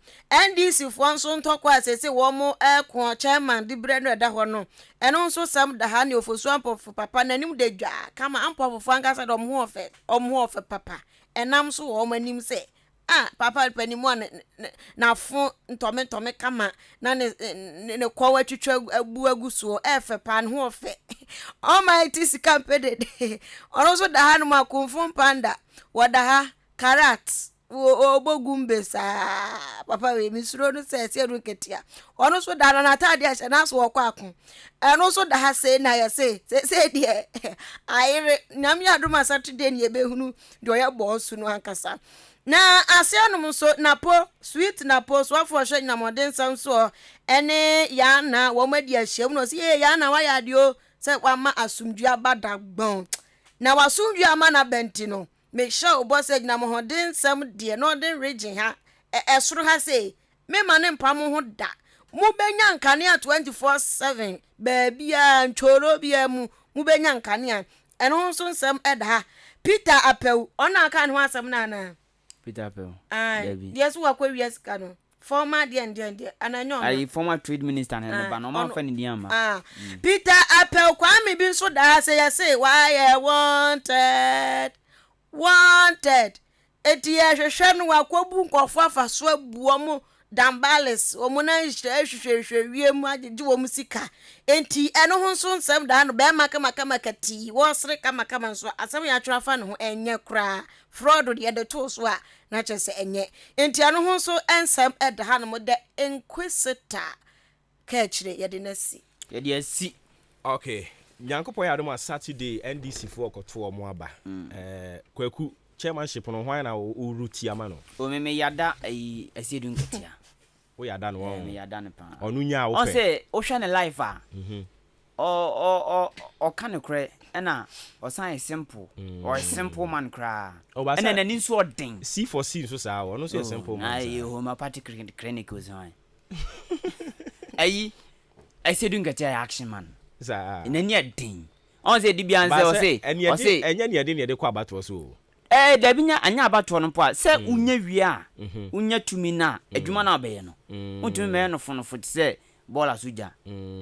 NDC fo nso ntokwa asese wo mo ko chairman di breno da ho no eno nso sam da ha ne ofosu ampofu papa nanim de dwa kama ampofu angasa do mo ofe papa enam so wo manim se papa panimu na fo ntome kama na ne kwa twetwa aguso efe pan ho ofe almighty sikampede ono so da ha no makonfo panda wada ha karat obogumbe sa papa we misuro no se ru ketia ono so da na atade a hye na so okwa akon eno so da ha se na ye se de ayire nyam ya duma Saturday ne ebehunu de oya boss no ankasa na asianum so napo sweet napo so afo hye na modern sam so ene ya na wo madi a hyem no se ya na wa ya de o se wa ma asumdua badagbon na wasumdua ma na benti no make sure boss na mo hodin sam de northern region ha esoro ha say me mane mpam ho da mu benya nkane a 24/7 ba bia ntworo bia mu benya nkane a eno so sam eda ha Peter Apel ona aka no asam na Peter Apel yes wa kwa wies ka no former de ananyo ai former trade minister na ba no man fa ni diama Peter Apel kwa me bi so da say why wanted eti ehwehwe no akwabu nkofo afaso abuo mu dambales omuna hwehwehwe wiem agye wo musika enti eno ho nso nsem da no be maka kati wo sere kama nso asem ya twrafa no ho enye kra fraud de to so a na chese enye enti eno ho nso ensem eda ha no de inquisitor ka kire ye de nasi ye de asi okay nyankopo ya dum Saturday NDC for okoto omo aba kwaku chairmanship no hwan na o ruti ama no o me yada asiedu nketia o yada no me yada ne pa onu nya wo pe o say o hwe ne life a o kan kre na o san simple or simple man kra na na ni so odin C for C so sa o no so simple man ai homeopathic clinic was hwan ai asiedu nketia action man za nani adin on say dibian say o say enye ne de kwa abato so dabinya anya abato no po a se unya wi a unya tumi na adwuma na obeye no untumi me no fono fot se bola suja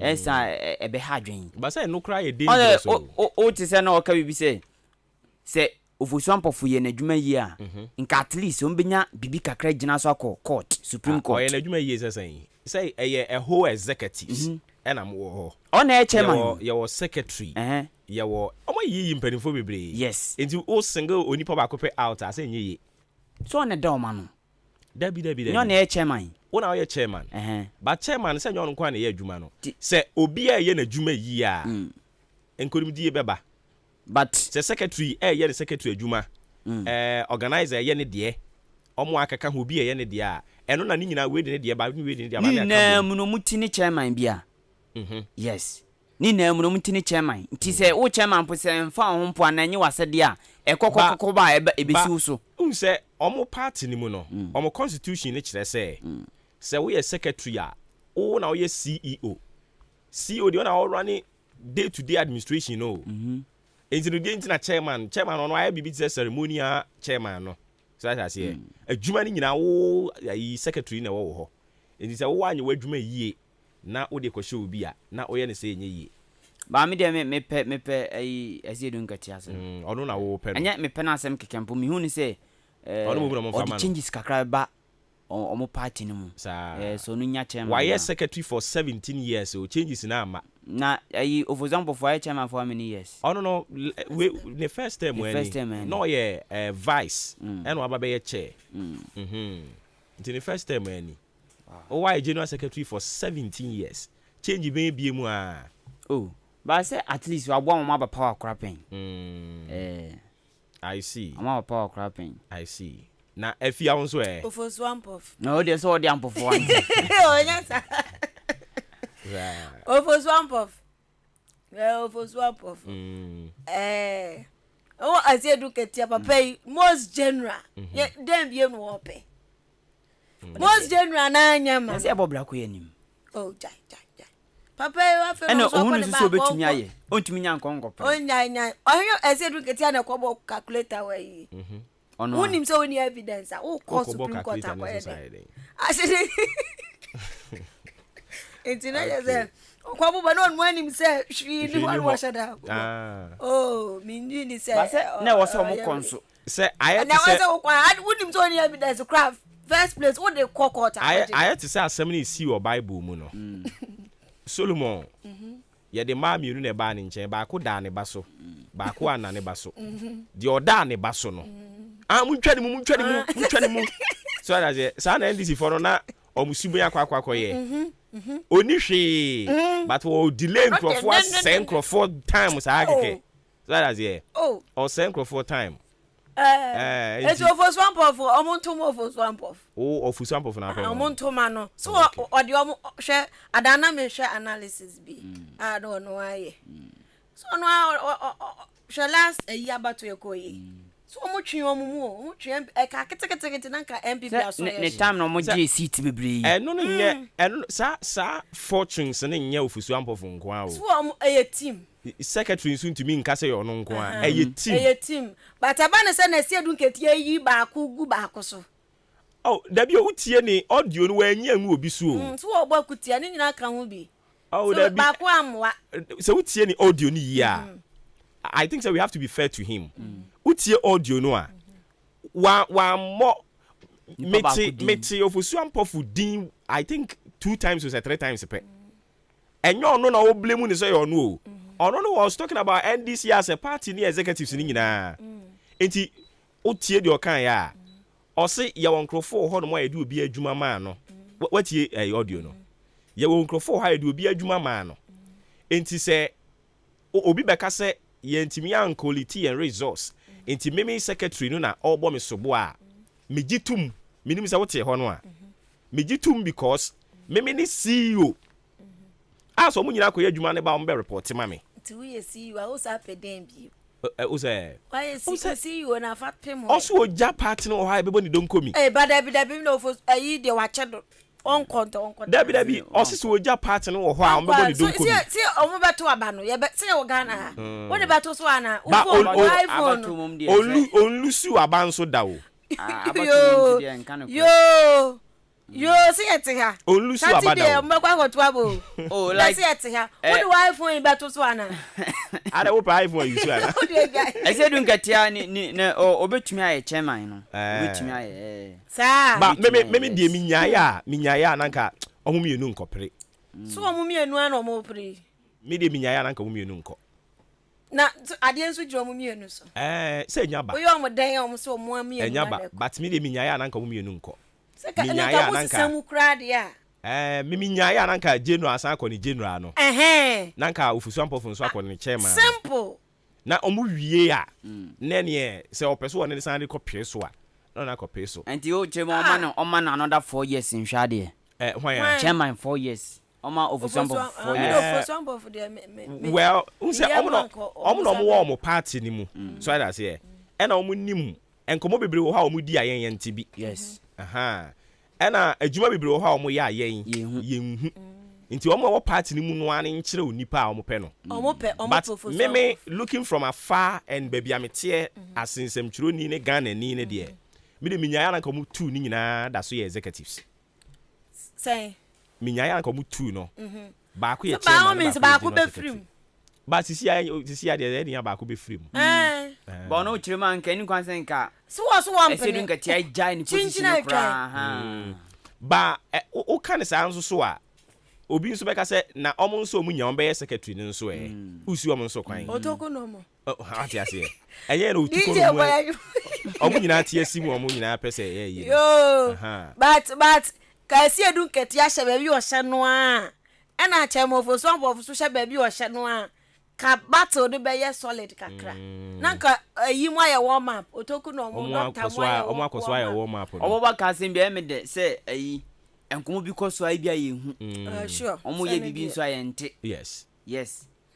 esa ebe ha adwen ba say no cry e dangerous so o ti se na o ka bibi se ofosuampofu ye na adwuma yi a nka at least o mbenya bibi kakra gina so akọ court supreme court o ye na adwuma yi say eye a whole executive ena mo ho ona e chairman your secretary yawo omo yi mpanimfo bebre yes enti o single onipa ba kope out ase nyeye so na da o ma no dabi no na e chairman wona o ye chairman ba chairman se nyon kwa na ye adwuma no se obi a ye na adwuma yi a enkorim die beba but se secretary ye the secretary adwuma organizer ye ne de omo akaka ho obi ye ne de a eno na ni nyina we de ne de ba we de ne de ba ni na muno mutini chairman bia yes ni na muno mutini chairman nti se wo chairman po se mfa ho mpo ananye wasede a ekokokoko ba ebesi uso unse omo party ni mu no omo constitution ni kire se we secretary a o na we CEO de na run day to day administration no enti na chairman no aye bibi se ceremonial chairman no so that say adwuma ni nyina wo yi secretary na wo ho enti se wo anye wadwuma yie na wo de kwhye obi a na wo ye ne se enye yie ba me de me pe ai asiedu nkatia se ono na wo pe no anya me pe na asem kekempo mi hu ni se ono mo mo fama no changes kakra ba omo party no mu so no nya chairman why secretary for 17 years so changes na ama na ai for example for chairman for how many years no we the first time when no ye vice and wa ba ye chair the first time when why general secretary for 17 years change be mu a but say at least we abo am ba power crapping I see am power crapping I see na afia wonso for swamp of no they so dey ampo for one oh yes for swamp of for swamp of oh I say do ketia papa most general dem be no ope most general na anyama say abobra ko yanim oh jai papa wa fe no so ko so betumi aye ontumi nya nkonkope nya ohyo ese do ketia na ko calculator wa yi unim so any evidence o court supreme court akwede asede internet is kwa buba no nwanim say hwi ni wan wa shada oh minji ni say na wo so mo konso say I na wo say kwa unim so any evidence craft first place what they court I had to say asem ni see your bible mu no Solomon ye de ma miru ne ba ne nchen ba ko da ne ba so ba ko ana ne ba so de oda ne ba so no Muntwani mu. So that's it. Sa na NDC for na omusubu yakwa ye. Oni hwe but we delay crofo send crofo time sa akeke. So that's it. Oh. Or send crofo time. It's over swamp of omontomo for swamp of. Oh, of swamp of na pe. Omontoma no. So odi omo hwe adana me hwe analysis bi. I don't know why. So no hwe last a year about to ekoye. So omotwe omumu omotwe ka ketekete na ka MPP aso. Ne time no mo je seat bebre. No nye sa fortunes ne nye of swamp of nko a o. So a team. Secretary soon to me nka say ono nko a team but abana say na sie dun ketie yi ba ko gu ba ko so oh dabi o tie ni audio no wanyi anu obi so so wo gba kutia ni nyina ka ho bi oh dabi ba ko amwa so utie ni audio ni yi a I think so we have to be fair to him utie audio no a wa mo meti ofusu ampofu din I think 2 times or 3 times pe enyo no na o blame ni say you no no was talking about NDC as a party ni executives ni nyina enti o tie de o kan ya o se ye won crofo ho no mo ye de obi adwuma ma no watie audio no ye won crofo ha ye de obi adwuma ma no enti se obi beka se ye ntimi an quality and resource enti meme secretary no na obo me sobo a megitum minim se wote ho no a megitum because meme ni CEO aso mu nyina koye adwuma ne ba mo be report ma me ti we see you o sa peden bi o say why see you na fat pem also oja party no ha bebo ni don komi but dabi no for ayi de wa chedo on konto dabi also so oja party no ho ha bebo ni don komi see o mo beto aba no ye be see o Ghana wo de beto so ana iPhone onlusu aba nso da o yo see it here onlusu aba da o mbekwa ko to abo oh like see it here wo de iPhone beto so ana ada wo pa iPhone you so ana I said dun katia ni obetumi aye chairman no obetumi aye sa ba me die minyaya na nka omo mienu nkopere so omo mienu ana omo pere me die minyaya na nka omo mienu nko na ade nso jiro omo mienu so se nyaba oyo omo den omo so omo mienu nyaba but me die minyaya na nka omo mienu nko minyaya na nka samu krade ya minyaya na nka general asan akọ ni general no na nka ofusu ampofu nso akọ ni chairman simple na omo wie a na ne se opeso won ne san de kopie so a na kopie so enti o chairman oma na another 4 years in hwade hwan chairman 4 years oma ofusu ampofu 4 years ofusu ampofu de well unse omo omo party ni mu so I say e na omo nim enkomo bebre wo ha omo di ayen ntibi yes ena adwuma bebre wo ha omo ya ayen yenhu nti omo wo party ni mu no an nkire onipa a omo pe no omo me looking from afar and baby amete asinsem chiro ni ne Ghana ni ne de me de minyaya na komo 2 ni nyina da so ye executives say minyaya na komo 2 no ba ko ye chairman ba ko be free ba sisi ya de ni ba ko be free mu ba no chairman kan ni kwanse nka so one ese dun ka tia jai ni position kra ba o kan sa nso so a obi nso beka se na omo nso omu nya be secretary ni nso usi omo nso kwan otoko no mo ati ase enye na otuko no mo omo nyina tia simu omo nyina pese ye yo but ka si edun ketia hye ba bi o hye no a na chemofo so ambo so hye ba bi o hye no a ka battle de be ye solid kakra nanka yi mo aye warm up otoku no mo doctor mo akoso aye warm up oboba ka sem bia me de se ayi enkomo bi koso ayi bia ye hu sure omo ye bibi nso aye nte yes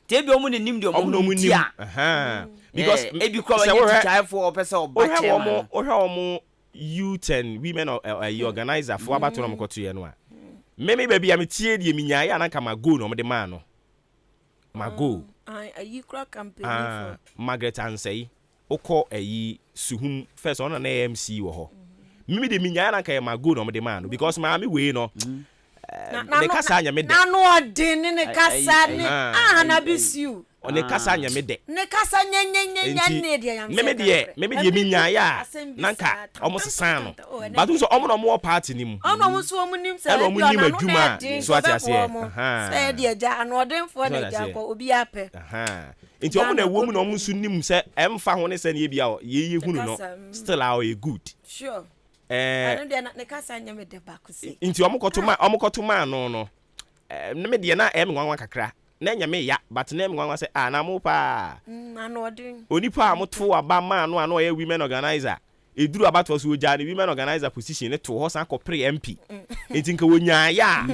te bi omo ne nim de omo nim because ebi kwa ye try for opesa oba chairman o hwe omo youth and women organizer for abato no mkoto ye no a meme baby am tie de minyaya na kama go no de ma no mago ayi kra campaign for Margaret Ansei okọ ayi suhum first on na MC wo ho mimi de minyaya na ka mago no de ma no because ma me we no ne kasa anya me de na no odin ne kasa ne na bisiu ne kasa anya me de ne kasa nyenya ne de yam meme de minyaya na ka omo sesan no but so omo no mo party ni mu omo so omo nim se omo nim adwuma so ati ase se de ja na odin fo na ja ko obi ape Nti omo na ewo na omo nso nim se emfa ho ne se na bia ye hunu no still are you good. Sure. I don't na kasa nya me de back say. Nti omo ma no. Me de na nwanwa kakra. Na nya me ya but na nwanwa se na mo pa. Ano odin. Onipa amoto aba ma no ye women organizer. Eduru abato so oja ne women organizer position ne to ho san ko pre MP. Nti nka wonya ya.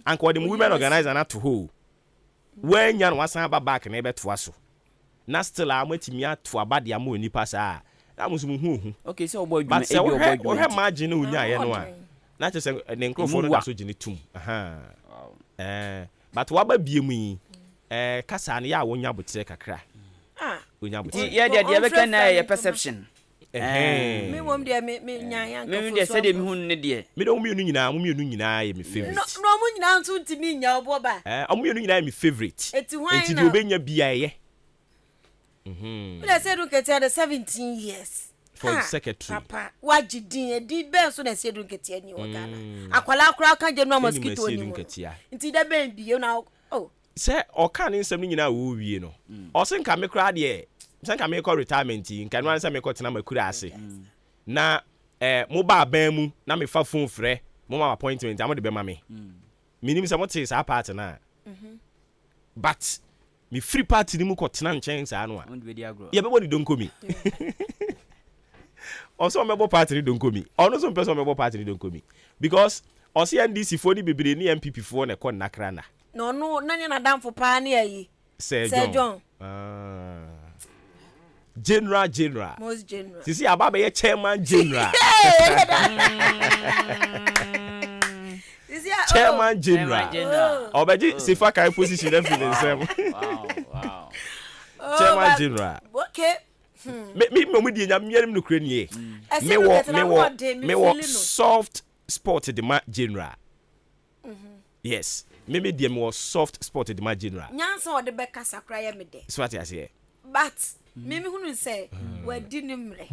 Anka dem women organizer na to ho. Wanya no wasan aba back na ebeto aso. Na still amatimi ato aba de ama onipa saa. Na musumu hu. Okay, so boy dwuma e boy. But we margin no nya ye no a. Na che se ne nkrofo no so gine tum. Aha. But waba biemu yi kasa na ya wonya botre kakra. Wonya botre. Ye de be kan na perception. Me wom de me nya ya nkrofo. Me de se de me hu ne de. Me de omienu nyina ye me favorite. No mu nyina nso ntimi nya Obuoba. Omienu nyina ye me favorite. Eti de obenya bia ye. We dey say do ketia the 17 years. For secretary. Papa, wajidin edi ben so na say do ketia ni Ghana. Akwala akura kan je no mosquito ni mo. Nti da ben bi na say o kan nsem ni nyina wo wie no. O se nka me kura de nka me call retirement nka no ansa me ko tena makura ase. Na mo ba ban mu na me fa phone frɛ mo ma appointment am de be ma me. Minim se mo te sa part na. But me free party ni mu ko tena nchen sa no a. Ye be body don komi. Also mebo party ni don komi. Ono so person mebo party ni don komi. Because osi NDC fo ni bebre ni MPP fo na ko nakra na. No nanya na damfo pa na yi. Sir John. General. Most general. Sisi ababa ye chairman general. Chairman general. Obeji sifa kai position e feel nsem. Wow. Chairman general. Okay. Me di nya mianim no kra nie. Me wo soft sport the ma general. Yes. Me di me wo soft sport the ma general. Nyansa o de be kasa kra ya me de. So what you say? But me hunu say we di nimre.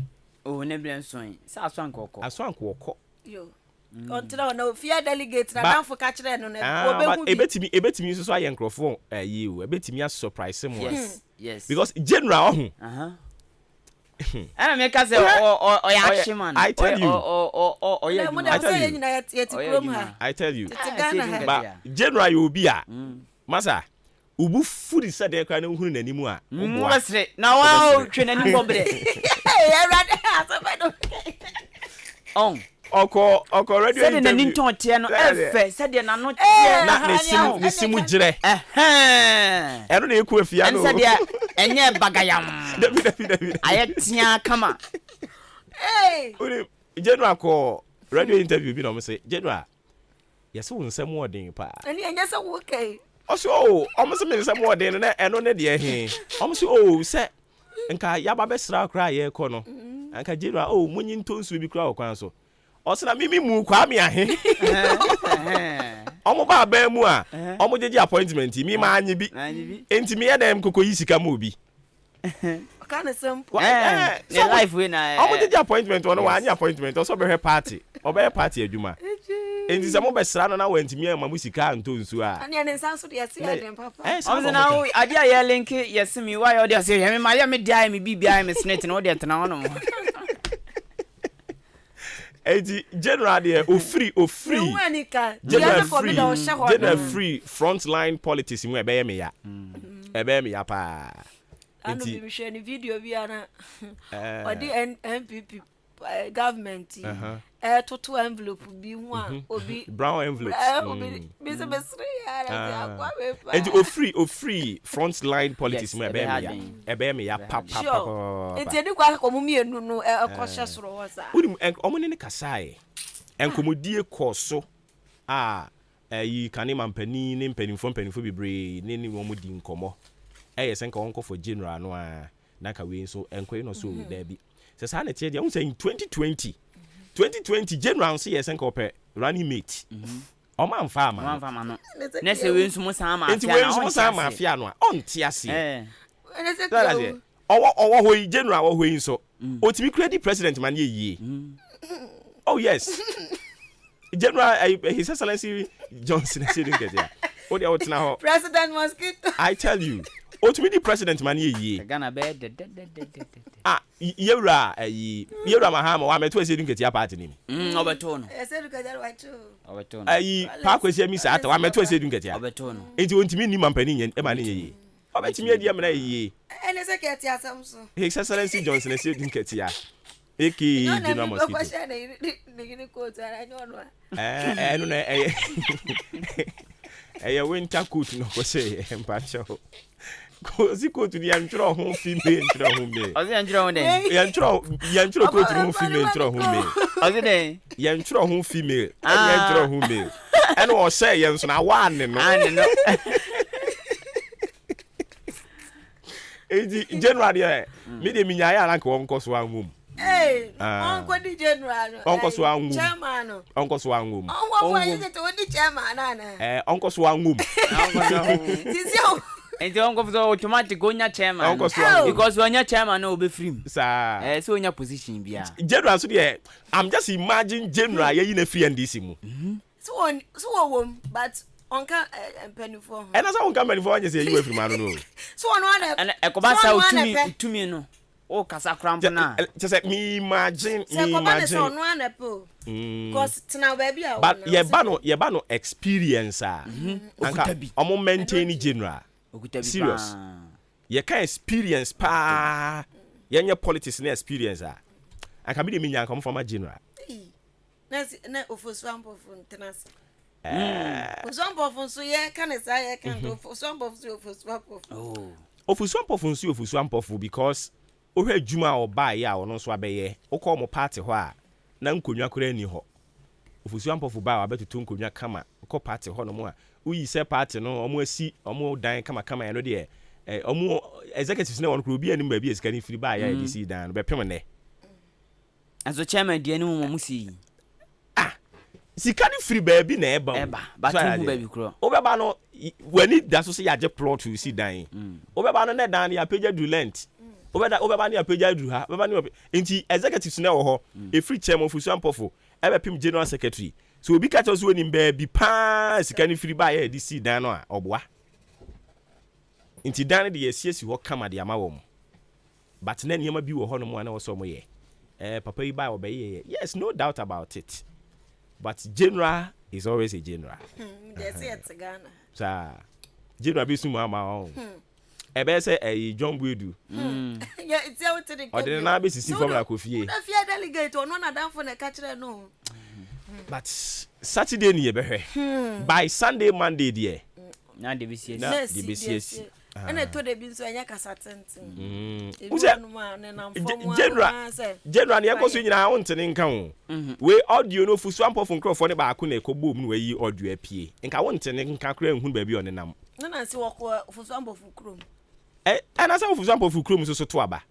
Oh, ne blen son. Sa aswankoko. Aswankoko. Yo. Ontira na ofia delegate na danfo ka kire no na obehu bi. Ebetimi so aye nkrofo yi o. Ebetimi a surprise mo. Yes. Because general me ka say o ya action man. I tell you. I tell you. But general you be a. Masa. Ubu fudi sa de kwa na hunu nanimu a. Mwasre. Na wa twe nanimu bobre. Eh, rade aso on. Oko radio interview. Said na ninton tie no efe, said na no tie na ne simu jire. Eno na eku afia no. Said enye bagayam. David. Ayetia kama. Hey. Uri general ko radio interview bi no say general. Yes wo nsem odin pa. Ani enye se wo kai. Oso omo se me nsem odin na eno ne de he. Omo se se nka yaba be sra kra ye ko no. Anka general munyi ntonsu bi kra okwan so. Osina mimi mu kwa mi ahe. Omo ba ba mu a, omo jeje appointment mi ma anyi bi. Enti me yedem kokko yisika mu obi. Kana simple. The life we na. Omo jeje appointment ono wa anyi appointment, oso be party. Obe party adwuma. Enti se mo be sra no na wanti mi ma musika ntonsu a. Ani ne nsanso de yesi adem papa. Omo na o ade a ye link yesi mi why o de say me ma ya me dia me bibia me snit na o de tena hono mo. Edi general there ofri general free frontline politics mu ebe me ya pa enti bi share ni video bi ana odi MPP government toto envelope bi hu a obi brown envelope obi bi se besri ya akwa be pa enti ofri frontline politics mu ebe me ya pa enti edi kwa ko mu mienu no ekoshe soro wosa uri omo ne kasae enkomodie koso yi kanima mpani ne mpanimfo bibre ne wo di nkomo senka wonko for general no na ka we so enkoyi no so da bi se sa na tie dia say 2020 general so senka ope running mate Oma amfa no na se we nso mo san ma afia na enti we nso san ma afia no onti ase owo hoyi general owo hoyi so otimi credit president man ye oh yes general his excellency Johnson said get there o de otna ho president mosquito I tell you otumi di president man ye Ghana be yewra mahama wa meto ese dunketi party ni obeto no ese dunketi wacho obeto no pa kwesi mi sa ata wa meto ese dunketi obeto no enti ontimi ni mampani yen e ma ne ye obetimi adi amna ye ene se keti asamso His Excellency Johnson ese dunketi eki General Mosquito ne ko tara nyono no na winter coat no ko say empacho ko si coat di antro ho female antro ho me o si antro ho den yantro coat ho female antro ho me o si den yantro ho female antro ho me and o say yen so na one no January me de minya ya rank won ko so anwum onko di general onko so anwum chairman onko so anwum onko wa yete woni chairman ana onko so anwum sisio enti onko so automatic onya chairman onko so because onya chairman no be free sa so onya position bia general so dey I'm just imagine general ye na free NDC mu so wom but onka empenifo and as onka empenifo anya say you free man no so ono ana ekoba sa utumi no o kasa krampo na just me imagine so no anapo because tina baby a but ye ba no experience anka omo maintain general serious ye can experience pa ye politics na experience anka me de minya come from a general na ofoswampo funtenase ofoswampo so ye kan sa ye kan ofoswampo ofoswampo because ohwe adwuma oba ya ono so abeye okọ mo party ho a na nkonwa kora ni ho ofusua ba wa betutu nkonwa kama okọ party ho no mo a uyi se party no omo asi omo dan kama ya no de omo executives na won kro bi ani ba bi esika ni firi ba ya DC dan no be pem ne aso chairman de ani mo musi sika ni firi ba bi na eba ba tu ba bi kro obeba no wani da so se ya je plot to si dan obeba no na dan ya page du lent obeba ni apagya duru ha obeba ni enti executives na wo ho e free chairman ofusua mpofo ebe pim general secretary so obi ka so oni mba bi pa sika ni free ba ya DC dan no a oboa enti dan de yesiesi ho kama de ama wo mo but na niam bi wo ho no mo na wo so mo ye papa yi ba obeye yes no doubt about it but general is always a general yes it's Ghana sa general bi sumu ama ebe say John Buedu yeah it's out to the o de na be sisi formula kofie na fear delegate ono na dan for na catch no but Saturday ni ebehwe by Sunday Monday there na de BCS na de BCS ana to de bi nso anya kasatenten general ne yakoso nyina wontene nka ho we audio no fusu ampofo nkrofo ne ba ko na ekobom no wayi audio apie nka wontene nka kra ehun ba bi onenam na si woko fusu ampofo krom ana sa fusu ampofo krom so to aba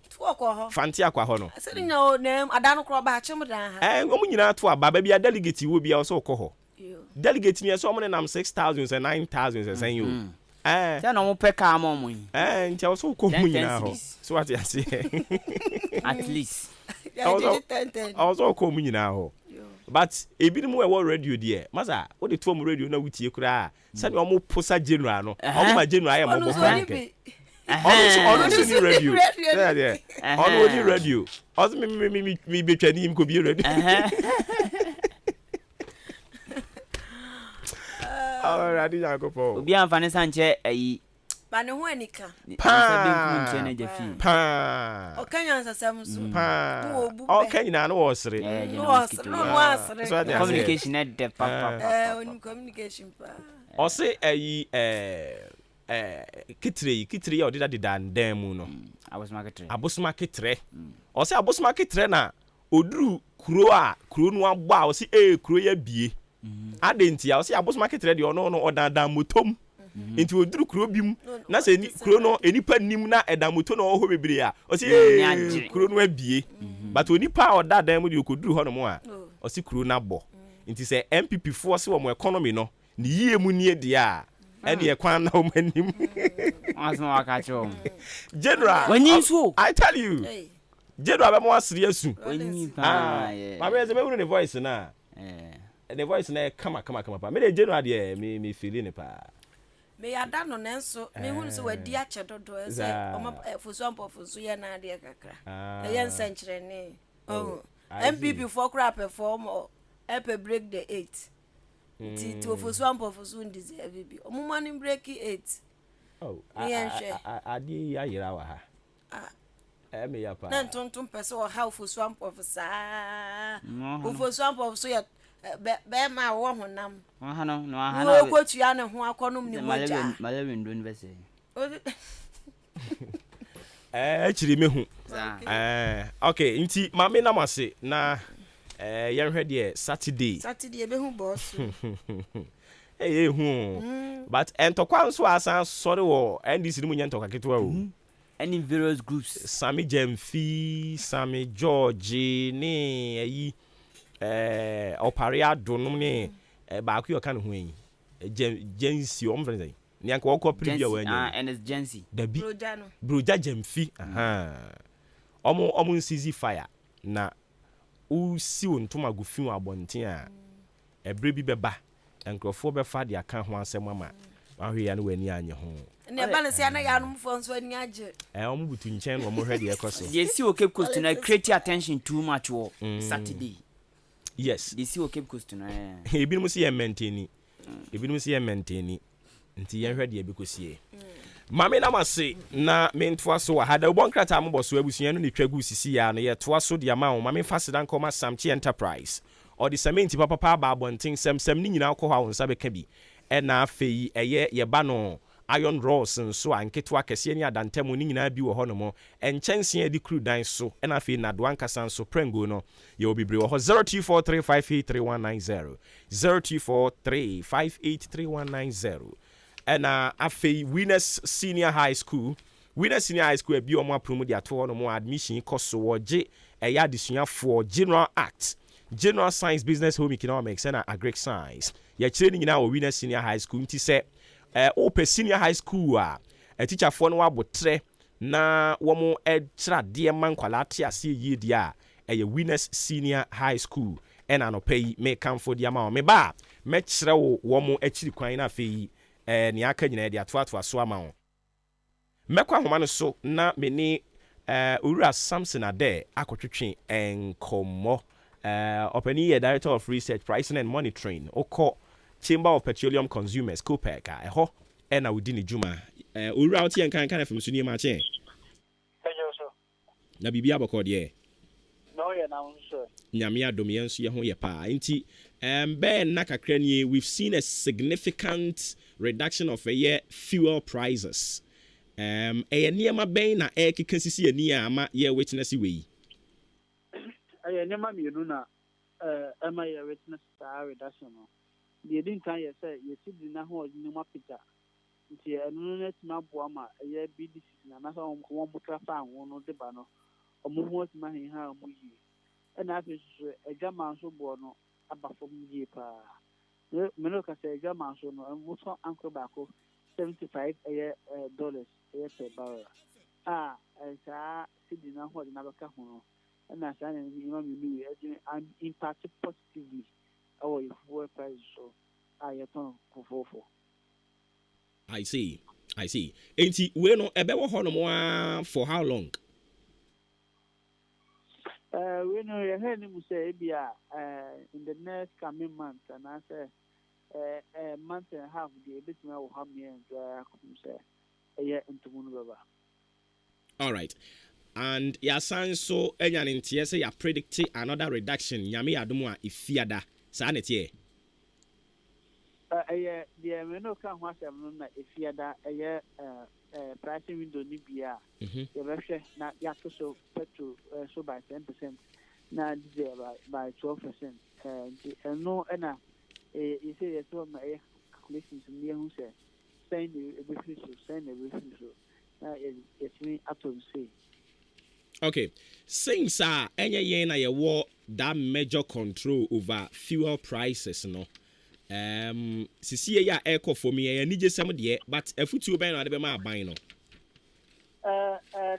to woko ho fanti akwa ho no se nya o nem adano kro ba chim dan ha omu nyina to aba ba bia delegate wo bia so ko ho delegate ni so omo nam 6,000 and 9,000 and say you ya no mo peka ama mo nti so ko mu nyina ho so what you say at least also ko mu nyina ho but ebi mu e wo radio there masa wo de to mu radio na wutie kura say no mo posa general no o ma general ya mo bo frank on the radio yeah on the radio o me betwani im ko bi radio already Jacopo obi amfane sanche ayi ba ne ho anika pa o kanya nsasam so pa o kanya na wo sere communication na de papa on communication pa o se ayi kitire o dida dan mu no abosoma kitire o se abosoma kitire na oduru kuro no agba o se kuro ya bie adenti ya o se abosoma kitire de ono no odandan motom enti oduru kuro bim na se ni kuro no enipa nim na edan moto no ho bebere a o se kuro no abie but onipa odadan mu de okoduru ho no mo a o se kuro na bo enti se MPP fo se wo mo economy no ni yie mu nie de a ene e kwan na o manim asma wakacho general I tell you general be mo asiri asu ma be ze be wuru ne voice na the voice na kama pa me de general de me feeling pa me ada no nenso me hu so wadi a che dodo say o fosu ampo fosu ye na de kakra e yen senchire ne oh MPP for crap perform epe break the 8 ti to fosu ampo fosu deserve bi o mo mani break 8 oh adi ya yira wa ha me ya pa na tonton pese o ha fosu ampo fosa o fosu ampo fosu ya be ma wo honam aha no ko tua ne ho akonum ni moja male window ni bese chiri me hu okay nti mame na mase na yen hwe de Saturday be hu boss hu but entokwa nso asan sori wo NDC ni munye ntoka ketwa o any various groups Sami Jemfi Sami George ni ayi oparia donum ne ba ku yo kan ho yi Jensi o mfreze ni anka wo ko preview wa nya and it's Jensi dabi broja Jemfi omo nsizi fire na usi ontuma gufi abonten a ebre bi beba enkrofo be fa de aka ho asem ama ahwe ya no wani anye ho ne balance ya na ya no mfo nso ani age omo butu nchen no mo hwe de ekoso Jensi o Cape Coast na create attention too much wo Saturday. Yes. They see Cape Coast na. Ebi mu si ye maintain. Nti ye hwede ebi kosie. Mame na mase na mentwa so hada ubon krata mo boso abusua no ne twagu sisi ya no ye toa so de ama wo mame fasedan koma Samchi Enterprise. Or the cement papa ba abonten sem ni nyina akọ ha wo nsa beka bi. E na afei eye ye ba no iron rods nso anketo akese ni adantemu ni nyina bi wo ho no mo enchense edi crew dan so e na afei na do ankasa nso prengo no ye obibre wo ho 0243583190 0243583190 and afei Winners Senior High School abi omo apromo dia to no mo admission cost so woje eya adesuafo General Science Business Home Economics and Agric Science ye kire ni nyina wo Winners Senior High School nti se open senior high school a teacher for no abotre na womo tra de man kwala te ase yi dia Winners Senior High School and anopai me come for dia ma me ba me kire wo womo akiri kwan na afei ni aka nyina dia to aso ama wo mekwa homa no so na me ni Ura Samson ade akotwetwe enkomo openi director of research pricing and monitoring oko Chamber of Petroleum Consumers COPEC eho na wudi ni juma owura oti en kan FM so ni Maakye na bibia aboko de no ye na unso nyame adom ye nso ye ho ye pa nti ben na kakra ni we've seen a significant reduction of fuel prices niema ben na keka sisi ani ama ye witness we niema mienu na ama ye witness reduction no the din kan ye say ye si di na ho ni mo pita nti enu na tima boa ma ye BDC na na so mo mutra fa ho no de ba no omo ho tima hin ha mo yi na afi so egama so bo no aba fom yi pa me no ka say egama so no mo so anko ba ko $75 dollars per barrel sa si di na ho na ba ka ho no na sa na ni ma mi impact positively our fuel price so I see. Enti we no ebe wo ho no mo for how long? We know you heard him say bia in the next coming month and I say month and a half the bit me will have me and say into baba. All right. And ya san so enya ntie say ya predict another reduction nyame adomu a ifiada sa na tie the meno kan ho asem no na ifiada pricing window ni bia the refresh na ya to so petrol so by 10% na diesel by 12% no na you say yes so my calculations ni hu say send every so na it's me up to say. Okay, since any yen na war that major control over fuel prices no sisi ya echo for me ni je sam de but afutu ben na de be ma ban no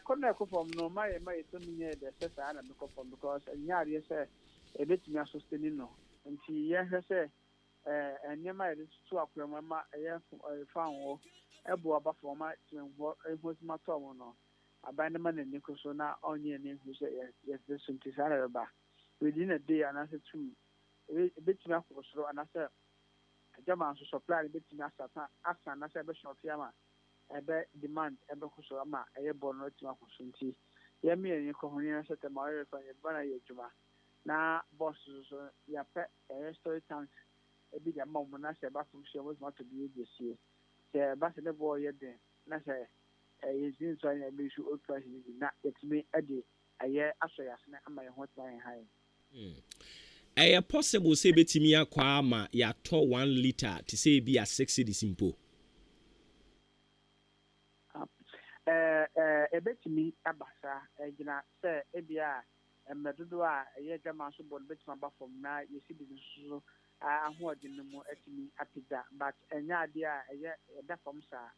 konna ko from no my so me the sesa na me ko from because nyari say e betimi sustain no nti ye he say nneɛma yɛde tutu akorɔma ma ɛyɛ fan wɔ ɛbo aba fam ma tiɛnbɔ ehosima tɔm no aban no ma n'ani kɔ so na ɔnyɛ ne hu sɛ yɛde so nti saa na ɛbɛba within a day anaasɛ two ebetumi akɔ soro anaasɛ agyaman nso supply ebetumi asa anaasɛ ɛbɛhyɛ ama ɛbɛ demand ɛbɛkɔ so ama ɛyɛ bɔ no ɛtumi akɔ so nti yɛmi yɛn kɔ ho yɛn hyɛ tɛm a ɔyɛ fɛ yɛba na yɛ adwuma na boss so yɛapɛ ɛyɛ story tanks ebi de ama wɔn na sɛ ɛba fam hyɛ wɔn tuma to bi ebi esie sɛ ɛba sɛ ne bɔ ɔyɛ den na sɛ ɛyɛ zi nso ayɛ ebi nso old price bi na yɛtumi ɛde ɛyɛ asɔ yɛ asene ama yɛn ho tuma yɛn ha yɛ. ɛyɛ possible sɛ ebetumi akɔ ama yɛatɔ 1 litre te sɛ ebi a 6 cedis mpo. Ebetumi abasa gyina sɛ ebi a mmedodo a ɛyɛ gyama so bɔ no betumi aba fam na yɛsi bi nso ahoɔden no mu atumi apagya but ɛnyɛ adeɛ a ɛyɛ ɛda fam saa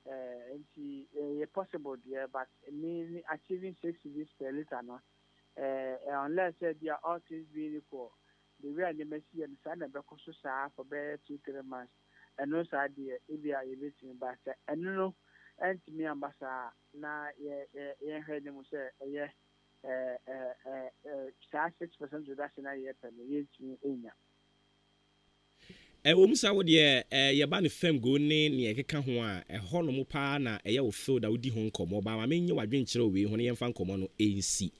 nti ɛyɛ possible deɛ but me achieving 6 cedis per litre no unless bi a all things being equal the way a nneɛma si yɛ no saa na ɛbɛkɔ so saa for bɛyɛ 2-3 months ɛno saa deɛ ebi a yɛbɛtumi ba sɛ ɛno no ɛntumi amba saa na yɛhwɛ ne mu sɛ ɛyɛ saa 6% reduction a yɛpɛ no yɛntumi ɛnya. Ɛwɔ mu sa wo deɛ yɛba ne fam go ne ɛkeka ho a ɛhɔ no mu paa na ɛyɛ wo field a wodi ho nkɔmmɔ ba ma menye wadwenkyerɛ wei ho ne yɛmfa nkɔmmɔ no ɛnsi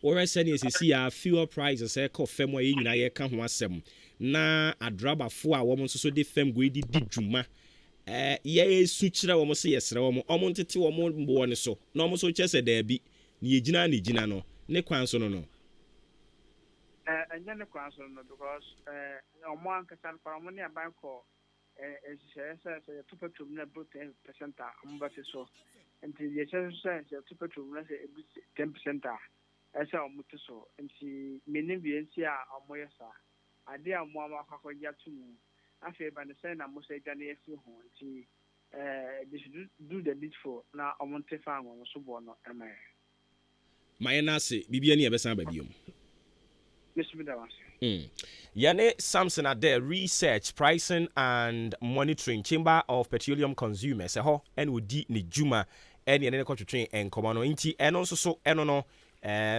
wɔrɛ sɛ ne ɛsisi a fuel prices ɛkɔ fam a yɛ nyinaa yɛka ho asɛm na adrabafo a wɔn nso so de fam go di dwuma yɛsu kyerɛ wɔn sɛ yɛsrɛ wɔn ntete wɔn mboɔ ne so na wɔn so kyerɛ sɛ daabi ne yɛgyina no ne kwan so no ɛnyɛ ne kwan so no because ɔmo ankasa no kwan ɔmo ne aban kɔ ɛhyehyɛ sɛ yɛto petrol na bro 10% a ɔmo bɛte so nti yɛhyɛ sɛ yɛto petrol na sɛ ebi 10% a ɛsɛ ɔmo te so nti menim bi nsi a ɔmo yɛ saa ade a ɔmo ama akɔkɔgye ato mu afei ba ne sɛ na mo sɛ gya ne yɛfi ho nti they should do the needful na ɔmo nte fa wɔn so bɔ no ɛma yɛ. Mayɛ na ase bibia ne yɛbɛsan ba biom. Yane Samson Ade Research, Pricing and Monitoring Chamber of Petroleum Consumers. Ɛhɔ ɛna odi ne dwuma ɛne ɛne kɔtwetwe nkɔmɔ no nti ɛno nso so ɛno no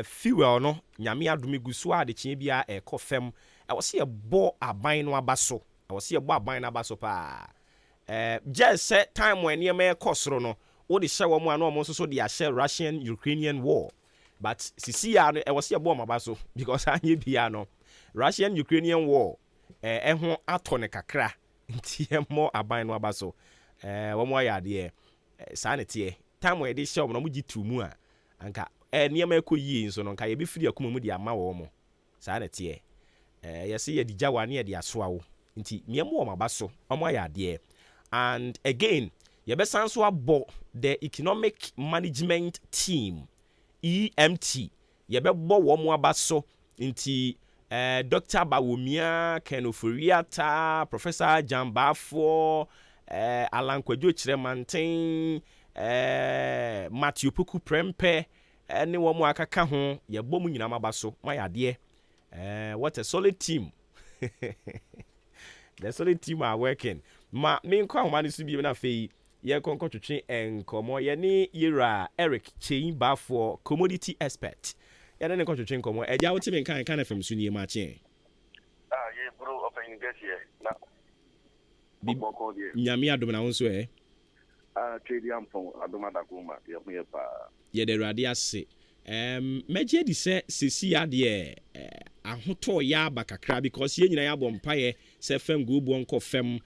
fuel no nyame adome gu so a de kyea bia ɛkɔ fam ɛwɔ sɛ yɛbɔ aban no aba so paa just sɛ time when nneɛma ɛkɔ soro no wode hyɛ wɔ mu a na ɔmo nso so de ahyɛ Russian-Ukrainian war but sisi ya no ɛwɔ sɛ yɛbɔ ɔmo aba so because anyɛ bia no Russian-Ukrainian war ɛho atɔ ne kakra nti ɛmmɔ aban no aba so wɔn ayɛ adeɛ saa ne teɛ time wɔ yɛde hyɛ wɔn na wɔn gye tu mu a anka nneɛma ɛkɔ yie nso no nka yɛbɛfiri akoma mu de ama wɔn saa ne teɛ yɛsɛ yɛde gya wa ne yɛde asoa wo nti nneɛma wɔn aba so wɔn ayɛ adeɛ and again yɛbɛsan so abɔ the economic management team EMT yɛbɛbɔ wɔn aba so nti Dr. Bawumia, Ken Oforiata, Professor Jambafo, Alan Kwadwo Chiremanten, Matthew Puku Prempe, anyone mo akaka ho, ye bomu nyina mabaso, my idea. What a solid team. The solid team are working. Ma me nkwa ho to be na fei, ye konko twetwe enkomo ye ni Yira Eric Cheimba for commodity expert. Yɛne ne kɔtwetwe nkɔmmɔ agya wote me nkan ka na fam so nie Maakye ye bro open get here na bɔkɔ die nyame adom na wo nso trade ampon adom adakoma ye ho ye pa ye de Awurade ase magye di sɛ sesi adeɛ ahotɔ ya aba kakra because ye nyina yɛabɔ mpaeɛ sɛ fam go bo nkɔ fam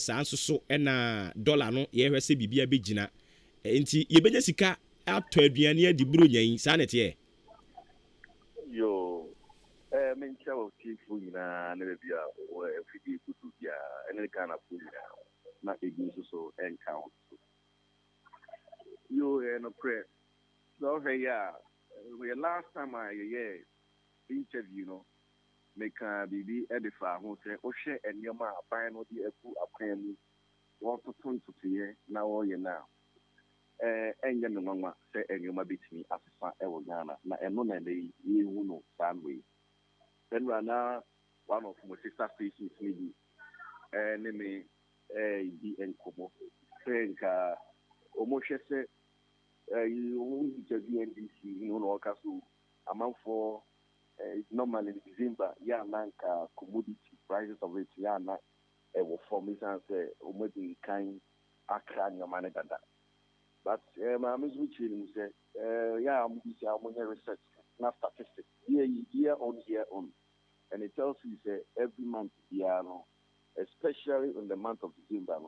saa nso so ɛna dollar no yɛhwɛ sɛ bibia bɛgyina nti yɛbɛnya sika atɔ aduane adi buro nyan saa ne teɛ yo mencha of tifu na nebia o fidi kutu ya any kind of food na ignition so encounter yo no prayer so here we last time I interview no make bibi edify ho say o hwe enema aban no de aku apan mu what to here now or you now enye no nwa se enwuma betimi afefa ewo Ghana na eno na dey yehu no sandway then rana one of my sister stations maybe me di enkomo senka omohwe se you interview NDC no kaso amanfo normally in December ya nanka commodity prices of it ya na will form it and say maybe kind akra nyoma ne dada but my music say yeah I'm research na statistics year on and it tells you say every month especially in the month of December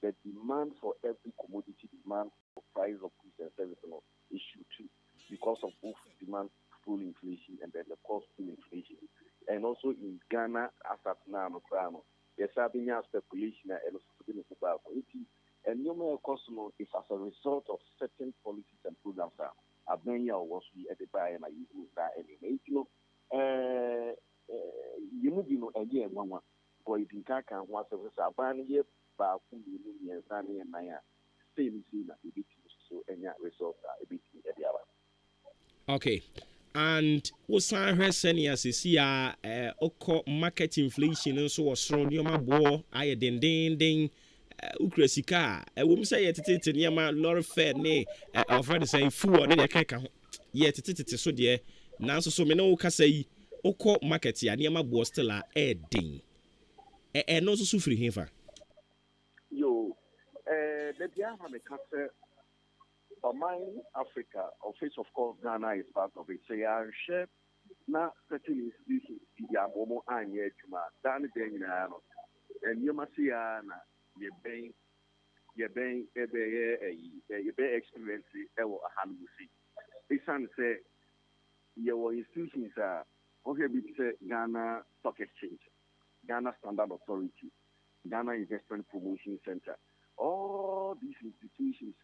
the demand for every commodity demand for price of goods and services is too because of both demand full inflation and then the cost full inflation and also in Ghana as at now there's having a speculation and also and no more cost is as a result of certain policies and programs that I've been here was we at the buy and I use that anyway you know a year one boy in Kaka once of a ban year but and Naya same so any result a bit at the other. Okay. And osan hwe senior sisi a oko market inflation nso wo soro nioma bo aye den ukra sika wo mse ye tete nioma lorry fare ne offer the say fuel ne keka ho ye tete so de nanso so me no wo kasa yi oko market ya nioma bo still a den no so sufri hefa yo the dia ha me kasa Mine Africa, of which of course Ghana is part of it. So yeah, share na certain institutions ya momo anye juma. Dan den na no. And you must see na ye be experience e wo ahanusi. Isan say ye wo institutions okay be say Ghana Stock Exchange, Ghana Standard Authority, Ghana Investment Promotion Center. All these institutions,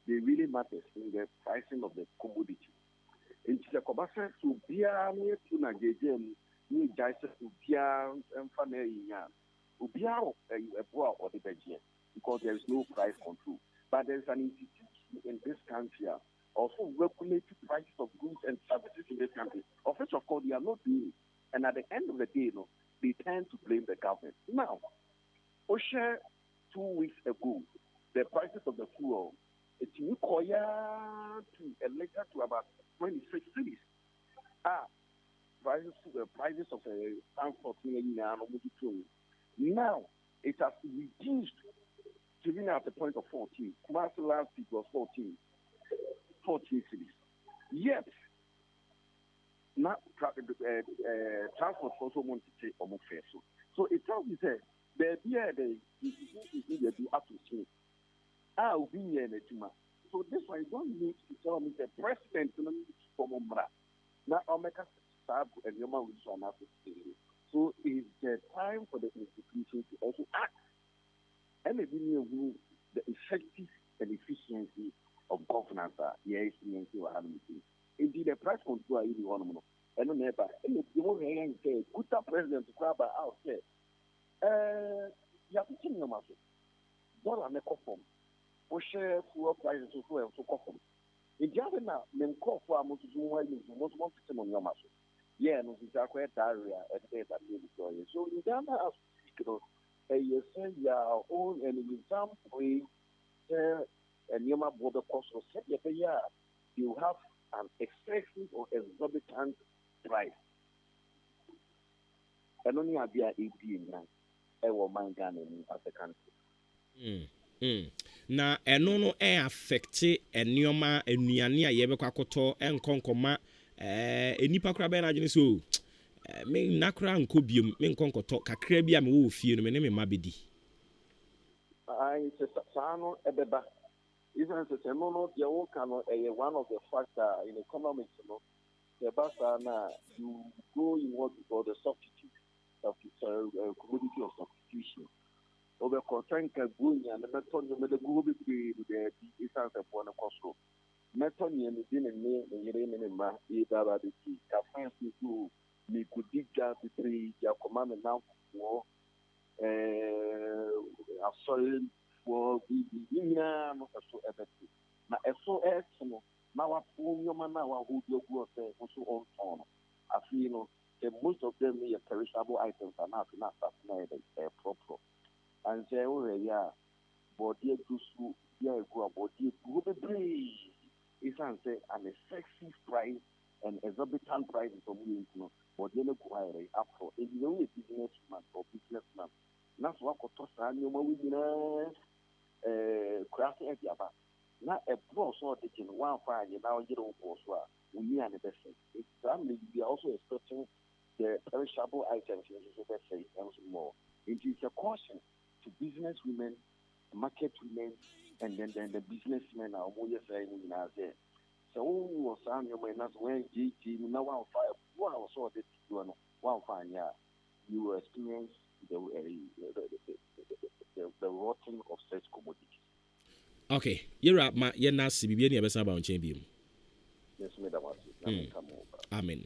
they really matter in the pricing of the commodity. In the Kobasa to Bia near to Nagajem, new Jaisa to Bia and Fanaya, Ubia a boa or the Belgian, because there is no price control. But there is an institution in this country also regulating prices of goods and services in this country, of which of course they are not doing. And at the end of the day, they tend to blame the government. Now, Osha 2 weeks ago, the prices of the fuel it's new koya to a later to about 26 cities. Prices of transport now it has reduced to being at the point of 14. Kumasi last week was 14 cities. Yet not transport also want to take almost fair. So it tells you that the be up to see. So this one you don't need to tell me the president from Umbra. Now I'll make a stab and your mouth is on us. So it's the time for the institution to also act and maybe the effective and efficiency of governance. Yes, indeed the price control is one of them. And no neighbor, and if you want to say, good president to grab out there. You have to change your muscle. Dollar make up for share fuel prices to come. If you have now, men call for a most want to on your muscle. Yeah, no, it's a quite area at the so in Ghana, you say your own and in some way, and your border cost of you have an excessive or exorbitant price. And only a beer 18 now, I will mind Ghana as a country. Na eno no affect enioma enuane a yebekwa koto enkonkoma enipa kra be na agene so me nakra nko biom me nkonkoto kakra bi a me wo fie no me ne me mabedi se sano ebeba even se no de wo kan no one of the factor in economics the basa na you go in what we call the substitute of commodity of substitution. Over Kotanka Gunya, the Meton, the Gooby, the Eastern Sapona Costco. Meton, and the name and Yerema, either the key, Café to me could dig gas the three, your command now for a solid for the Indian, so effective. Now, SOS, now I pull your man now who you go also on. I feel most of them are perishable items are not proper. and say, oh, yeah, body to school, yeah, go body to be it's an excessive price and exorbitant price of you know, but they look up for it. It's only businessman or businessman. That's what I toss on you when we crafting at the other. Not a pro so they can one fine, you now get over as we are the best. It's family, we are also expecting the perishable items in the best say and more. It is a caution to business women, market women, and then the businessmen are more saying in our day. So, was on your mind, that's when GT now 1 so that you know 1 yeah, you will experience the rotting of such commodities. Okay, you're up, my you're not CBN, you're about champion. Yes, madam. Amen.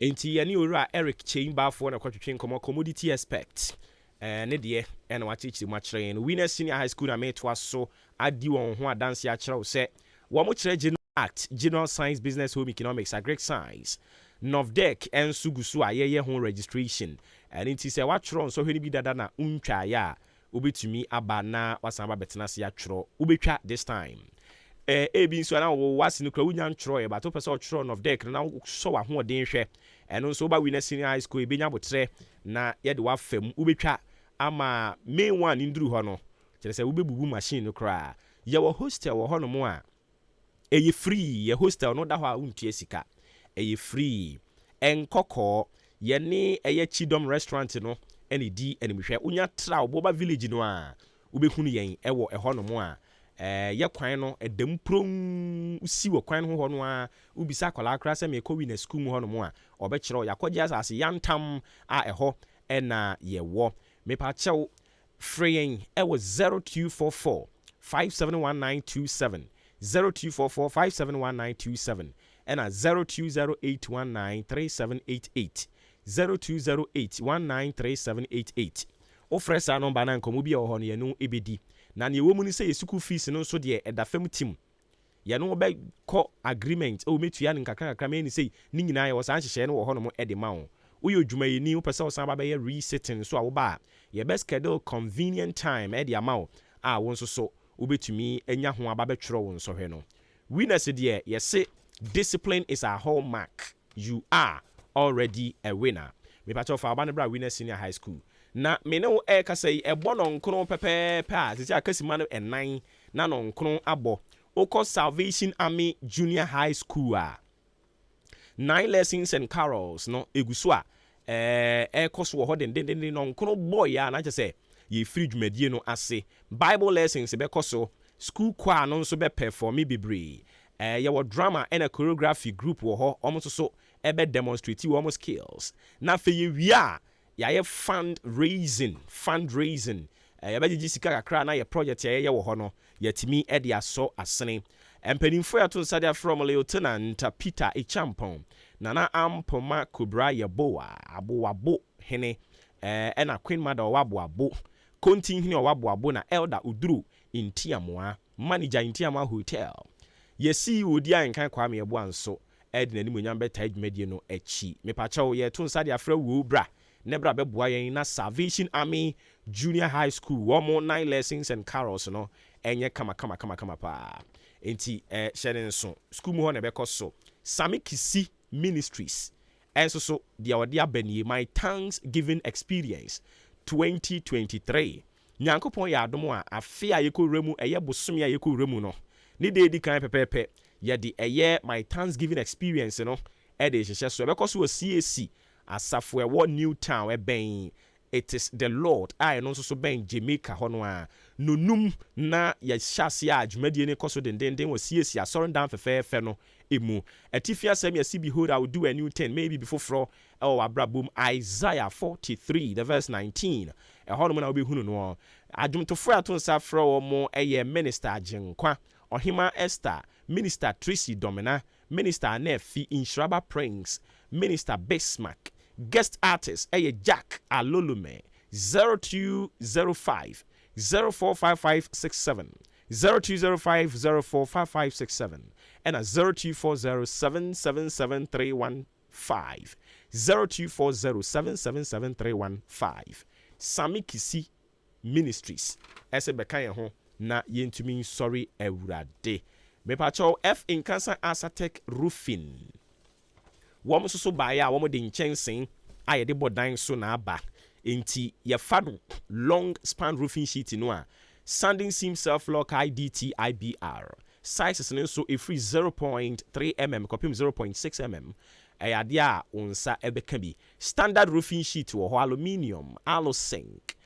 Enti yani ora Eric Chamber for na kwatwetwe nkomo commodity expect ne de na wachichi mu akyerɛ no Winners Senior High School na metwa so adi won ho adanse akyerɛ sɛ wo mo kyerɛ General Act General Science Business Home Economics Agric Science Novdec ensu gusu ayeye ho registration enti sɛ wakyerɛ nso hwɛ ni bi dada na untwa ya obetumi aba na wasan ba betena se akyerɛ obetwa this time ebi nso na wo wase no kra wunya ntwerɛ ye bato pese ɔtwerɛ of deck na so wa ho den hwɛ ɛno nso ba Winners Senior High School ebenya botre na ye de wa fam ubetwa ama main one nduru hɔ no kyerɛ sɛ ubebubu machine no kra ye wo hostel wo hɔ no mo a eye free ye hostel no da hɔ a untie sika eye free enkɔkɔ ye ne eye Chidom restaurant no ɛne di ɛnimhwɛ unya tra Obuoba village no a ubehunu yɛn ɛwɔ ɛhɔ no mo a ye kwan no edem prom si wo kwan ho no a ubisa kwala akra se me ko Winners school mu ho no mo a obekire yakogye asase yantam a ɛhɔ ɛna ye wo me pa chew freeing ɛwɔ 0244 571927 0244 571927 ɛna 0208193788 0208193788 ofresa number na nkomo bi ɛwɔ hɔ no ye no ebedi na ne wo mu ni say school fees no so de ɛda fam tim ye no be kɔ agreement o metua ne nkaka me ni say ni nyina ye wo san hyehyɛ no wɔ hɔ no mo ɛde ma wo uyo dwuma yi ni wo pɛ sɛ wo san ba be resetting so a wo ba ye best schedule convenient time ɛde ama wo a wo nso so wobetumi anya ho aba betwerɛ wo nso hwɛ no Winners de ye say discipline is a hallmark you are already a winner me pa cho fa ba ne bra Winners Senior High School na me ne wo kasa yi ebo no nkron pepepe a sisi akasima no enan na no nkron abo okọ Salvation Army Junior High School a 9 lessons and carols no eguso a koso wo ho den no nkron boy ya na say ye free dwumadie no ase Bible lessons be koso school choir no nso be perform bebre ye wo drama and a choreography group wo ho omo so ebe demonstrate wo skills na fe ye wi a ya fundraising yɛbɛgye sika kakra na yɛ project yɛ wɔ hɔ no yɛtimi ɛde asɔ asene empanimfo ya to sadia from Lieutenant Peter Echampon nana ampoma Kubra Yeboa aboabo hene ɛna Queen Mother waboabo kontin hene waboabo na Elder Uduru Intiamoa manager Intiamoa Hotel yɛsi odi ankan kwa me yɛbo anso ɛde nanim onyam bɛta adwumadie no akyi mepakyɛw yɛ to sadia fra wo bra nebra beboa yen na Salvation Army Junior High School womo 9 lessons and carols no enye kama pa enti hyɛne nso school mu ho na bɛkɔ so Sami Kisi Ministries enso so dia wode abanie my Thanksgiving experience 2023 nyankopɔn yɛ adom a afe a yɛkɔwura mu ɛyɛ bosom a yɛkɔwura mu no ne de di kan pepepe yɛde ɛyɛ my Thanksgiving experience no ɛde hyehyɛ so ɛbɛkɔ so wɔ CAC asafo ɛwɔ Newtown ɛbɛn it is the Lord I no so bɛn Jamaica hɔ no a nonum na yɛhyase a dwumadie ne kɔso dendenden wɔ CAC asɔre dan fɛfɛɛfɛ no emu atifia sɛm yɛsi behold I will do a new thing maybe before fro ɛwɔ abrabom Isaiah 43 the verse 19 ɛhɔ no na wobɛhunu no adwomtofo ato nsa frɛ wɔ mo ɛyɛ Minister Agyenkwa Ohima Esther Minister Tracy Domina Minister Nefi Inshiraba Prince Minister Bismarck guest artist Jack Alolume 0205 045567 0205 045567 and 0240777315 0240777315 Sami Kisi Ministries. Ese beka ye ho na yentumi sorry ewurade. Mepacho F in Cancer Asatec Roofing. Wɔn so baaya wɔn de nkyɛnsee a yɛde bɔ dan so na aba nti yɛfa no long span roofing sheet no a sanding seam self lock IDT IBR sizes no nso ɛfiri 0.3 mm kɔpem 0.6 mm ɛyɛ adeɛ a onsa ɛbɛka bi standard roofing sheet wɔ hɔ aluminium alu-zinc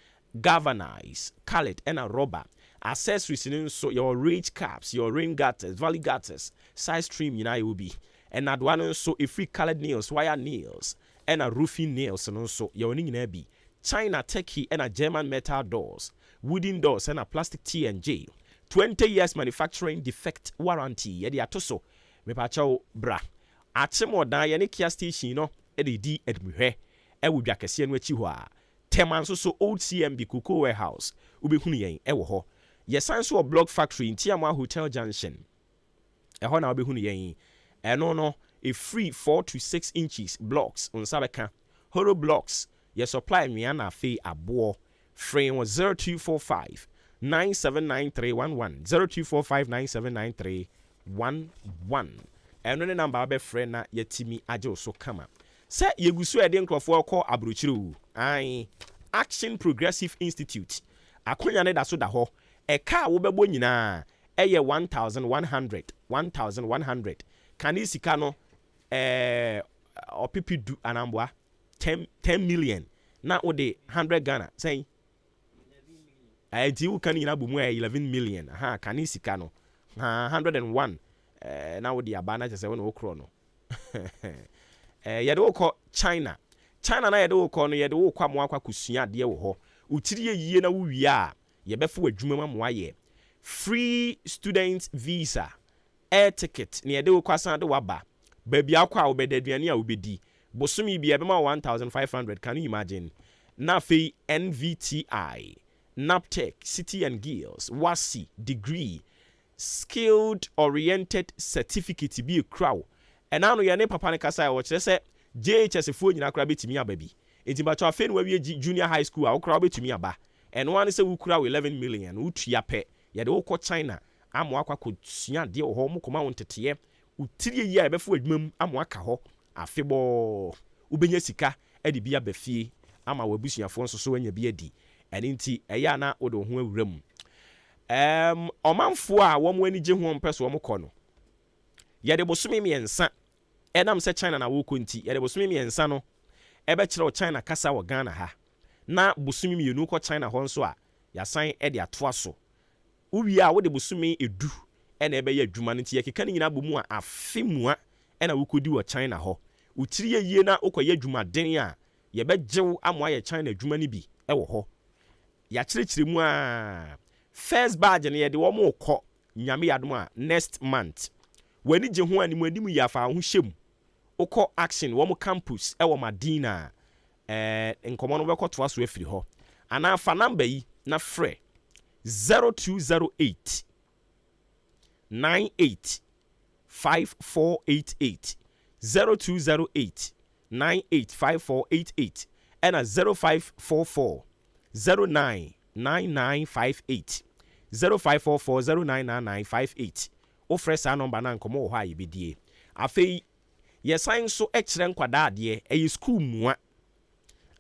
galvanized colored ɛna rubber accessories no nso your ridge caps your rain gutters valley gutters side stream nyinaa yɛ bi and that one also a free colored nails, wire nails, and a roofing nails, and also your name China Techie and a German metal doors, wooden doors, and a plastic T&J. 20 years manufacturing defect warranty. Yedi atoso me pacho bra. Atemo dan ye ne Kia station no e de di edmuhwe. E wo dwakese no achi ho a. Teman so old CMB Cocoa Warehouse. Ubehunu yen e wo ho. Ye san so block factory in Tiamwa Hotel Junction. E ho na ubehunu yen. No, a free 4 to 6 inches blocks on Sabeka. Horo blocks, your supply Miana Fee Abo. Frame was 0245 979311 0245 979311. And when the number be friend na yetimi ajo so kama. Say yegusu eden krofo call abrochiru. Ai Action Progressive Institute. Akonya ne da so da ho. E car wo bebo nyina. Eye 1100. Kanisika no opipi du anambwa 10 million na ode 100 Ghana say ti uka ni na bumu 11 million ha kanisika no 101 na ode abana chese wona okro no yede wokọ China na yede wokọ no yede wokọ amwa kusua de wo ho utiri yie na wo wie a yebefo adwuma mamwa ye free student visa air ticket ni yede wokwasan de waba baby akwa obedaduane a obedi bosumi bia bema 1500 can you imagine na fe NVTI NAPTEC City and Guilds WASI degree skilled oriented certificate bi kraw enano ye ne papa ne kasa wo kire se JHS fo nyina kra betimi ababi enti ba cho afen wa wie junior high school a wo kra betimi aba en one se wo kra 11 million wo tua pe ye de wo ko China amo akwa kosua de wo ho mo koma won teteye utiri yi a ebefo adwumam amo aka ho afebo ubenya sika edi bia bafie ama wabusuafo nso so anya bia di eni nti eya na wo de ho awuram omanfo a wo mo ani gye ho mpeso wo mo kɔ no ye de bosome miensa enam se China na wo ko nti ye de bosome miensa no ebe kire o China kasa wo Ghana ha na bosome mienu kɔ China ho nso a yasan ede atoa so uwi a wo de bosome edu ena ebe ye adwuma nti ye keka ni nyina bomu a afemua ena wo kodi wo China ho utiri yie na okoye adwuma den a ye begyew amoa ye China adwuma ni bi ewo ho ya kyerɛkyerɛ mu a first badge ne ye de wo mo kɔ nyame yadom a next month wani gye ho animu anim ya fa ho hyem okɔ action wo mo campus ewo Madina nkomo no bɛkɔ toa so afiri ho ana fa number yi na frɛ 0208 98 5488 0208 985488 and a 0544 099958 0544 099958 ofre sa number na nkomo ho a yebedie afei yesan so ekire nkwada ade e school mua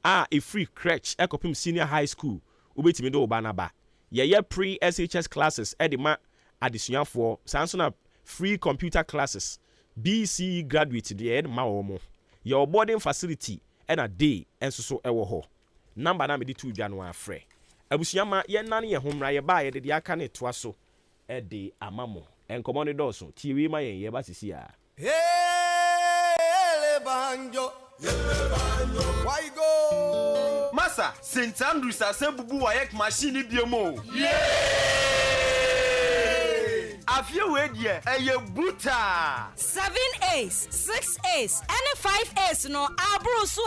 a free crèche ekopim senior high school obetimi do oba na ba ye pre SHS classes edima adesuafo sanso na free computer classes BC graduate de ma wo mo your boarding facility and a day enso so ewo ho number na me di 2 dwa no afre abusuama ye nane ye homra ye ba ye de aka ne toa so e de amamo enkomo ne do so tiwi ma ye ba sisi a Ele banjo why go Masa St Andrews asebubu wayek machine biemo Afie we die eye buta 7 A's 6 A's and 5 A's no abro so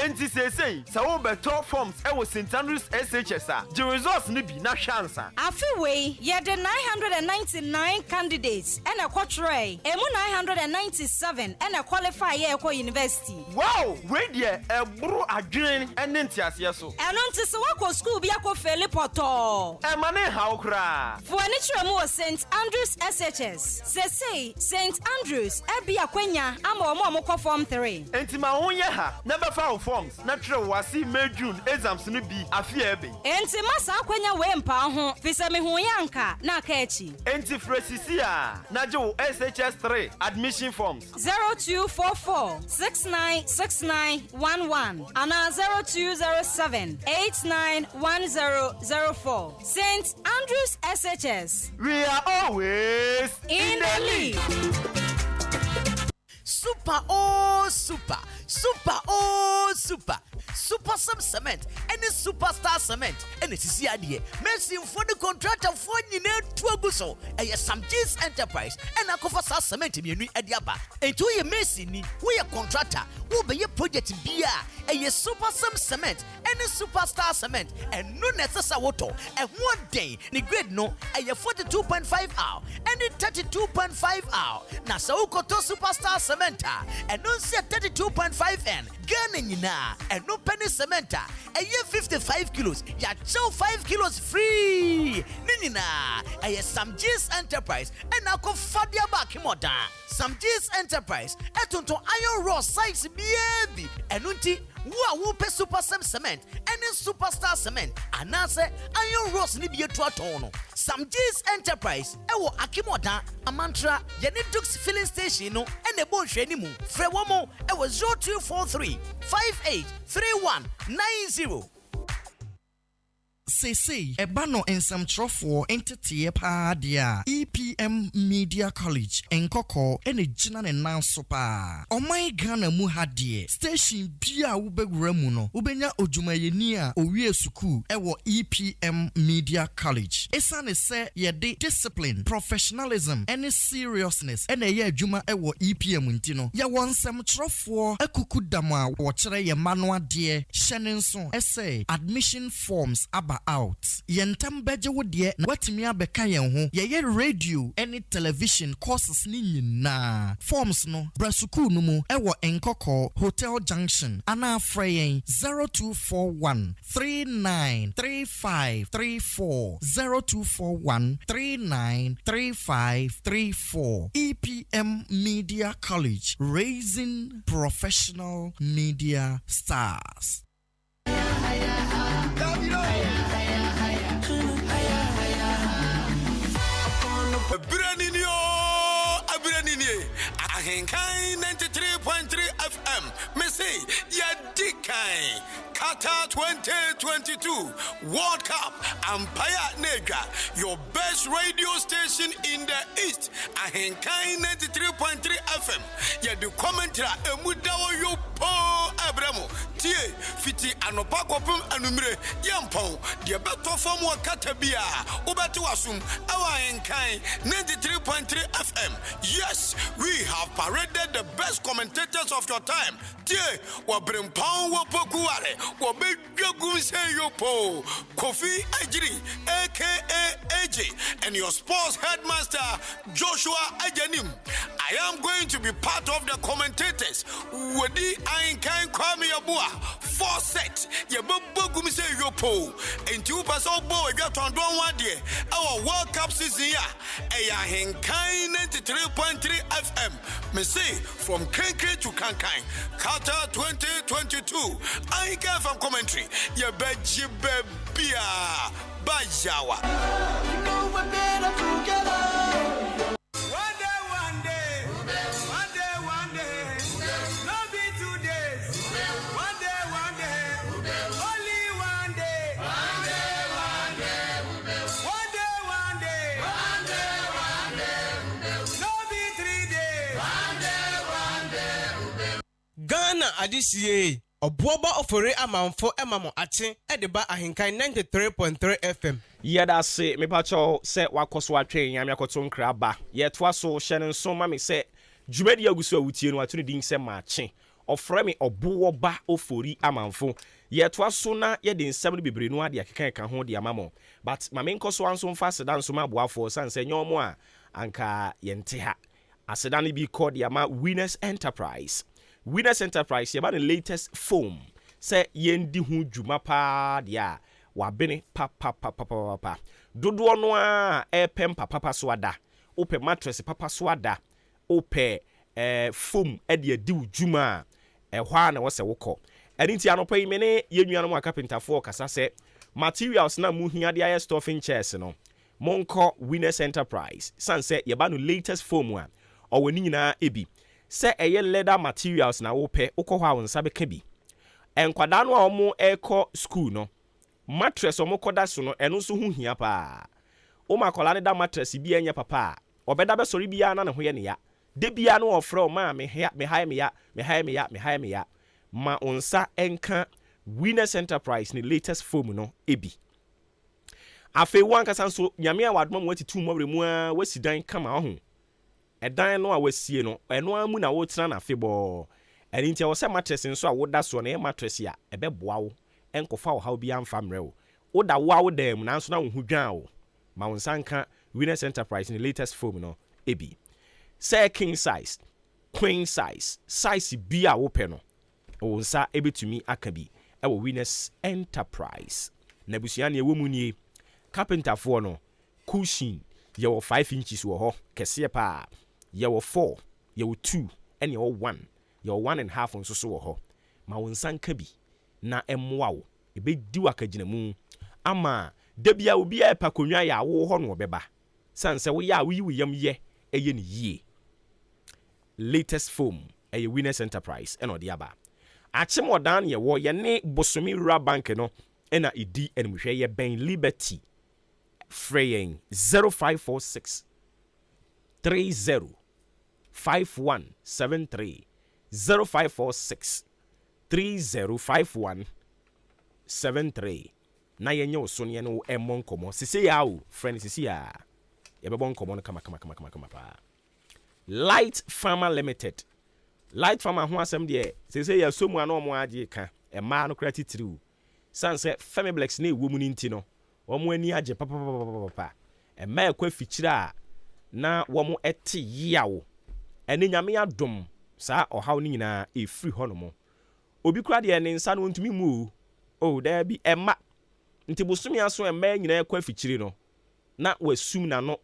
enti say wo beto forms e wo St Andrews SHS a the results ni bi na chance Afiwe ye the 999 candidates and a quatrain emu 997 and a qualify ye ko university. Wow, we there e buru adwen ene ntiase so eno nti se wako school bi akọ feli poto e mane hawo kra for ani tremu o St Andrews SHS say St Andrews e bi akwanya ama omo kọ form 3 enti ma wonye ha na be fa forms na tre wasi May June exams ni bi afia ebe enti masa akwanya we mpa ho fi se me hu yanka na aka echi enti fresisi a na je SHS 3 admission forms 0244696911 and 0207891004 St Andrews SHS. We are always in the league. Super Some Cement and the Superstar Cement and the CCAD. Messi for the contractor for Nina Tuaguso, and some G's Enterprise and a cover cement in your Adiaba. And to your Messi, we a contractor, who be your project beer, and your Super Some Cement and the Superstar Cement, and no necessary water. And one day, the grade no, and your 42.5 hour, and the 32.5 hour. Now, so to Superstar Cementa, and no see 32.5 N, Ghana na, and no penny cementa, and you 55 kilos, ya chow 5 kilos free. Nina, and some G's Enterprise, and I could fadia back him or down. Some G's Enterprise, and to iron raw size baby, and unti. Who pe Super Some Cement and then Superstar Cement and answer iron ross ni be to atono. Some G's Enterprise ewo Akimoda Amantra Yenidux filling station no and the bon shenimu Frewomo ewo 0243 583190. Say ebano ensam trofo entity pa dia EPM Media College enkoko ene gina ne nanso pa omai Ghana mu hadie station bia wo begura mu no ubenya ojumayeni a owie school ewo EPM Media College esane se yede discipline professionalism ene seriousness ene ye adwuma ewo EPM ntino ye wonsam trofo akuku dama wo kire ye manual de hyenenso essay admission forms aba out yentam beje wo de na watimi abeka yen ho ye radio any television courses ni nyina forms no brasuku no mu ewo enkoko hotel junction ana afreyen 0241 393534 0241 393534 EPM Media College, raising professional media stars. AHENKAN933 FM. Me say, ya dikai. Qatar 2022 World Cup Empire Negra, your best radio station in the East. AHENKAN933 FM. Ya du commentary emudawo yo po abramo. Tie fiti anopa kopum anumre yampon. Dia beto form wa katabia. Ubatu asum our AHENKAN933 FM. Yes, we have paraded the best commentators of your time. Tie wa brimpon wa pokuare. Wabegum say yopo Kofi Ajiri aka AJ and your sports headmaster Joshua Ajanim. I am going to be part of the commentators. Wadi AHENKAN933 4 sets. Yabegum say yopo and 2% boy got on one day. Our World Cup season AHENKAN933 FM. Me say from Kankai to Kankai Qatar 2022 AHENKAN from commentary, ya beji bebia bajawa. You know we're better together. One day, no be 2 days. One day, only one day. One day, no be 3 days. One day. Ghana adisiye. Obuoba Ofori Amanfo emamo ache edeba AHENKAN933.3 FM. Yeda se me pacho se wakoso atwen yam yakoto nkra ba. Ye toa so hye nso ma me se dwumadi aguso awutie no atuni din se maache. ɔfrɛ me Obuoba Ofori Amanfo yɛtoa so na yɛde nsɛm no bebree no ade akeka ka ho de amamo but ma menkɔ so anso mfa aseda nso ma aboafoɔ san sɛ nyɛ ɔmo a anka yɛnte ha aseda no bi kɔ de ama Winners Enterprise yɛba the latest foam sɛ yɛndi ho dwuma paa de a wabene pa dodoɔ no a ɛpɛ papa so ada wopɛ mattress papa so ada wopɛ foam ɛde adi wo dwuma a ɛhɔ a na wɔsɛ wokɔ ɛne nti anɔpa yi me ne yɛnnuanom a carpenterfoɔ kasa sɛ materials na mu hia de ayɛ stuffing chairs no monkɔ Winners Enterprise san sɛ yɛba no latest foam a ɔwɔ ne nyinaa ebi sɛ ɛyɛ leather materials na wopɛ wokɔ hɔ a wo nsa bɛka bi ɛnkwadaa no a ɔmo ɛkɔ school no mattress ɔmo kɔda so no ɛno nso ho hia paa woma akwadaa ne da mattress bi ɛnyɛ papa a ɔbɛda bɛsɔre biara na ne ho yɛ ne ya de biara no ɔfrɛ o ma me ya ma onsa enka Winners Enterprise ne latest foam no ebi afei wankasa nso nyame a wadoma mo atitu mmɔbre mu a wasi dan kama ho ɛdan no a wasie no ɛno amu na wotra na afei bɔ ɛne nti ɛwɔ sɛ mattress nso a woda so na mattress a ɛbɛboa wo ɛnkɔfa wo haw bi amfa mmerɛ wo woda wo dam nanso na wo ho dwan wo ma onsa nka Winners Enterprise ne latest foam no ebi sɛ king size queen size bi a wopɛ no wo nsa ebetumi aka bi ɛwɔ Winners Enterprise na busua ne ɛwɔ mu nie carpenterfoɔ no cushion yɛwɔ 5 inches wɔ hɔ kɛseɛ paa yɛwɔ 4 yɛwɔ 2 ɛne yɛwɔ 1 yɛwɔ 1.5 nso so wɔ hɔ ma wo nsa nka bi na ɛmmoa wo ɛbɛdi wo akagyina mu ama da bia obi a ɛpa konwa yɛ awo hɔ no wɔbɛba san sɛ woyɛ a woyi wo yam yɛ ɛyɛ ne yie latest foam ɛyɛ Winners Enterprise ɛna ɔde aba akyem ɔdan yɛwɔ yɛne bosomi rural bank no ɛna ɛdi ɛnumhwɛ yɛ bɛn Liberty frɛyɛn 0546 305173 0546 305173 na yɛnyɛ wo so ne no ɛmmɔ nkɔmmɔ sisi ya o friend sisi ya yɛbɛbɔ nkɔmmɔ no kama paa Light Farmer Limited Light Farmer ho asɛm deɛ sisi ya so mu ana ɔmo agye ka ɛmaa no kora titiriw san sɛ Femiblex ne ɛwɔ mu no nti no wɔn ani agye papa ɛmaa ɛkɔ afikyire a na wɔn ɛte yiawo ɛne nyame adom saa ɔhaw no nyinaa ɛfiri hɔ no mo obi kora deɛ ne nsa no ntumi mu o daa bi ɛma nti bosomi aso ɛmaa nyinaa ɛkɔ afikyire no na wasum na no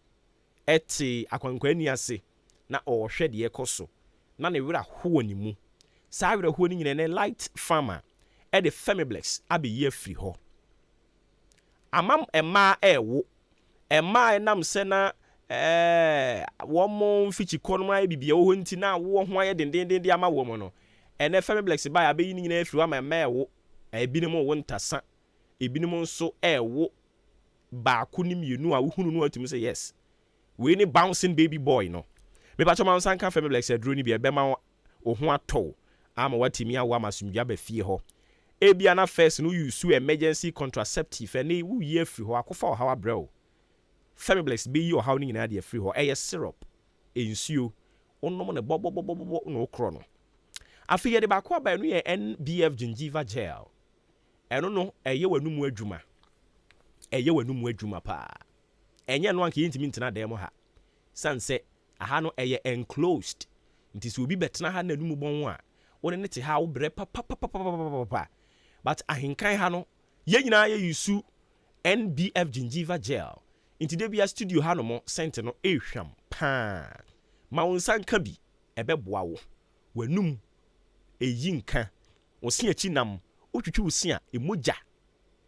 ɛte akwankwani ase na ɔhwɛ deɛ ɛkɔ so na ne werɛ ho ne mu saa werɛ ho ne nyinaa ne Light Farmer ɛde Femiblex abɛyi afiri hɔ amam ɛmaa ɛwo ɛmaa ɛnam sɛ na wɔn mfikyi kɔnmu ayɛ bibia wɔ hɔ nti na wɔn ho ayɛ dendenden ama wɔn no ɛnɛ Femiblex ba yɛ abɛyi ne nyinaa afiri hɔ ama ɛmaa ɛwo ebinom wɔ ntasa ebinom nso ɛwo baako ne mmienu a wohunu no atum sɛ yes we ne bouncing baby boy no me pa choma nsanka Femiblex aduro ni bi ɛbɛma wo ho atɔ ama watimi awo ama sumdwa ba fie hɔ ebia na first no use emergency contraceptive ɛne wo yi afiri hɔ akɔfa ɔhaw abrɛw Femiblex be yi ɔhaw ni nyina de afiri hɔ ɛyɛ syrup ensuo onom ne bɔbɔbɔbɔbɔ no okro no afi yɛ de ba ko aba no yɛ NBF gingiva gel ɛno no ɛyɛ wanumu adwuma pa ɛnyɛ no anka yintimi ntena dɛm ha sanse aha no ɛyɛ enclosed nti so obi betena ha na numu bɔn a wone ne te ha wo brɛ pa but ahenkan ha no yɛ nyinaa yɛ yusu NBF gingiva gel nti de bia studio ha no mo scent no ehwam pa ma wo nsa nka bi ɛbɛboa wo wanum eyi nka wo se achi nam wotwitwi wo se a emogya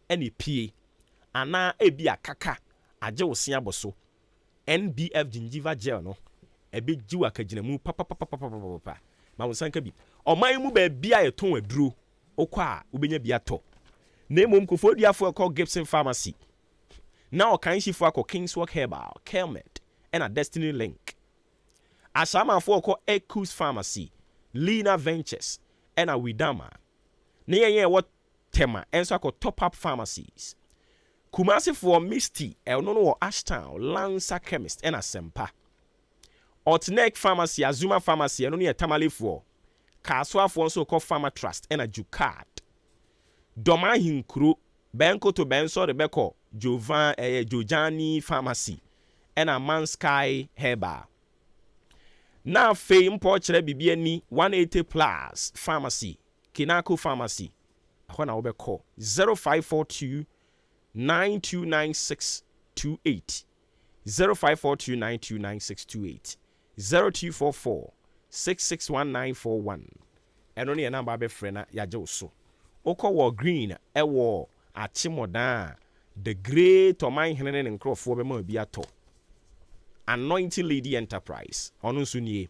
ɛne pie ana ebi akaka agye wo se aboso NBF gingiva gel no ɛbɛgyi wo akagyina mu pa ma wo nsa nka bi ɔman mu ba bia yɛ ton aduro okɔ a wobenya bi atɔ na emom kofo duafo ɛkɔ Gibson Pharmacy na ɔkan hyifo akɔ Kingswalk Herbal Kelmet ɛna Destiny Link asamafo ɛkɔ Ekus Pharmacy Lina Ventures ɛna Widama na yɛyɛ ɛwɔ Tema ɛnso akɔ Top Up Pharmacies Kumasi for Misty ɛno no wɔ Ashtown Lanza Chemist ɛna Sempa Otnek Pharmacy Azuma Pharmacy ɛno no yɛ Tamale for Kasoafoɔ nso kɔ Farmer Trust ɛna Jukad. Dɔma Hinkuro Benko to Benso Rebecca Jojani Pharmacy ɛna Mansky Herbal. Na afei mpo kyerɛ bibia ni 180 plus pharmacy Kinako Pharmacy ɛhɔ na wobɛkɔ 0542 929628 0542929628 0244 661941 ɛno ne yɛ namba abɛfrɛ na yɛagye wo so wokɔ wɔ green ɛwɔ Achimoda the great ɔman hene ne nkurɔfoɔ bɛma obi atɔ Anointing Lady Enterprise ɔno nso nie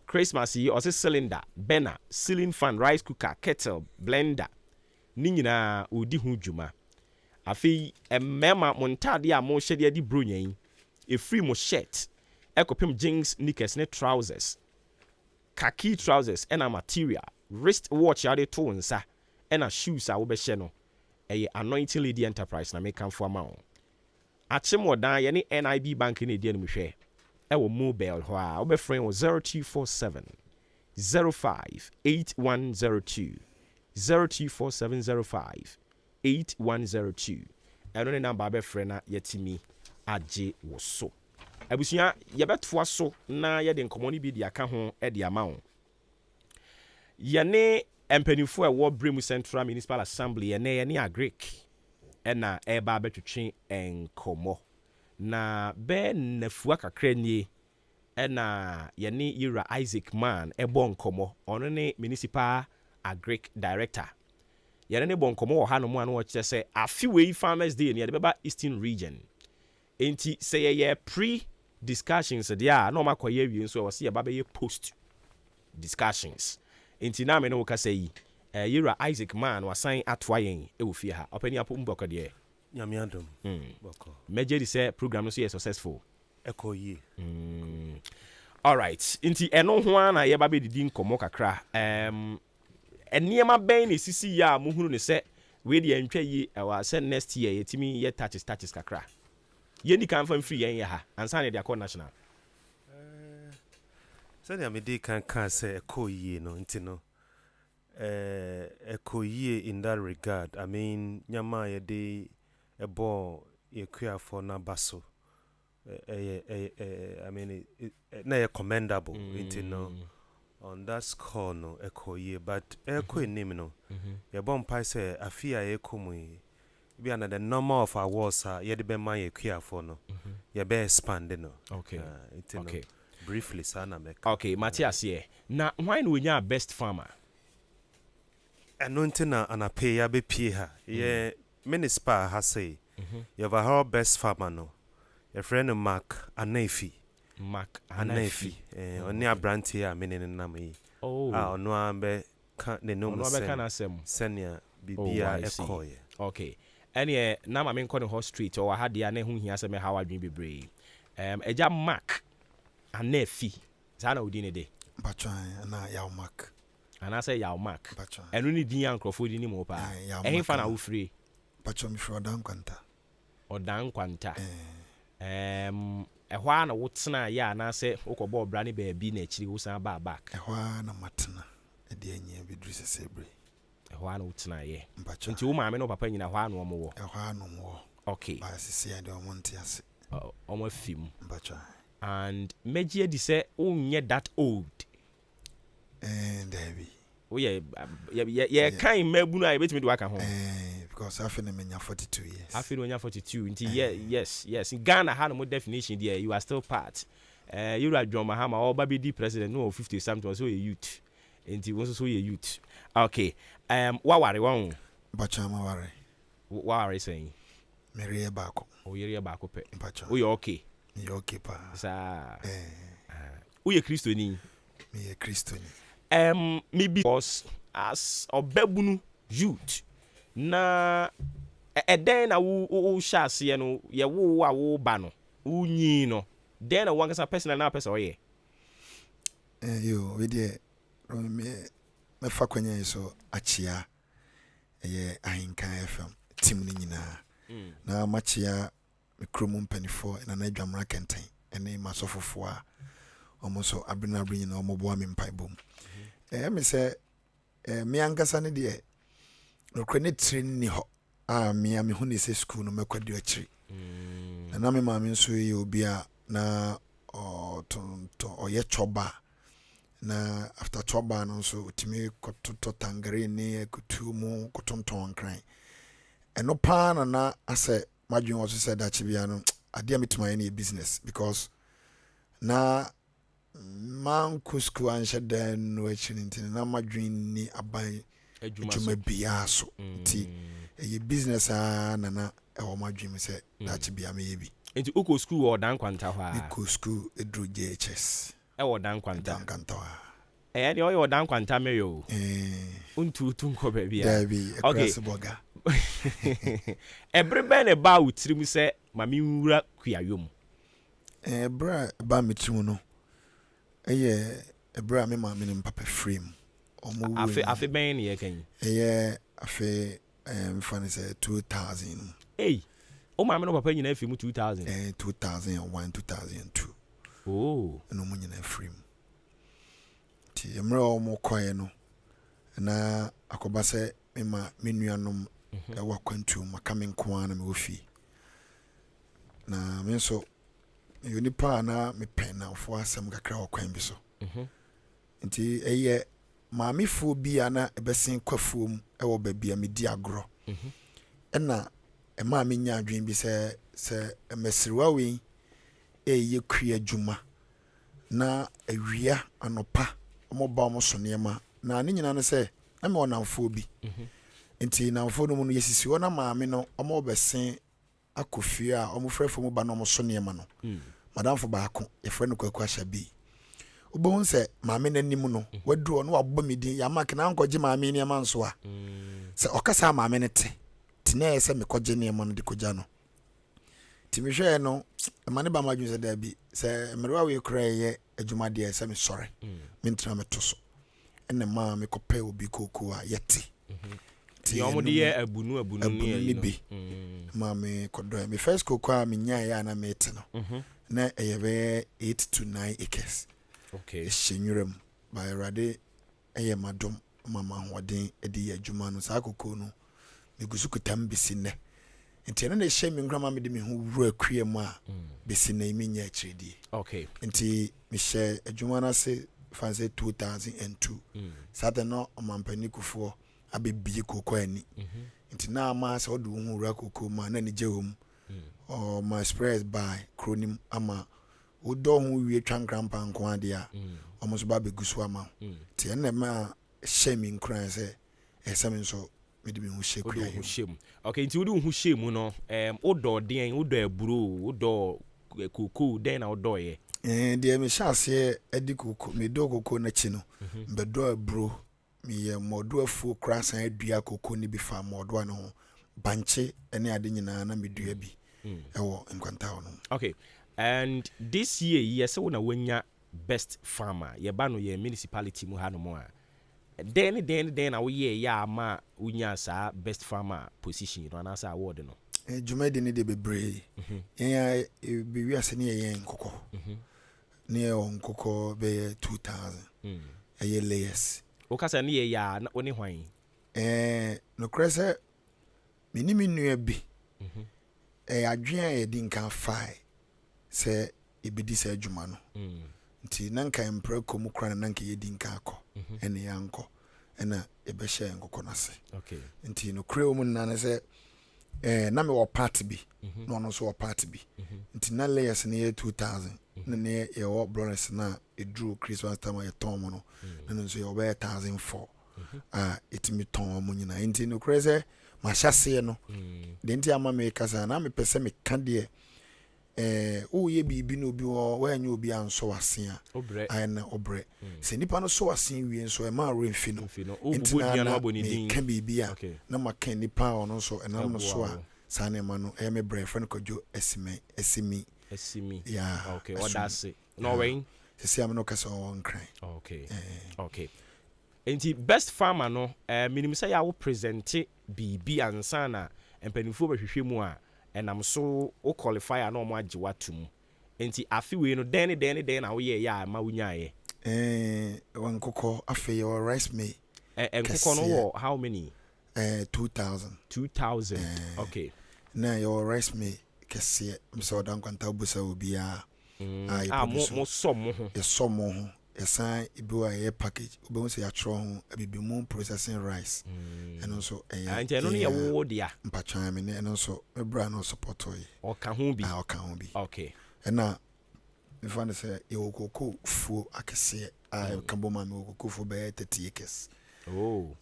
Christmas yi ɔse cylinder burner ceiling fan rice cooker kettle blender ne nyinaa ɔdi ho dwuma afei mmɛma mo ntade a mo hyɛde adi bro nyan ɛfiri mo shirt ɛkɔpem jeans knickers ne trousers khaki trousers ɛna material wrist watch a wode to nsa ɛna shoes a wobɛhyɛ no ɛyɛ Anointing Lady Enterprise na mekamfo ama wo Achimodan yɛne NIB bank ne di animhwɛ ɛwɔ mobile hɔ a wobɛfrɛ wo 0247 05 8102 024705 8102 ɛno ne number abɛfrɛ na yɛtimi agye wo so abusua yɛbɛtoa so na yɛde nkɔmmɔ no bi de aka ho de ama wo yɛne mpanimfoɔ a ɛwɔ Bremu Central Municipal Assembly yɛne agric ɛna ɛba abɛtwetwe nkɔmmɔ na bɛɛ nafua kakra nie ɛna yɛne Yira Isaac Man ɛbɔ nkɔmmɔ ɔno ne municipal agric director yɛne ne bɔ nkɔmmɔ wɔ ha no mu a no wɔkyerɛ sɛ afi wei farmers day ne yɛde bɛba Eastern region enti sɛ yɛyɛ pre-discussions deɛ a na ɔmakɔyɛ awie nso ɛwɔ sɛ yɛba bɛyɛ post-discussions enti na me ne wo kasa yi Yira Isaac Man wasan atoa yɛn ɛwɔ fie ha ɔpani apo mbɔkɔ deɛ nyame adom bɔkɔ mɛgye di sɛ program no so yɛ successful ɛkɔ yie alright nti ɛno ho a na yɛba bɛdidi nkɔmmɔ kakra nneɛma bɛn na ɛsisi yɛ a mohunu ne sɛ wei deɛ ntwa yi ɛwɔ sɛ next year yɛtumi yɛ touches kakra yɛni kan fa mfiri yɛn yɛ ha ansa na yɛde akɔ national sɛdeɛ mede kan kaa sɛ ɛkɔ yie no nti no ɛkɔ yie in that regard I mean nyama yɛde ɛbɔ yɛkuafoɔ no aba so I mean na yɛ commendable nti no on that score no ɛkɔ yie but ɛkɔ enim no yɛbɔ mpae sɛ afi a yɛkɔ mu yi bi ana the number of awards a yɛde bɛma yɛkuafoɔ no yɛbɛ expand no okay nti no briefly sana meka okay Matthias here na why no nya best farmer ɛno nti na anapɛ yɛabɛpie ha yɛ municipal ha sei yɛva ha best farmer no yɛfrɛ no Mark Anafi ɔne aberanteɛ a mene no nam yi a ɔno a bɛka ne nom sɛnea biribiaa ɛkɔɔyɛ okay ɛneɛ na ma menkɔ ne hɔ street ɔwɔ ha deɛ na ɛho hia sɛ mɛha wadwen bebree agya Mark Anafi saa na wodi ne de ana yaw Mark anaasɛ yaw Mark ɛno ne din a nkurɔfoɔ di ne mu paa ɛhefa na wofiri ɔdan nkwanta ɛhɔ a na wotena yɛ anaasɛ wokɔbɔ ɔbra ne baabi na akyiri wo san baa back ɛhɔ a na matena ɛde anyia bɛduru sɛsɛ bere ɛhɔ a na wotena yɛ nti wo maame ne wo papa nyina ɛhɔ a na ɔmowɔ ɛhɔ a na ɔmowɔ okay baasɛsia de ɔmo nte ase ɔmo afi mu mpatwa and mɛgye adi sɛ wonyɛ that old dabi woyɛ yɛkan mmabunu a yɛbɛtumi de waka ho because afei na menya 42 years afei na ɔnya 42 nti yes in Ghana ha no mo definition there you are still part Yura John Mahama ɔba bɛdi president no 50 something so yɛ youth nti wo nso so yɛ youth okay waware wɔn bacha maware waware sɛn meriɛ baako oyɛ baako pɛ bacha woyɛ okay yɛ okay pa saa woyɛ kristoni meyɛ kristoni maybe because as ɔbɛbunu youth na ɛdɛn na wo hyɛ aseɛ no yɛwo a wo ba no wonyi no dɛn na wankasa personal na pɛsɛ ɔyɛ yo wedeɛ mɛfa kwanya yi so akyea ɛyɛ AHENKAN FM team no nyinaa na makyea me kurom mpanifoɔ na adwamra kɛntɛn ɛne masɔfofoɔ a ɔmo so abena nyinaa ɔmo boa me mpaebom me say me ankasa ne de no kwane train ni ho me hu ne say school no mekwadu akiri na me maame nso ye obi a na o ye choba na after choba no so utimi kototo tangerine ne kutu mu kotonton kran eno pa na ase madwen was said that bia no ade metima any business because na man kusku ansha dan no achintin na madwen ni aban adwuma bia so ti e business na e wo madwen me say that bia me bi enti uko school or dan kwanta ho a uko school edru JHS e wo dan kwanta wa ni o yo dan kwanta me yo untu nko ba bia Dabi across boga Everybody ne ba utirim se mami wura kuayom. Bra ba metimu no. Bra me ma me papa frame. Omo afe ben ne kan. Afe mfani say 2000. Hey. O ma me no papa nyina afi mu 2000. 2001 2002. Oh. No mo nyina frame. Ti emre omo koye no. Na akoba se me ma menuanom ewa kwantu makame nkoa na me ofi na me so unipa na me pen na fo asem kakra okwan bi so nti eye maamefo bi ana ebesen kwafuom ewo ba bia me di agro na e ma me nya adwen bi se emesrewa we eye kria adwuma na awia anopa omoba omo so nema na ne nyina no se na me onamfo bi nti na mfo no mu yesisi wona maame no omo besen akofie a omo frefo mu ba no omo so niema no madam fo baako e frɛ no kwaku ahya bi obo se maame nanim no waduro no wabɔ medin ya mak na ankoje maame niema nso a se okasa maame ne te na se mekoje niema no de koja no ti me hwɛ no mane ba madwun se da bi se mrewa we kra ye adwuma de se me sɔre me ntra me to so ene ma me kopɛ obi koko a yete ti omo de ye abunu ni bi mame kodo me first kokwa me nya ya na mete no na eyebe 8 to 9 acres okay shenyurem by rade eye madom mama hoden edi adwuma no sa kokko no me gusu kutam bisi ne nti na she me ngrama me de me hu wura akua mu a bisi na me nya akiridi okay nti me she adwuma na se fanse 2002 sata no omampani kufo abebie kokko ani nti na ama se odu hu wura kokko ma na ni jehom or my express by cronim ama odo hu wie twankrampa nko ade a omo so ba begusu ama ti na ma shame nkran se esem nso me de me hu sheku ya hu shem okay nti wodi hu shem no odo den odo aburo odo kokko den na odo ye de me shase edi kokko me do kokko na chi no mbedo aburo me ye modo afu krasan adua kokko ni bi fa modo no banche ene ade nyina na medua bi ewo nkwanta no okay and this year yes we na wanya best farmer ye ba no ye municipality mu ha no mo a then na we ye ya ma unya sa best farmer position no na sa award no jumadi ni de bebre ya be wi ase ne ye nkoko ne nkoko be 2000 ye layers o kasa ne ye ya na oni hwan no krese minimi nua bi adwen e di nka fai se ebedi se adwuma no nti nanka empre komu kra nanka ye di nka akọ ene yanko ena ebe hye nkoko nase okay nti no kra omu nane se na me wo part bi no no so wo part bi nti na layers ne ye 2000 na ne ye wo brothers na edru Christmas time ye ton mo no na nso ye wo 1004 etimi ton mo nyina nti no kra se ma hyase no de nti ama me kasa na me pese me ka de o ye bibi no bi wo anya obi anso wase a ai na obre se nipa no so wase wie nso e ma remfi no nti na aboni ka bibi a na ma ka nipa ono so enam no so a sane ma no e me bre friend kojo esimi ya okay odase no way se am no kasa on kran okay enti best farmer no minim say ya wo present bibi ansa na empanifo behwehwe mu a enam so o qualify na omo age watum enti afi we no den na wo ye ya ma wunya ye One cocoa after your rice me. And cocoa how many? 2,000. 2,000. Okay. Now your rice me kesi mso dan kwanta busa obi a mo some Yes, ibu a package. Ube say atro ho abibimu processing rice. And also and no ya wo dia. Mpacha me and also me bra no support oy. O ka ho bi. Okay. And now me find say e okoko fu akese kambo ma me okoko fu be 30 acres. Oh.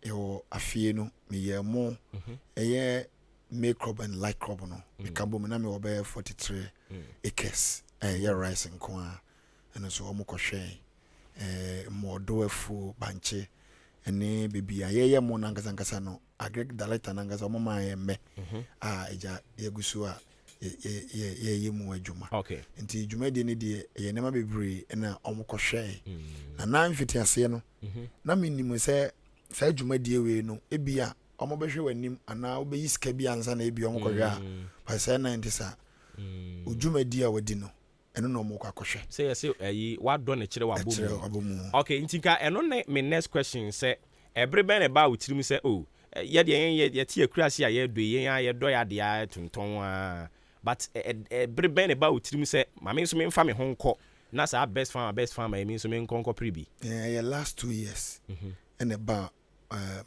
Yo afie no me ye mo make crop and light crop no. Me kambo me na me obe 43 acres. Rice and corn. And so omo kohwe mo do afu banche ene bibia ye mo nangasa ngasa no agric director nangasa omo ma ye me eja yegusu a ye mu adwuma. Okay. Nti dwuma de ne de ye nema bebre na omo kohwe na nan fiti ase no na minnim se sa dwuma de we no ebia omo behwe wanim ana obeyi sika bi ansa na ebia omo kohwe a pa se 90 sa dwuma de a wadi no eno no mo kwa kohwe say yes what done kire wa bomu. Okay, ntika eno ne me next question say every ben about wutirim say oh ye de tie akurase a ye do ye do ya de a tonton but every ben about wutirim say ma me so me mfa me ho nko na sa best farmer me so me nko prebi last 2 years and about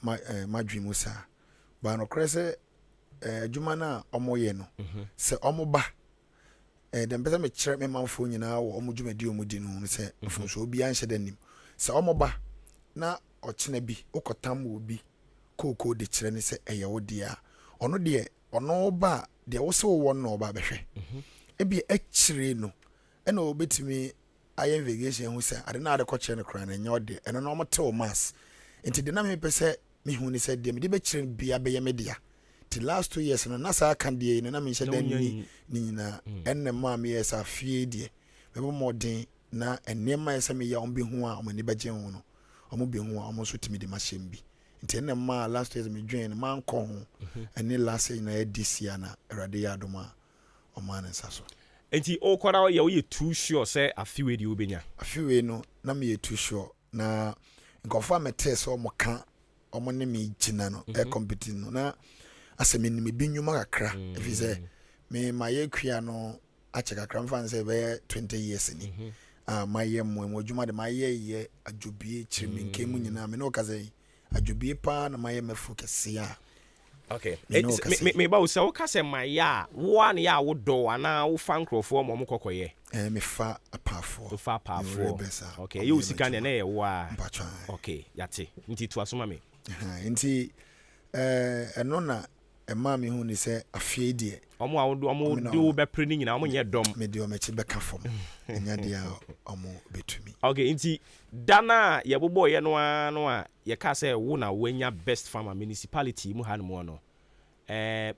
my dream was ba no krese adwuma na omoye no se omoba dem pesa me kire me manfo nyina wo omudwumadi omudi no se mfonso obi anhye danim se omoba na ochena bi okotam obi koko de kire ne se eye wo dia ono de ono ba de wo se wo no ba behwe ebi akire no ena obetimi aye investigation hu se ade na ade ko kire ne kra na nya ode eno no omote mass enti de na me pese me hu ni se de me de be kire bia be ye me dia the last 2 years no nasa kan de no na me hye dan ni na enne ma me yes afie de me bo modern na enema yesa me ya ombe hu a omani baje hu no omo be hu a omo so timi de ma hyem bi nti enne ma last years me dwen ma nko hu enne last year na this year na erade ya doma omo anensa so enti o kwara ye we too sure say afiwe de obenya afiwe no na me too sure na nkofo amete so omo ka omo ne me gina no e competing no na asemi ni bi nyuma kakra if say me maye kwia no ache kakra mfa say be 20 years ni maye mo adwuma de maye ye adwobie chirimi nkemu nyina me no kaze adwobie pa na maye mefu kese a okay me ba wo say wo kase maye a wo na ya wo do ana wo fa nkrofo mo kokoye me fa apafo to fa apafo okay you sika na ye wo a okay yate nti to asoma me nti eno na ema me hu ni se afie die omo do be pre ni nyina omo nye dom me de o mechi be ka fom nya dia omo betumi okay nti dana ye bobo ye no a ye ka say wo na wanya best farmer municipality mu han mo no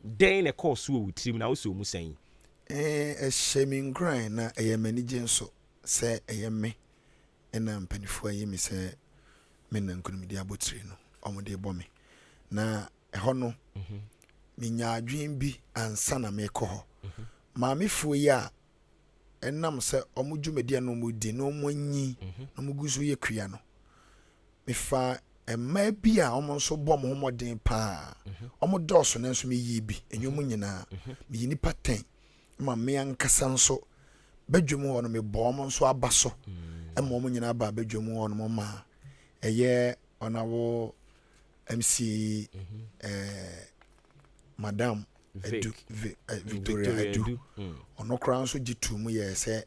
den na course wo wutrim na wo so mu san sheming grind na manage nso se me na mpanifo ayi mi se me na nkunum di abotire no omo de bo me na ho no minya adwen bi ansa na mekọ ho maamefo yi a enam se omudwumadi no mudi no monyi no mugusu ye kua no mefa emma bi a omo nso bom homoden pa omo doso na nso meyi bi enyom nyina meyi ni paten ma me ankasa nso badwum ho no me bom nso abaso emma omo nyina ba badwum ho no ma eye onawo MC Madam Victoria Edu ono kra nso gitu mu ye se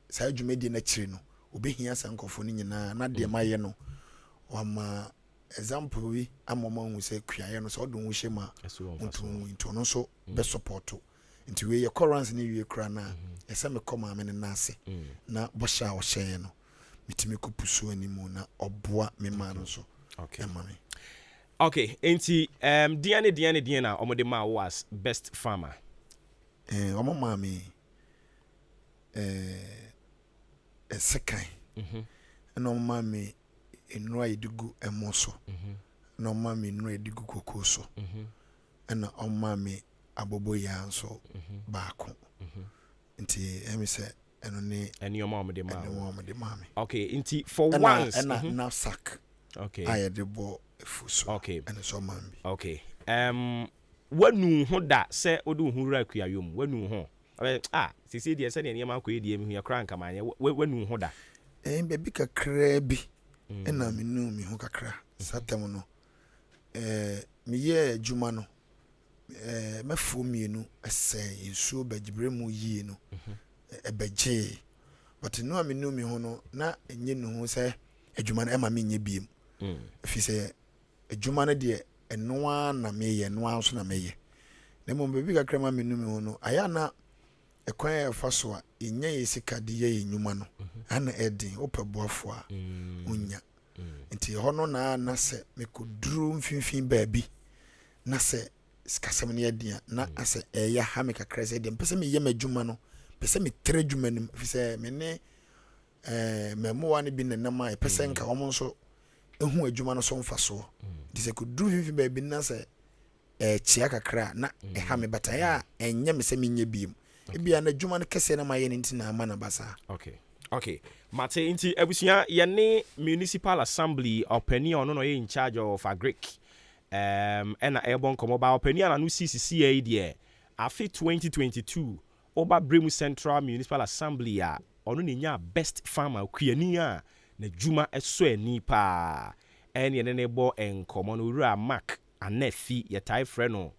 sa adwumedi na kire no obehia sankofo ni nyina na de maye no wama example wi amoma hu se kuaye no so odun hu hyema ntu no so be support nti we ye currency ni wi kra na ese me koma me na ase na bo sha o hye no mitimi kupusu animu na oboa me ma no so okay okay enti diane na omode ma was best farmer omo ma me second no ma me enura idugu emoso no ma me enura idugu kokoso na o ma me abobo ya nso baako nti emi se eno ne your mom de mama. Mama. Okay, inti for once. And now sack. Okay. I had the ball fuso. Okay. And so man. Okay. Wanu ho da se odu hu ra kuayom. Wanu ho. Sisi de se ne niam akọ edie hu yakra nka manye. Wanu ho da. Baby kakra bi. Ena menu mi ho kakra. Satem no. Me ye adwuma no. Mefo mienu ese nsuo bagibre mu yie no. Ebeje. But no amenu mi ho no na enye no ho se adwuma no ema me nye biem. Fi se adwuma no de eno na meye no anso na meye. Na mo baby kakra ma menu mi ho no aya na ekwan e fa so a enye yesika de ye enwuma no ana edin opeboafo a onya. Nti ho no na se mekoduru mfimfin baabi na se sikasem ne edin na ase eya ha me kakra se de mpese me ye madwuma no pese me tre dwuma nim fi se me ne memoa ne bi ne nama pese nka wo nso ehu adwuma no so mfa so di se koduru mfimfin baabi na se chia kakra na ha me bataya enye me se me nye biem ebia na adwuma no kese na maye ne ntina ama na basa. Okay. Mate inti ebusia yene municipal assembly openi ono no in charge of agric. Ena airborne komo ba openi ana no CCCA de afi 2022 oba Bremu Central Municipal Assembly a ono ne nya best farmer kuani a na dwuma eso ani pa. Ene ne bo enkomo no wura Mark Anefi ye tai frɛ no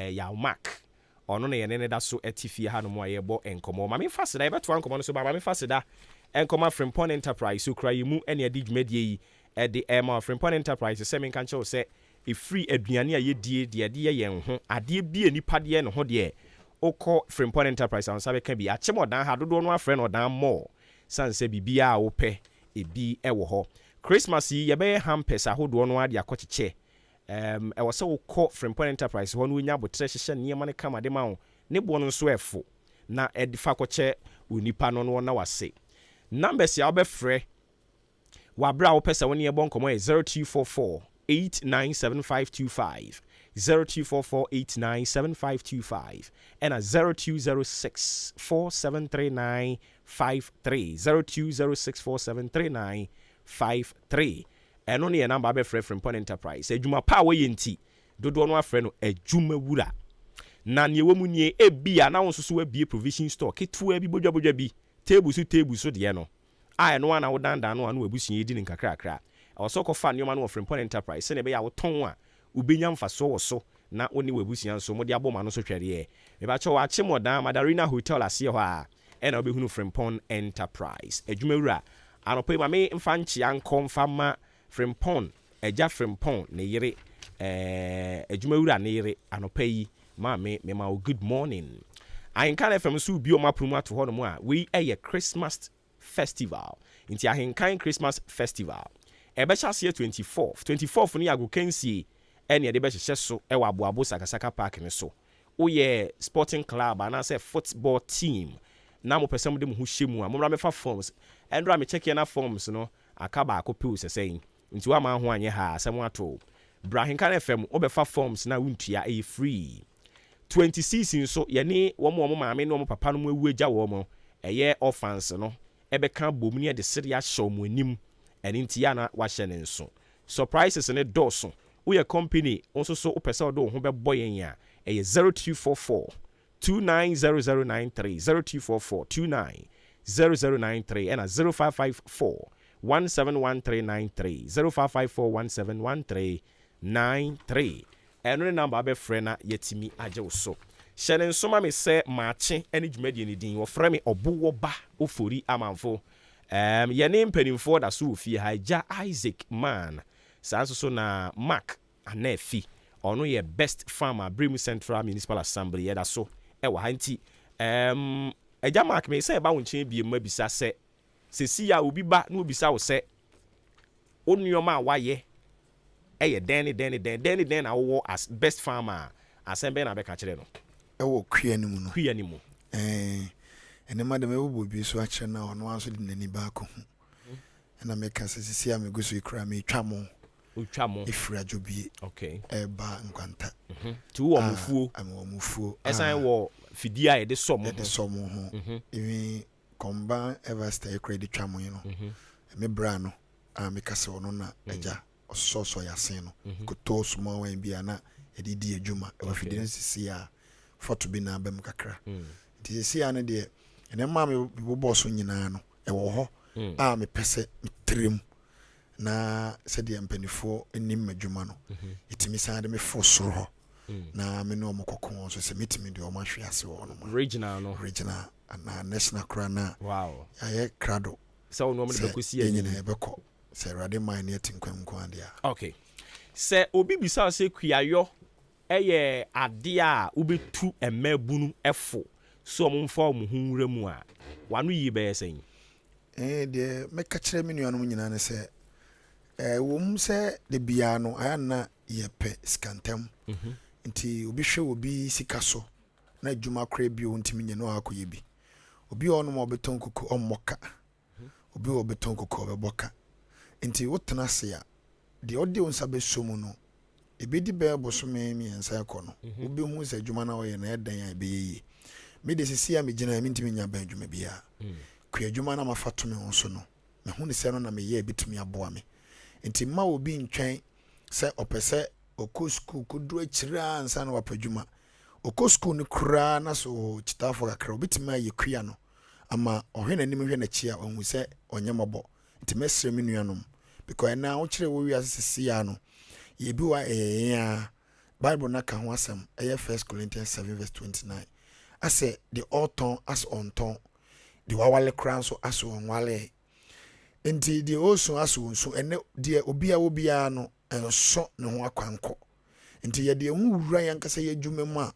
ya Mark. Ono ne yene da so etifi ha no mo ayebo enkomo ma me fasida ebeto enkomo no so ba ma me fasida enkomo Frimpon Enterprise so kra yimu ene adi dwumadie yi ede ema Frimpon Enterprise se men kan che se e free aduane a yedie de ade ye ho ade bi enipa de ne ho de okọ Frimpon Enterprise an sabe kan bi achemodan ha dodo no afre no dan more sanse bibia a wo pɛ ebi ewo ho Christmas yi ye be hampers ahodo no ade akɔkyeche I was so called Frimpon Enterprise when we nyabo treasure near money come at the mount. Nebo no swefu. Na edifa koche unipa no na wase. Numbers ya be free. Wabra opesa when you bon komo 0244 897525 0244 897525 and a 0206 473953 0206 473953. And only a number of Frimpon Enterprise. A Juma Power Yenti, Dodo no friend, a Juma Wura. Nani womunye e bia na won so be provision store. Ketu e bi boja bi. Table so de no. I no one would dan no anu ebusun yedi nin kakra kakra. Also ko fa nyoma no Frimpon Enterprise. Se ne be ya wo ton a ubenya mfa so wo so na oni webusun so mo de aboma no so twere e. Me ba che wa che modan Madarina Hotel ase ho a. E na obehunu Frimpon Enterprise. A Juma Wura. Anopo ma me mfa nchi ankom fama Frimpon, eja Frimpon ne yere ejuma wura ne yere anopa yi ma me good morning. AHENKAN933FM so bi o ma promo to ho no a we eye Christmas festival. Inti AHENKAN Christmas festival. Ebe chase 24th no yago kensie ene de be hye so e wa Aboabo Sakasaka Park ne so. Oye sporting club and say football team. Na mo pesem de mo hu hyemu a mo me fa forms. Endra me check na forms no akaba akope usesen. Nti wa ma ho anye ha asem ato AHENKAN933FM obefa forms na wuntua e free 26 so ye ne wo mo maame ne wo papa no mu ewu agya wo mo eye orphans no ebeka bom ne de sere ya show mo anim eni nti ya na wa hye ne nso surprises ne doso wo ye company onso so opese odo ho bebo yen ya eye 0244 290093 0244 290093 and a 0554 171393 0554 171393 eno number abe frena yetimi aje so hyene nsoma me se Maakye ene dwumadi ne din wo frɛ me Obuoba Ofori Amanfo yene mpanimfo da so ofie haja Isaac man sanso so na Mark Anefi ono ye best farmer Bremu Central Municipal Assembly ye da so e wa hanti eja Mark me se ba wonche bi ma bisa se sesi ya obi ba na obi sa wo se onuoma waye eye den na wo as best farmer asembe na be ka kire no e wo kwianimu no kwianimu ene madam e wo bi so a kire na ono anso de nani ba ko na me ka sesi ya me go so ikra me twamo ifra jobi okay e ba nkwanta tu wo mufuo am wo mufuo esan wo fidia e de somo ho even combine ever stay credit chamu you know me brano me kase ono na eja ososo ya sen no koto small wan bia na edidi adwuma e wa fidin sisi a for to be na bam kakra ti sisi a ne de ene ma me boss nyina no e wo ho a me pese trem na se de mpanifo enim adwuma no itimi san de me fo soro ho na me no mokokon so se mitimi de o ma hwe ase wo no regional na national crana wow aye crado so no mo de bekosi anyi na ebeko se rade man ne tinkwam dia okay se obi bisa se kuayo eye ade a ubetu emabunu efo so omfo mo hunwura mu a wanu yi be sen de meka kire me nuanom nyina ne se wom se de bia no aya na yepe skantem nti obi hwe obi sika so na adwuma kra bi o ntimi nye no akoye bi obi ono mo beton kuku ommoka obi o beton kuku obeboka nti wotena se a de odi onsa be somu no ebedi be boso me ensa yakọ no obi hu se adwuma na oye na edan ya be yi me de sisi a me gina me ntimi nya ban adwuma bia ku adwuma na mafato me ho so no me hu ne se no na me ye bitumi aboa me nti ma obi ntwen se opese okosku kudru akira ansa na wapadwuma okosku ne kura na so chitafo kakra obitima ye kua no ama ohwe nim hwe na chia ohu se onyemabo nti mesre me nuanom because na wo kire wo wi asisi ya no ye bi wa Bible na ka ho asem 1 Corinthians 7:29 ase the autumn as on ton the wawale crown so as on wale nti the osun aso so ene de obia no enso ne ho akwanko nti ye de hu wura yan kasa ye dwuma mu a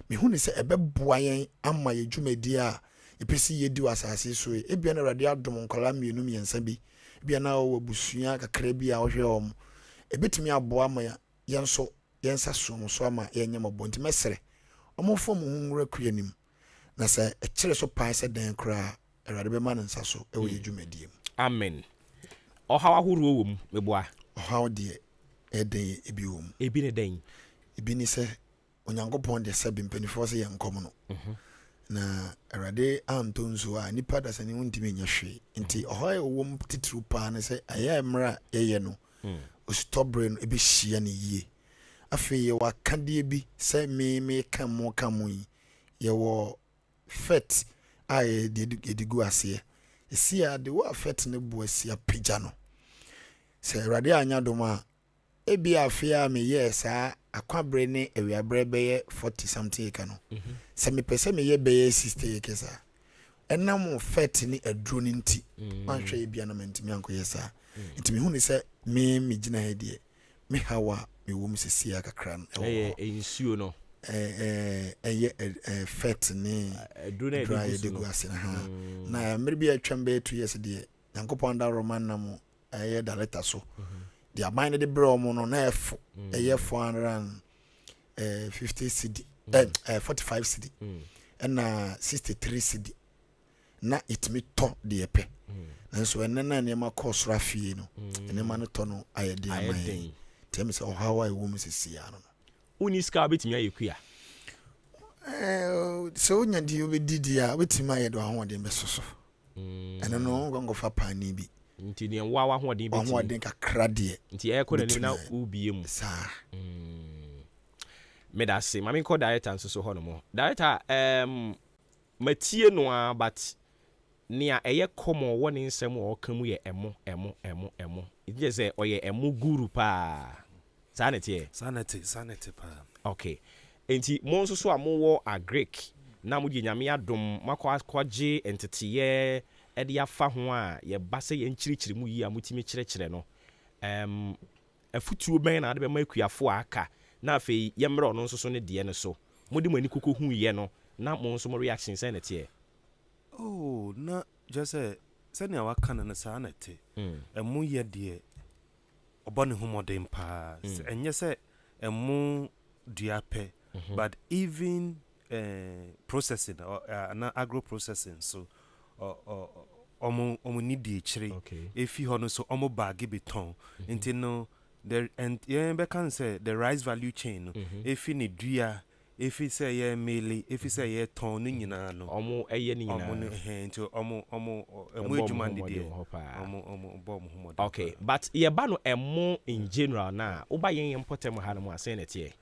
me hu ne se ebeboa yan ama ye dwumadi a epesi ye di wasase so e bia na rade adom nkola mienu miensa bi bia na wo busua kakra bi a wo hwe om ebetimi aboa ma ya yenso yensa so ama yenye mabo nti mesere omofo mu nwura kuanim na se e kire so pan se den kra erade be man nsa so e wo ye dwumadi amen ohawa huru wom meboa ohaw de eden ebi wom ebi ne den ebi ni se onyankopon de se bimpanifo se yenkom no na erade antonzo a nipa da se ne untimi nya hwe nti ohaw wom titru pa ne se aya emra ye no o stop no ebi hia ne yie afi ye wa kade bi se me kamo yi ye wo fet ai de edigu ase esia de wa fet ne bo asia pija no se erade anya doma ebi afia me yesa akwabre ne ewiabre beye 40 something ka no se me pese me ye beye 60 kesa enam fet ni aduro ni nti manhwe ebia na mentimi anko yesa ntimi hu ni se me gina hedie me hawa me wom sesia kakra no ensuo no fet ni aduro na de go ase na mere bi atwambe 2 years de yankopon da roman na mo director so the amount de bro mo no na efo 450 cedi 45 cedi na 63 cedi na itimi to de epe na so enna na ma course rafie no enema no to no ayede amai tell me say how I woman sisi ya no uni ska betimi ayekua so nya di obedidi a betimi ayede ho de besoso eno no gongo fa pani bi nti ne wawa hoden beti hoden kakra de nti ekọ na na ubie mu sa medase mami ko director nso so hono mo director matie no a but nia eye komo woni nsem o kamu ye emo ije se oye emo guru pa sanete pa okay enti mo nso so amowo agric na mo nyame adom makwa kwaje entetiye edi afa ho a ye base ye nchirichiri mu yi a mutimi kirekire no afutuo ben na ade be makuafo aka na afei ye mre ono nso so ne de ne so modi mani koko hu ye no na mo nso mo reaction say na tie na just say na waka na sa na te emu ye de obone hu modern pa enye say emu duape but even processing or agro processing so omo need the chire if you hono so omo bag beton until no there and be can say the rice value chain if you need dua if he say yeah melee, if he say yeah tone nyina no omo eye ni nyina omo nti omo edwuma ndidi omo bom homo. Okay, but ye ba no emo in general na oba yen important ha no mo ase na tie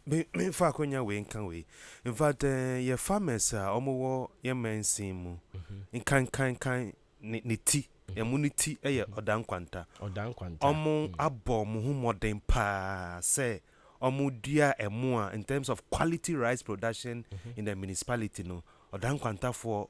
me fa konya we nkan we. In fact ye farmers omo wo ye mensin mu nkan ni ti immunity eye odankwanta omo abom hu modern pa say omo dua emu in terms of quality rice production in the municipality no odankwanta for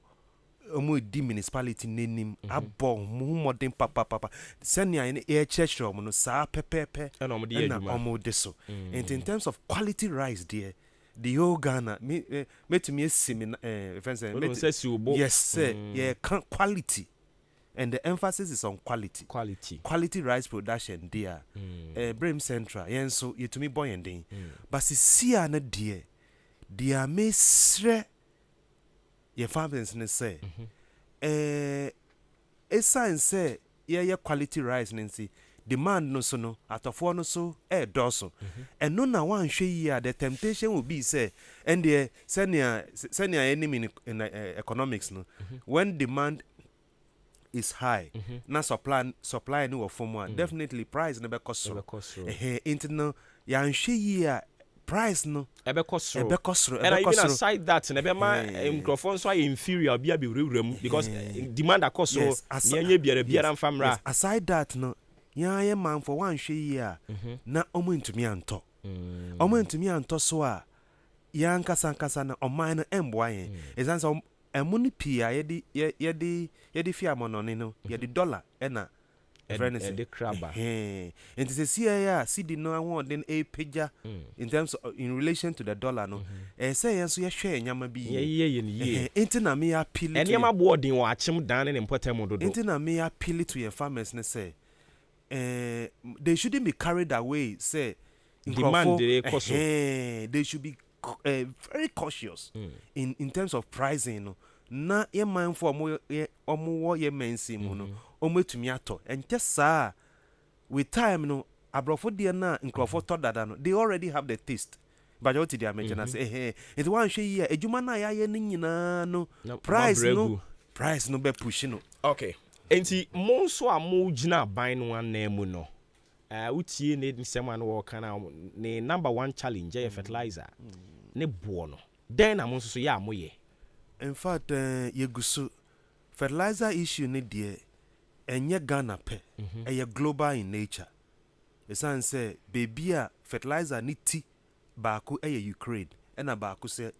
omo di municipality nenim abom hu modern papa senia in air church room no sa pepepe na omo de so. And in terms of quality rice there the whole Ghana me to me seminar yes sir yeah quality. And the emphasis is on quality rice production there. Brim Central, yen so you to me boy and day. But see na dear mesre ye farmers ne say. A sign say yeah quality rice nancy. Demand no so no atofo no so doso. And no na one share the temptation will be say and the senior enemy in economics no when demand is high na supply no form definitely price no be cost internal ya nhwe price no ebe cost and even aside that na be ma microphone so inferior bia be rewrem because demand across so nye biara mfamra aside that no ya man for one nhwe na omo ntumi anto so a ya nkasa na oman no emboa yen esanso emuni pia yedi fiamo no no yedi dollar ena the crabber and it is here cd no awon den a page in terms of, in relation to the dollar no say yenso ye hwe nyama bi ye enti na me appeal and yama boarding wa achim dan ne important mo dodo enti na me appeal to your farmers ne say they shouldn't be carried away say demand they should be very cautious in terms of pricing no na ye man for omo ye mensi mu no omo etumi ato enche saa with time no abrofo de na nkrofo to dada no they already have the taste but what did I mention say it one hwe ye ejuma na ya ye ni nyina no price no be push no. Okay, enti mo so amo gina ban no anan mu no utie ne nsema no wo kana ne number 1 challenge ye fertilizer ne bo no then na mo so ya amoye. In fact yegusu fertilizer issue ne de enye Ghana pe eye global in nature. Esan say baby a fertilizer ni ti baako eye Ukraine ena baako say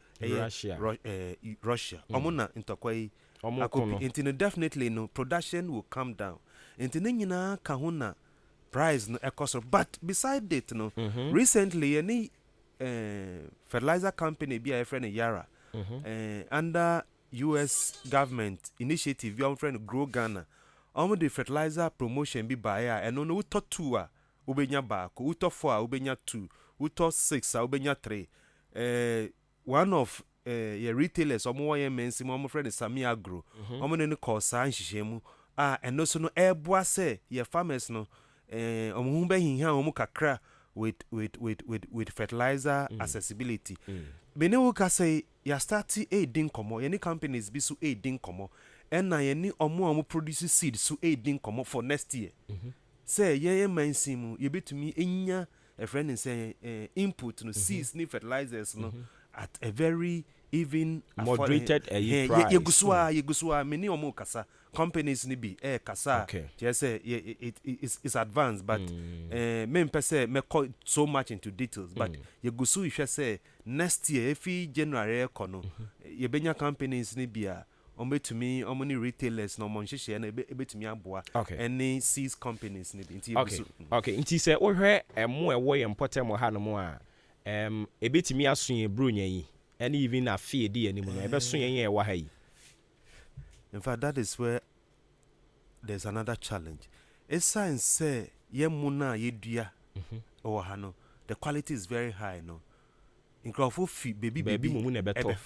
Russia omuna ntokwai akopi intino definitely no production will come down intino nyina ka ho na price no ekoso but beside it no recently any fertilizer company be a friend Yara under US government initiative your friend Grow Ghana the fertilizer promotion be buy and no uto 2 a ubenya baako uto 4 a ubenya 2 uto 6 a ubenya 3 one of your retailers ye mensi mo friend Sami Agro ne call san hihemu and also no airboa say your farmers no hu be hinha kakra with fertilizer accessibility. Bene wo ka say ya start din komo any companies be so din komo and na any omo produce seed so din komo for next year. Say ye mansi mu ye betumi enya a friend say input no seeds ni fertilizers no at a very even moderated price. Yegusua many omo kasa companies ni bi kasa just say it's advanced but me say me call so much into details but yegusu you say next year if January ekono ye benya companies ni bia ombetumi omoni retailers no monhihye na ebetumi aboa any seeds companies ni nti yegusu okay nti say ohwe emo ewo ye important ha no mo a ebetumi aso ye bronya yi and even a fear di ani mo no ebeso ye ewa ha yi. In fact, that is where there's another challenge. A science say ye muna ye dia or hano. The quality is very high, no. In Crawford baby mumu beto.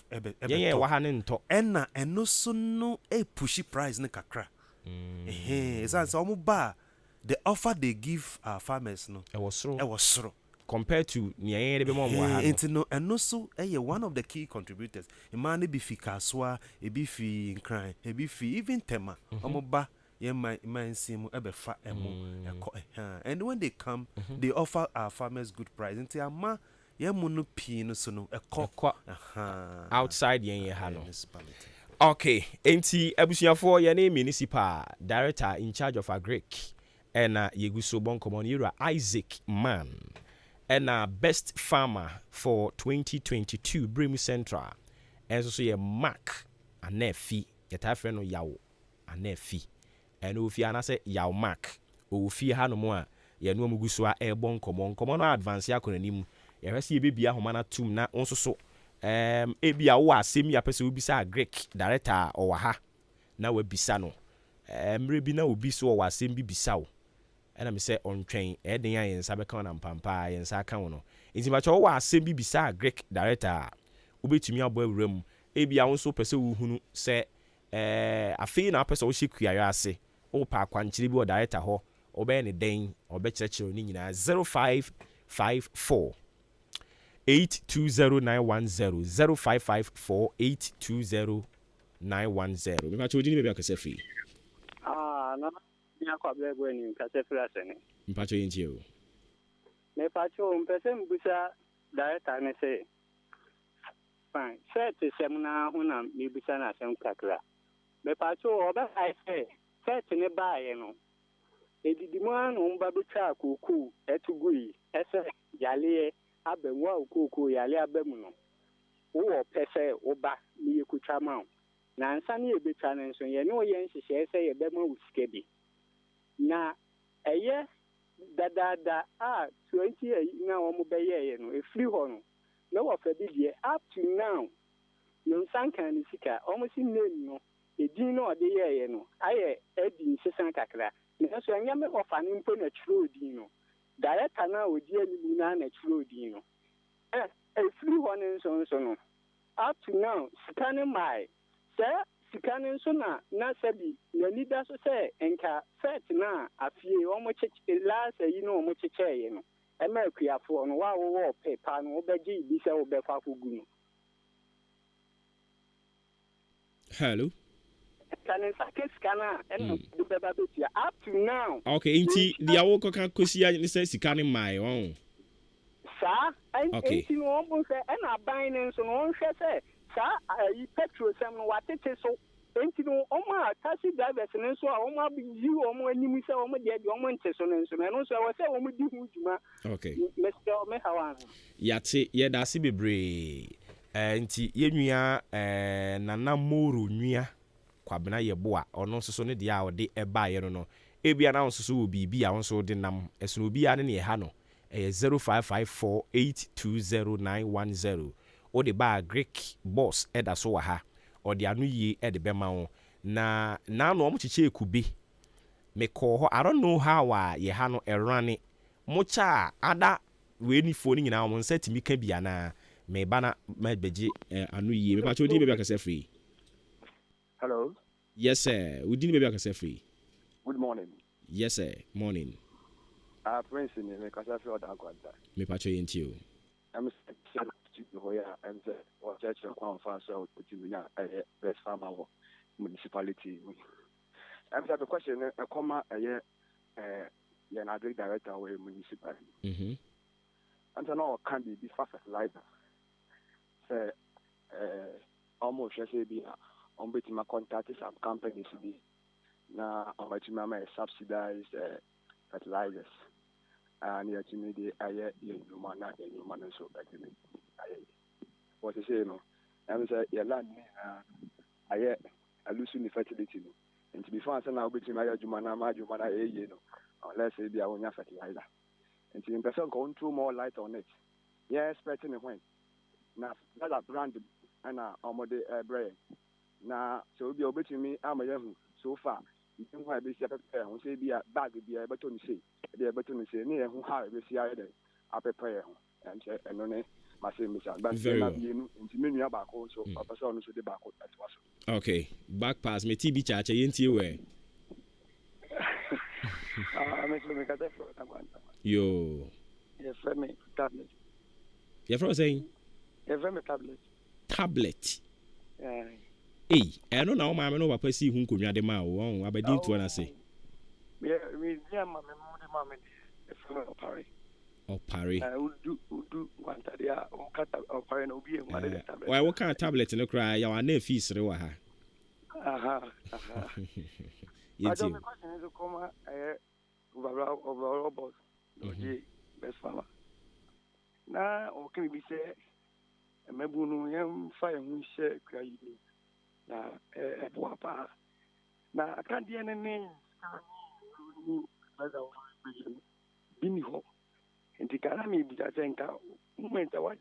Ye wa hane nto. Enna eno so no pushy price ne kakra. It's omo ba the offer they give our farmers no. E was sro. compared to nya de be mo ha no and also one of the key contributors imane bi fi kaswa e bi fi nkran e bi fi even tema omoba ye man sim ebe fa emo and when they come they offer our farmers good price nti ama ye munu pi no so no ekọ outside yen ha no. Okay, enti abusuafo ye na municipal director in charge of agric and yeguso bonkomon yura Isaac Man and best farmer for 2022 Brim Central and so ye Mark anefi yeta friend no yawo anefi and ofi anase yawo Mark ofi ha no mo a ye no muguso a e bonkomon no advance akonanim ye hwese ye bebia homa na tum na onso so ebia wo asem ya pese obisa agric director o ha na wabisa no mre bi na obi so o asem bi bisa wo ena me se ontwen eden ya yensa be kan na mpampa yensa kan wo no nti ma cho wo asem bi bisa agric director obetumi abo awuram ebia wo so pese wo hunu se afi na pese wo hye ase wo pa kwankyire bi o director ho obe ne den obe kyerɛkyerɛ ni nyina 0554 820910 0554 820910 me pa cho dini be akase free na ya kwa blego ni kase free asene mpa cho yintie o me pa cho mpese mbusa director ne se fine set semna huna mi busa na sem kakra me pa cho oba sai se set ne baaye no edidimu anu mba betwa akuku etugui ese yale abemu akuku yale abemu no wo pese oba ni yekutwa ma na nsa ne ebetwa ne nso ye ne oye nhihye ese ye bema usike bi na eye dadada 20 na wo mo beye ye no efri ho no na wo fa bi die up to now no nsankan ni sika almost name no edin no ode ye no aye edi nsesan kakra na so anya me ofa ni mpo na chiro odin no director na odi ani na na chiro odin no efri ho ne nso no up to now scanning my sir scanning so na sabi na nida so say enka fet na afie o mo cheche last yi no mo cheche ye no e ma akuafo no wa wo pepa no obeji bi se obefa kogu no. Hello. Can scanner and do beba betia up to now. Okay, inti dia wo koka kosia ni say scanning my own. Sir, and inti no mo say e na ban ne so no hwe say sa yi petrol sam no watete so enti no omo taxi drivers ne so a omo yi omo anim se omo de omo nte so ne so no so we say omo di hu juma. Okay. Mr. Mehawan. Yate ye da se bebre enti ye nua nana moro nua kwabena ye boa ono nso ne de a ode eba ye no ebia na nso so wo bibi a nso de nam esono obi a ne ye ha no 0554820910 o de ba Greek boss eda so wa ha o de anu yi e de bema wo na no mo chiche ekube me ko ho I don't know how ye ha no erane mo cha ada we ni fo ni nyina mo nsa timi ka bia na me bana ma beji anu yi me pa cho di be akase free. Hello. Yes sir, we didn't be akase free. Good morning. Yes sir, morning. Prince ni me kasa free oda kwanta. Me pa cho yenti o. I'm saying to Hoya and or church on so to best farmer municipality. I'm a question a comma a year an agri director or municipality. And so now can be fertilizer. Say almost be on between my contact some companies be now on between my subsidized fertilizers. And yet you need the air in human so back in what you say no I'm say your land I losing the fertility and to be found now between my jumana no unless it be a one fertilizer and to person going through more light on it yeah expecting it when now that brand and almost brain now so be obey to me I'm a so far you think why be prepare on say be a bag be able to say be able to say near who how be see either I prepare and no my same mission but you into me back also a person so the back that was okay back pass me TB charge yenti we yo Your friend tablet. Your friend saying? Your friend tablet. Tablet. Yeah. Hey, I don't know, Mamma, no, I see whom could you have the mouth. I didn't want to say. Yeah, Mamma, Mamma, if I'm a parry. Oh, parry. I would do one tadia or cut or parry no be one tablet. Why, what kind of tablet in the cry? You are no fees, Roha. Aha. I don't know question is a comma overall boss. Best farmer. Now, or can we say, a mebunu yam fire who share cry. Now, a boapa. Now, I can't do any names. Biniho. And the Karami be that think out. Moment I was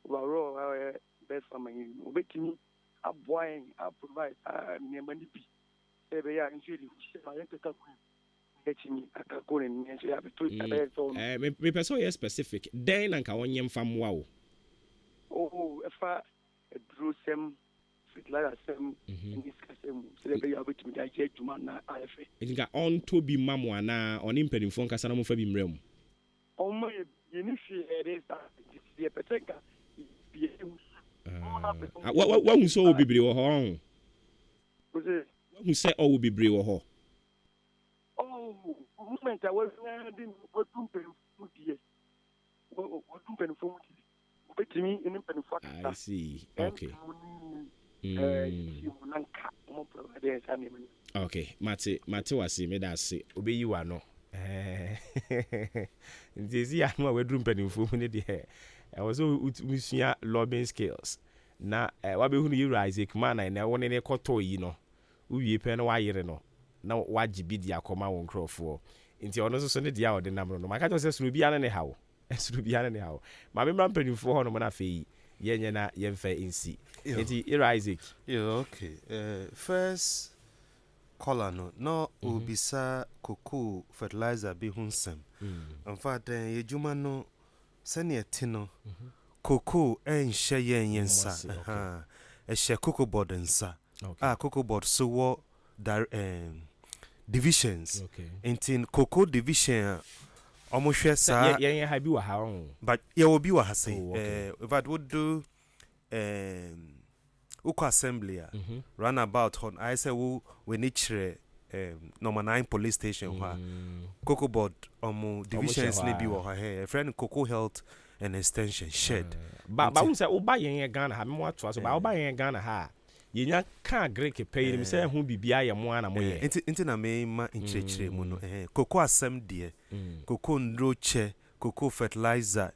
overall best farmer. Making a boy, I provide near money. Every year in Sweden, I enter the me person is specific. Then and can one from wow. Oh, if I drew some fertilizer some in this case, so they be able to digest to man. I think on to be mamma on impeding phone Casanamo for him realm. Oh, my, you need to hear this. Peteka. What who saw be brave or home? Who said all will be brave or oh, moment I was what I see. Okay. Okay, Mate was me that say, obey you are no. This year, I was doing penny for me. I was so lobbying skills. Now, what be who you Isaac man, I never want any coto, you know. We pen wire no. Now, what GB dia come out crop for. Into your nose, so the hour the number. No, my cat says, will be anyhow. As to be anyhow. My member penny for no man fee. Yena yen fair in sea. It's Isaac. Yeah, okay. First. Color no ubisa kuku fertilizer bi hunsem. In fact, ye juma no seni etino kuku enhye yensa. Ehye kuku board nsa. Kuku board so wo divisions. Intin kuku division omohwe sa yen ha bi wa ha on. But ye will be wa ha say. If I would do Uko assembly run about on I say we need number 9 police station where Cocoa board divisions ni bi wo ha friend Cocoa health and extension shed but we say oba yen Ghana ha me mo ato so ba oba yen Ghana ha yenya ka Greek pay me say hu bibia ye mo ana mo ye enti na me ma nchirechire mu no Cocoa assembly Cocoa ndroche Cocoa fertilizer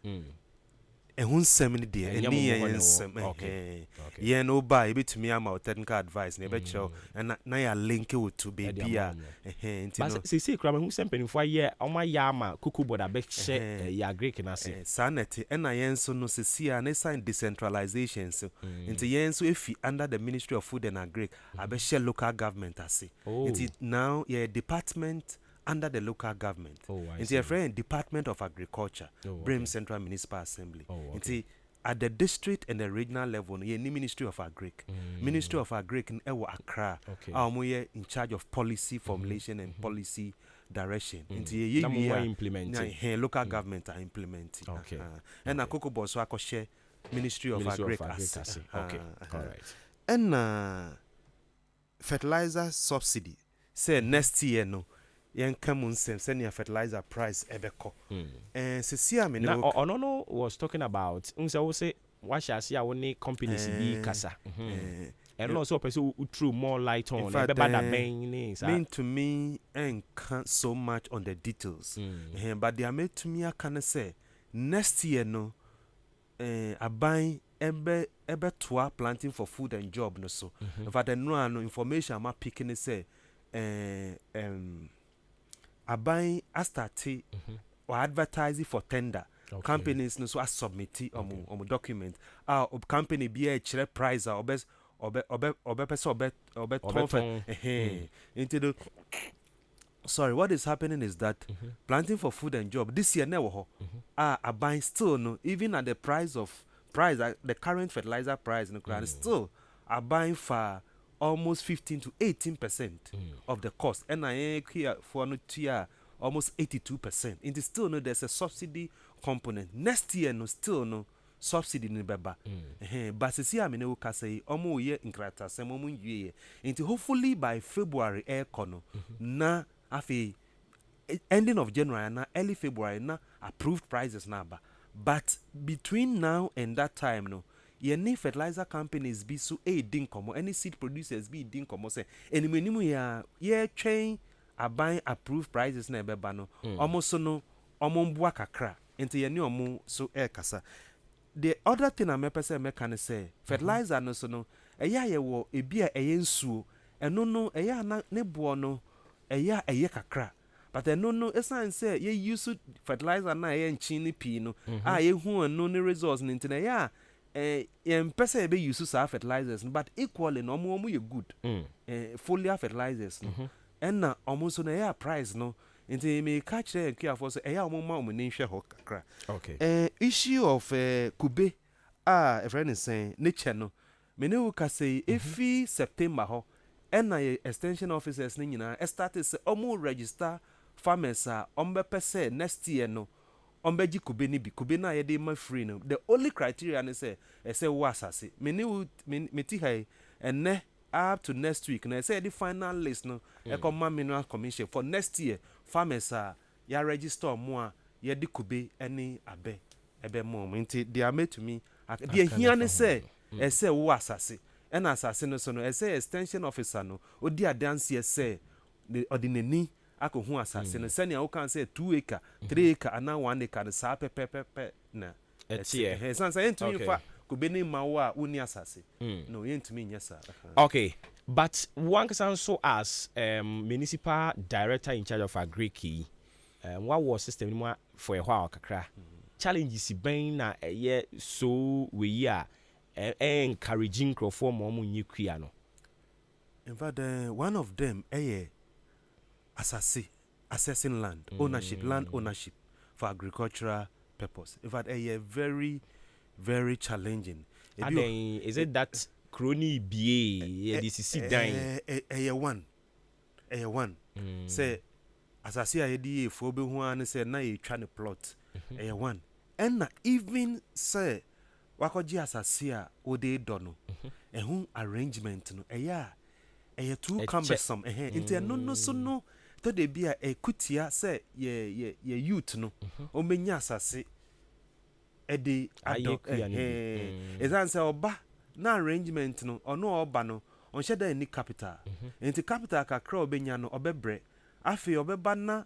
ehun sem ni de eni yen sem ye no buy betumi ama technical advice na be chiro na ya link it to baby a but see krama hu sem penifo ye oma ya ama kuku boda be che ya Greek na se sanity na yen so no se a na sign decentralization so into yen so if under the Ministry of Food and Agric abe share local government ase it now your department under the local government. It's a friend Department of Agriculture, Brim Central Municipal Assembly. It's at the district and the regional level, you need Ministry of Agric. Ministry of Agric in Ewa Accra. In charge of policy formulation and policy direction. It's a local government are implementing. And a Cocoa Boss share Ministry of Agric. Okay, correct. And fertilizer subsidy. Say next year no. Yen come send your fertilizer price ebeko. And Cecilia me no Onono was talking about unsa say what shall see our companies be kasa. And also person who threw more light on mean to me and can't so much on the details. But they are made to me I can say next year no I buy ebe toa planting for food and job no so. In fact no information I'm picking say Abai astarte or advertising for tender. Companies no so submit on document. Company be a chere price or best into the sorry, what is happening is that planting for food and job this year never are buying still no even at the price the current fertilizer price no still are buying for almost 15 to 18% of the cost. And I here for no tier almost 82%. It is still no there's a subsidy component next year no still no subsidy ni beba but see am no ka say omo ye nkrata sem omo nwie nti hopefully by February kono na afi ending of January na early February na approved prices na ba but between now and that time no ye ni fertilizer companies be so din komo any seed producers be din komo say enimenimu ya ye train aban approved prices na beba no omo so no omo mbua kakra nti ye ni omo so kasa. The other thing I'm say say fertilizer no so no eya ye wo ebi a eye nsuo eno no eya na ne bo no eya eye kakra but eno no esan say ye use fertilizer na eye nchi ni pi no a ye hu eno ne results ni ntina ya ye mpese e be use sa fertilizers but equally no omo ye good foliar fertilizers no enna omo so na ya price no nti me catch there for say eya omo ma omo ni hwe ho kakra. Okay. Issue of kube a friend is saying nature no me ne ka say efi September ho enna extension officers ni nyina started say omo register farmers ombe pese next year no ombe ji kube ni bi kube na ye dey ma free no the only criteria ne say wo asase me ne me ti hai enne up to next week na say the final list no come mineral commission for next year farmers ya register more ye de kube any abe ebe mo nti they are made to me they here ne say say wo asase and asase no so no say extension officer no odi adanse say the ordinary akohu asase no senior wo kan say 2 acre 3 acre and 1 acre no sa pepepepe na etie san say ntumi fa kube ni mawa uni asase no yentumi nyesa. Okay, but one can so as municipal director in charge of agri what was system more for a while kakra challenges ben na so we are encouraging crofo mo nyi kua no. In fact one of them asase assessing land ownership for agricultural purpose. In fact very very challenging. And then is it that crony BA this is dying one say as I see idea for be who an say na you try to plot one and even say wakoji asase a ode do no ehun arrangement no too cumbersome into no so no to dey be a kutia say ye youth no o menya asase edi ado ezan say oba na arrangement no ono oba no on sheda ni capital enti capital kakra obenya no obebre afi obeba na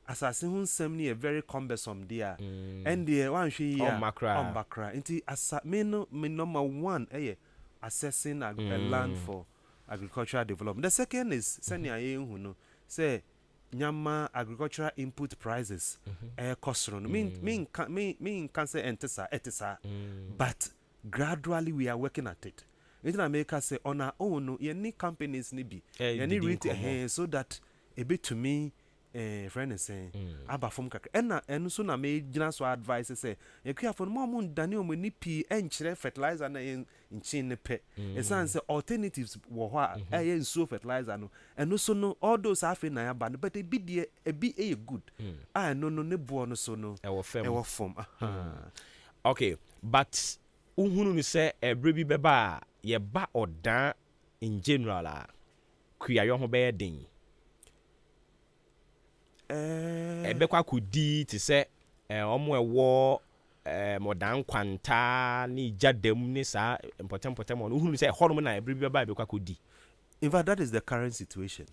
asase hu nsem ni very cumbersome there and the one hwe ya on bakra enti me number 1 assessing a land for agricultural development. The second is senior hu no say nyama agricultural input prices cost no mean can say entesa but gradually we are working at it. It na make us say on our own no any companies ni bi any rate so that a bit to me friend is saying aba from kakra enu so na me gina so advice say e kwa for mo mun dane o ni pi enchire fertilizer na inchin ne pe e san say alternatives wo ho a nsuo fertilizer no enu so no all those afi na ya ba no but e bi de e bi good no ne bo no so no e wo form okay but uhunu ni say ebre bi beba ye ba odan in general kuya yo ho be den ebekwa kudi ti se omo ewo modan kwanta ni jadam ni sa important on uhunu say hono na ebre ba ebekwa kudi. In fact that is the current situation.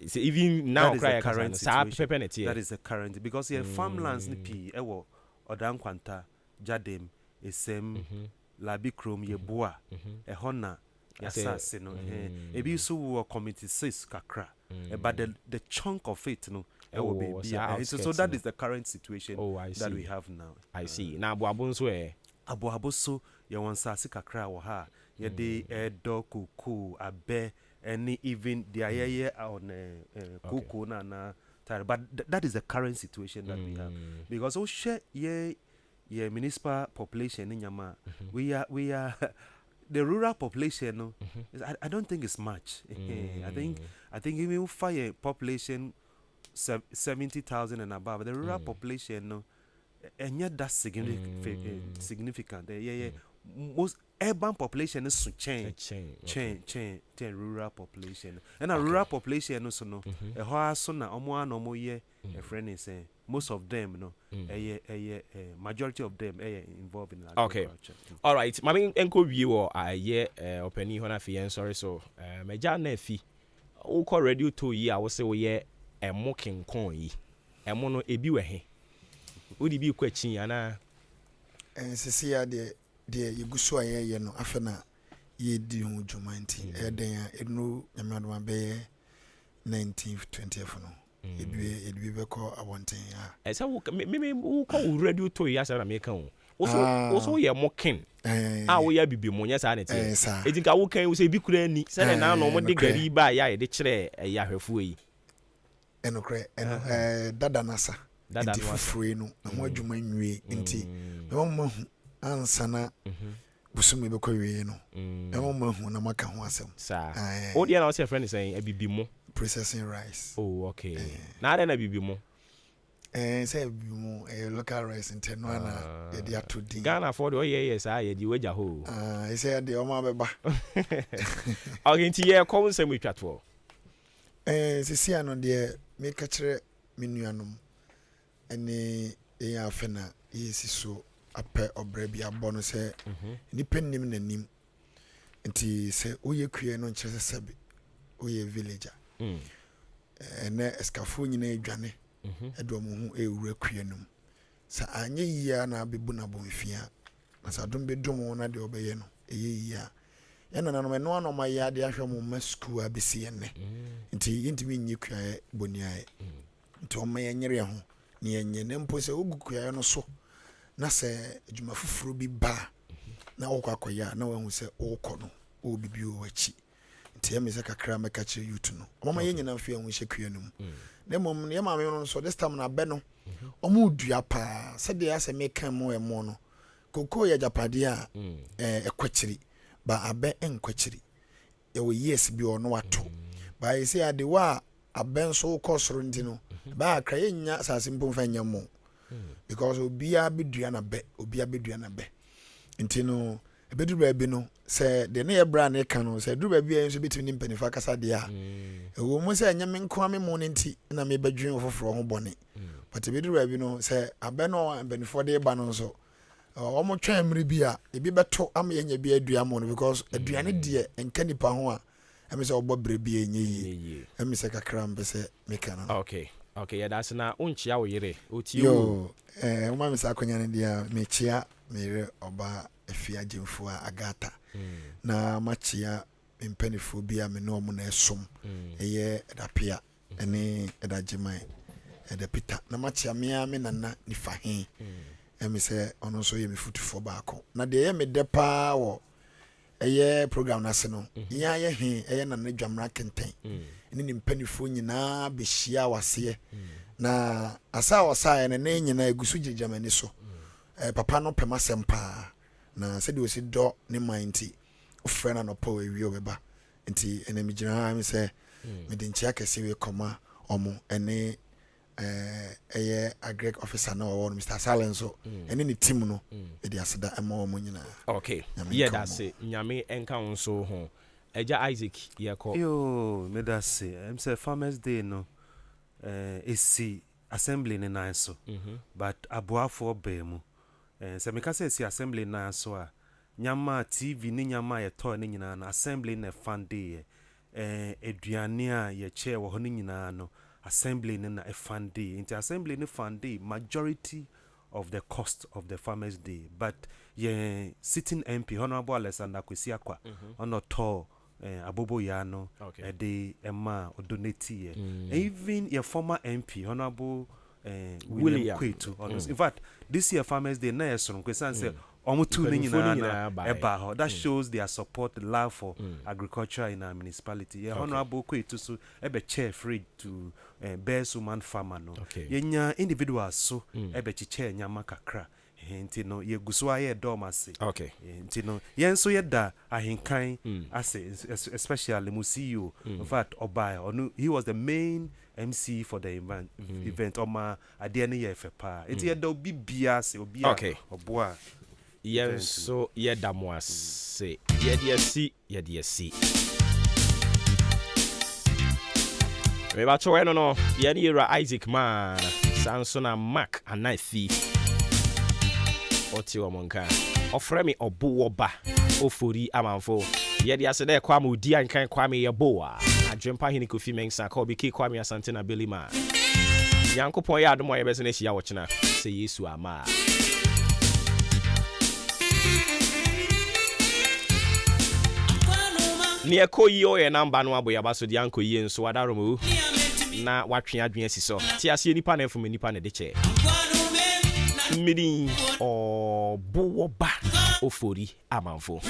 So even now that is the current because here farmlands ni pi ewo odan kwanta jadam esem labi krom ye boa hona yasase no ebi so wo committee 6 kakra but the chunk of it no will be so that is the current situation that we have now. I see. Na aboabo so ye won sase kakra wo ha ye de edo kuku abe any even the ayeye on kuku na but that is the current situation that we have because we share ye municipal population in Yama we are the rural population no I don't think it's much. I think even fire population 70,000 and above the rural population no and yet that's significant. Most urban population is change rural population. And a rural population also no. A horse son no more year. A friend is saying most of them no. Majority of them involved in agriculture. Okay. All right. Mami enko view or opening hona fi sorry so meja na fi. Uko radio to yi I will say we a mocking coin yi. E mo no ebi we he. Udi bi kwachin ana sisi ya de yeguso aye no afena ye di hu jumanti eden enu nyamado be 19th 20th no ebi be ko abonten ya esa me ko radio to ya sa na me kan o ye mocking wo ya bibi mo nya sa na tie edinka wo kan wo se bi kura ni se na no mo de gari ba ya ye de kire ya hwefu yi enokre dada nasa nti fufure no ho adwuma nwie nti mama ansana busumi be ko wie no mama hu na maka ho asem sa o dia na o se friend saying abibi mo processing rice. Oh, okay. Na na bibi mo say bibi mo local rice inteno na ye dia to din Ghana for the yes I ye di waja ho he say de o ma beba okay nti ye come say we twatwo sisi ano de me ka kire menuanom ene ya afena yesi so apɛ ɔbrɛ bi abɔ no sɛ nipa nim nanim nti sɛ oyɛ kue no nkyerɛ sɛ sɛbi oyɛ villager ɛnɛ eskafo nyina adwane ɛdɔ mo ho ɛwura kue no sɛ anye yia na abebu na bonfia na sɛ adom bedom na de ɔbɛyɛ no ɛyɛ yia ɛna nanom ɛno ano ma yɛ ade ahwɛ mo ma school abesi enne nti yintimi nyi kue boniae nti ɔma yɛ nyere ho ne yenye ne mpo sɛ ogu kue no so na sɛ adwuma fufuro bi ba na wokɔ akɔyɛ na wahu sɛ wokɔ no wo bibi wo wachi nti ya me sɛ kakra mɛka kyerɛ youth no ɔmama yɛ nyina mfe ahu hyɛ kua no mu na mmom yɛ maame no so this time na bɛ no ɔmo dua paa sɛdeɛ asɛ meka mo ɛmo no koko yɛ japade a ɛkwakyiri ba abɛ ɛnkwakyiri ɛwɔ years bi ɔno wato ba yɛ sɛ ade wa abɛ nso kɔ soro nti no ba akra yɛ nya asase mpo mfa nya mo because obia bedua na be nti no ebeduru ba bi no se de ne ye bra na ka no se duru ba bi enso betimi mpanifa kasa de a ewo mo se anya me nko ame mo ne nti na me badwen ofoforo ho bone but ebeduru ba bi no se abe no mpanifo de ba no so o mo twa amri bi a ebi beto am ye nya bi adua mo no because aduane de enka nipa ho a emi se obo bre bi enye yi emi se kakra mbese me ka no okay yeah that's na unchia wo yire oti yo uma me sa akonya ne dia me chia mere oba afia jemfu a agata na machia mpanifo bi a me no mo na esom eye edapia ene edajiman edapita na machia me a me nana ni fahin emi se ono so ye me futufo baako na de ye me depa wo eye program na se no ya ye hin eye nana dwamra kenten ni mpanifo nyina behia wase na asa wasa ne nyina egusu gigamani so papa no pema sempa na sɛ de osi dɔ ne minti ofrɛ na no power wi obeba nti ene mi gyina mi sɛ me de nkyia kɛse we kɔma ɔmo ene ɛyɛ agric officer na wɔwɔ no Mr. Salenso ene ne team no e de aseda ɛma ɔmo nyina okay yeah that's it nyame enka wo so ho Eja Isaac yeko yo me da say I'm say Farmers Day no esi assembly ne nan so but aboafo be mu se me ka say esi assembly nan so a nyama TV ne nyama ye to ne nyina na assembly ne fan day eduane a ye che wo ho ne nyina no assembly ne na fan day into assembly ne fan day majority of the cost of the Farmers Day but ye sitting MP Honorable Alexander Kwesiakwa ono to Abobo Yano de Emma or donate even your former MP Honorable William Kwetu in fact this year Farmers Day na yeso nkwesan say omo tu ni nyina eba ho that shows their support the love for agriculture in our municipality Honorable Kwetu so ebe chair free to bear suman farmer no yenya individuals so ebe chiche nyama kakra Intino ye guswa ye domase. Okay. Intino yen so yeda ahenkan ase especially Musio. In fact, Obai or he was the main MC for the event. Oma adiani ye fepa. Iti yeda obi biase obi. Okay. Oboa. Yes, so yeda mwase. Yedi si. Meba cho no yedi ra Isaac man. Sansona Mac Anaifi. Oti omonka. Ofremi Obuoba Ofori Amanfo. Yedi asede kwame udi ankan kwame yeboa. Adwempa hini Kofi Mensa ka obi ki kwame asante na Belima. Yankopon ya adom ayebese na hia wochena. Se Yesu ama. Ni ekoyi o ye namba no aboya baso di ankoyi enso adaromu. Na watwe adwen asiso ti ase nipa na efum nipa na de che mmiri Obuoba Ofori Amanfo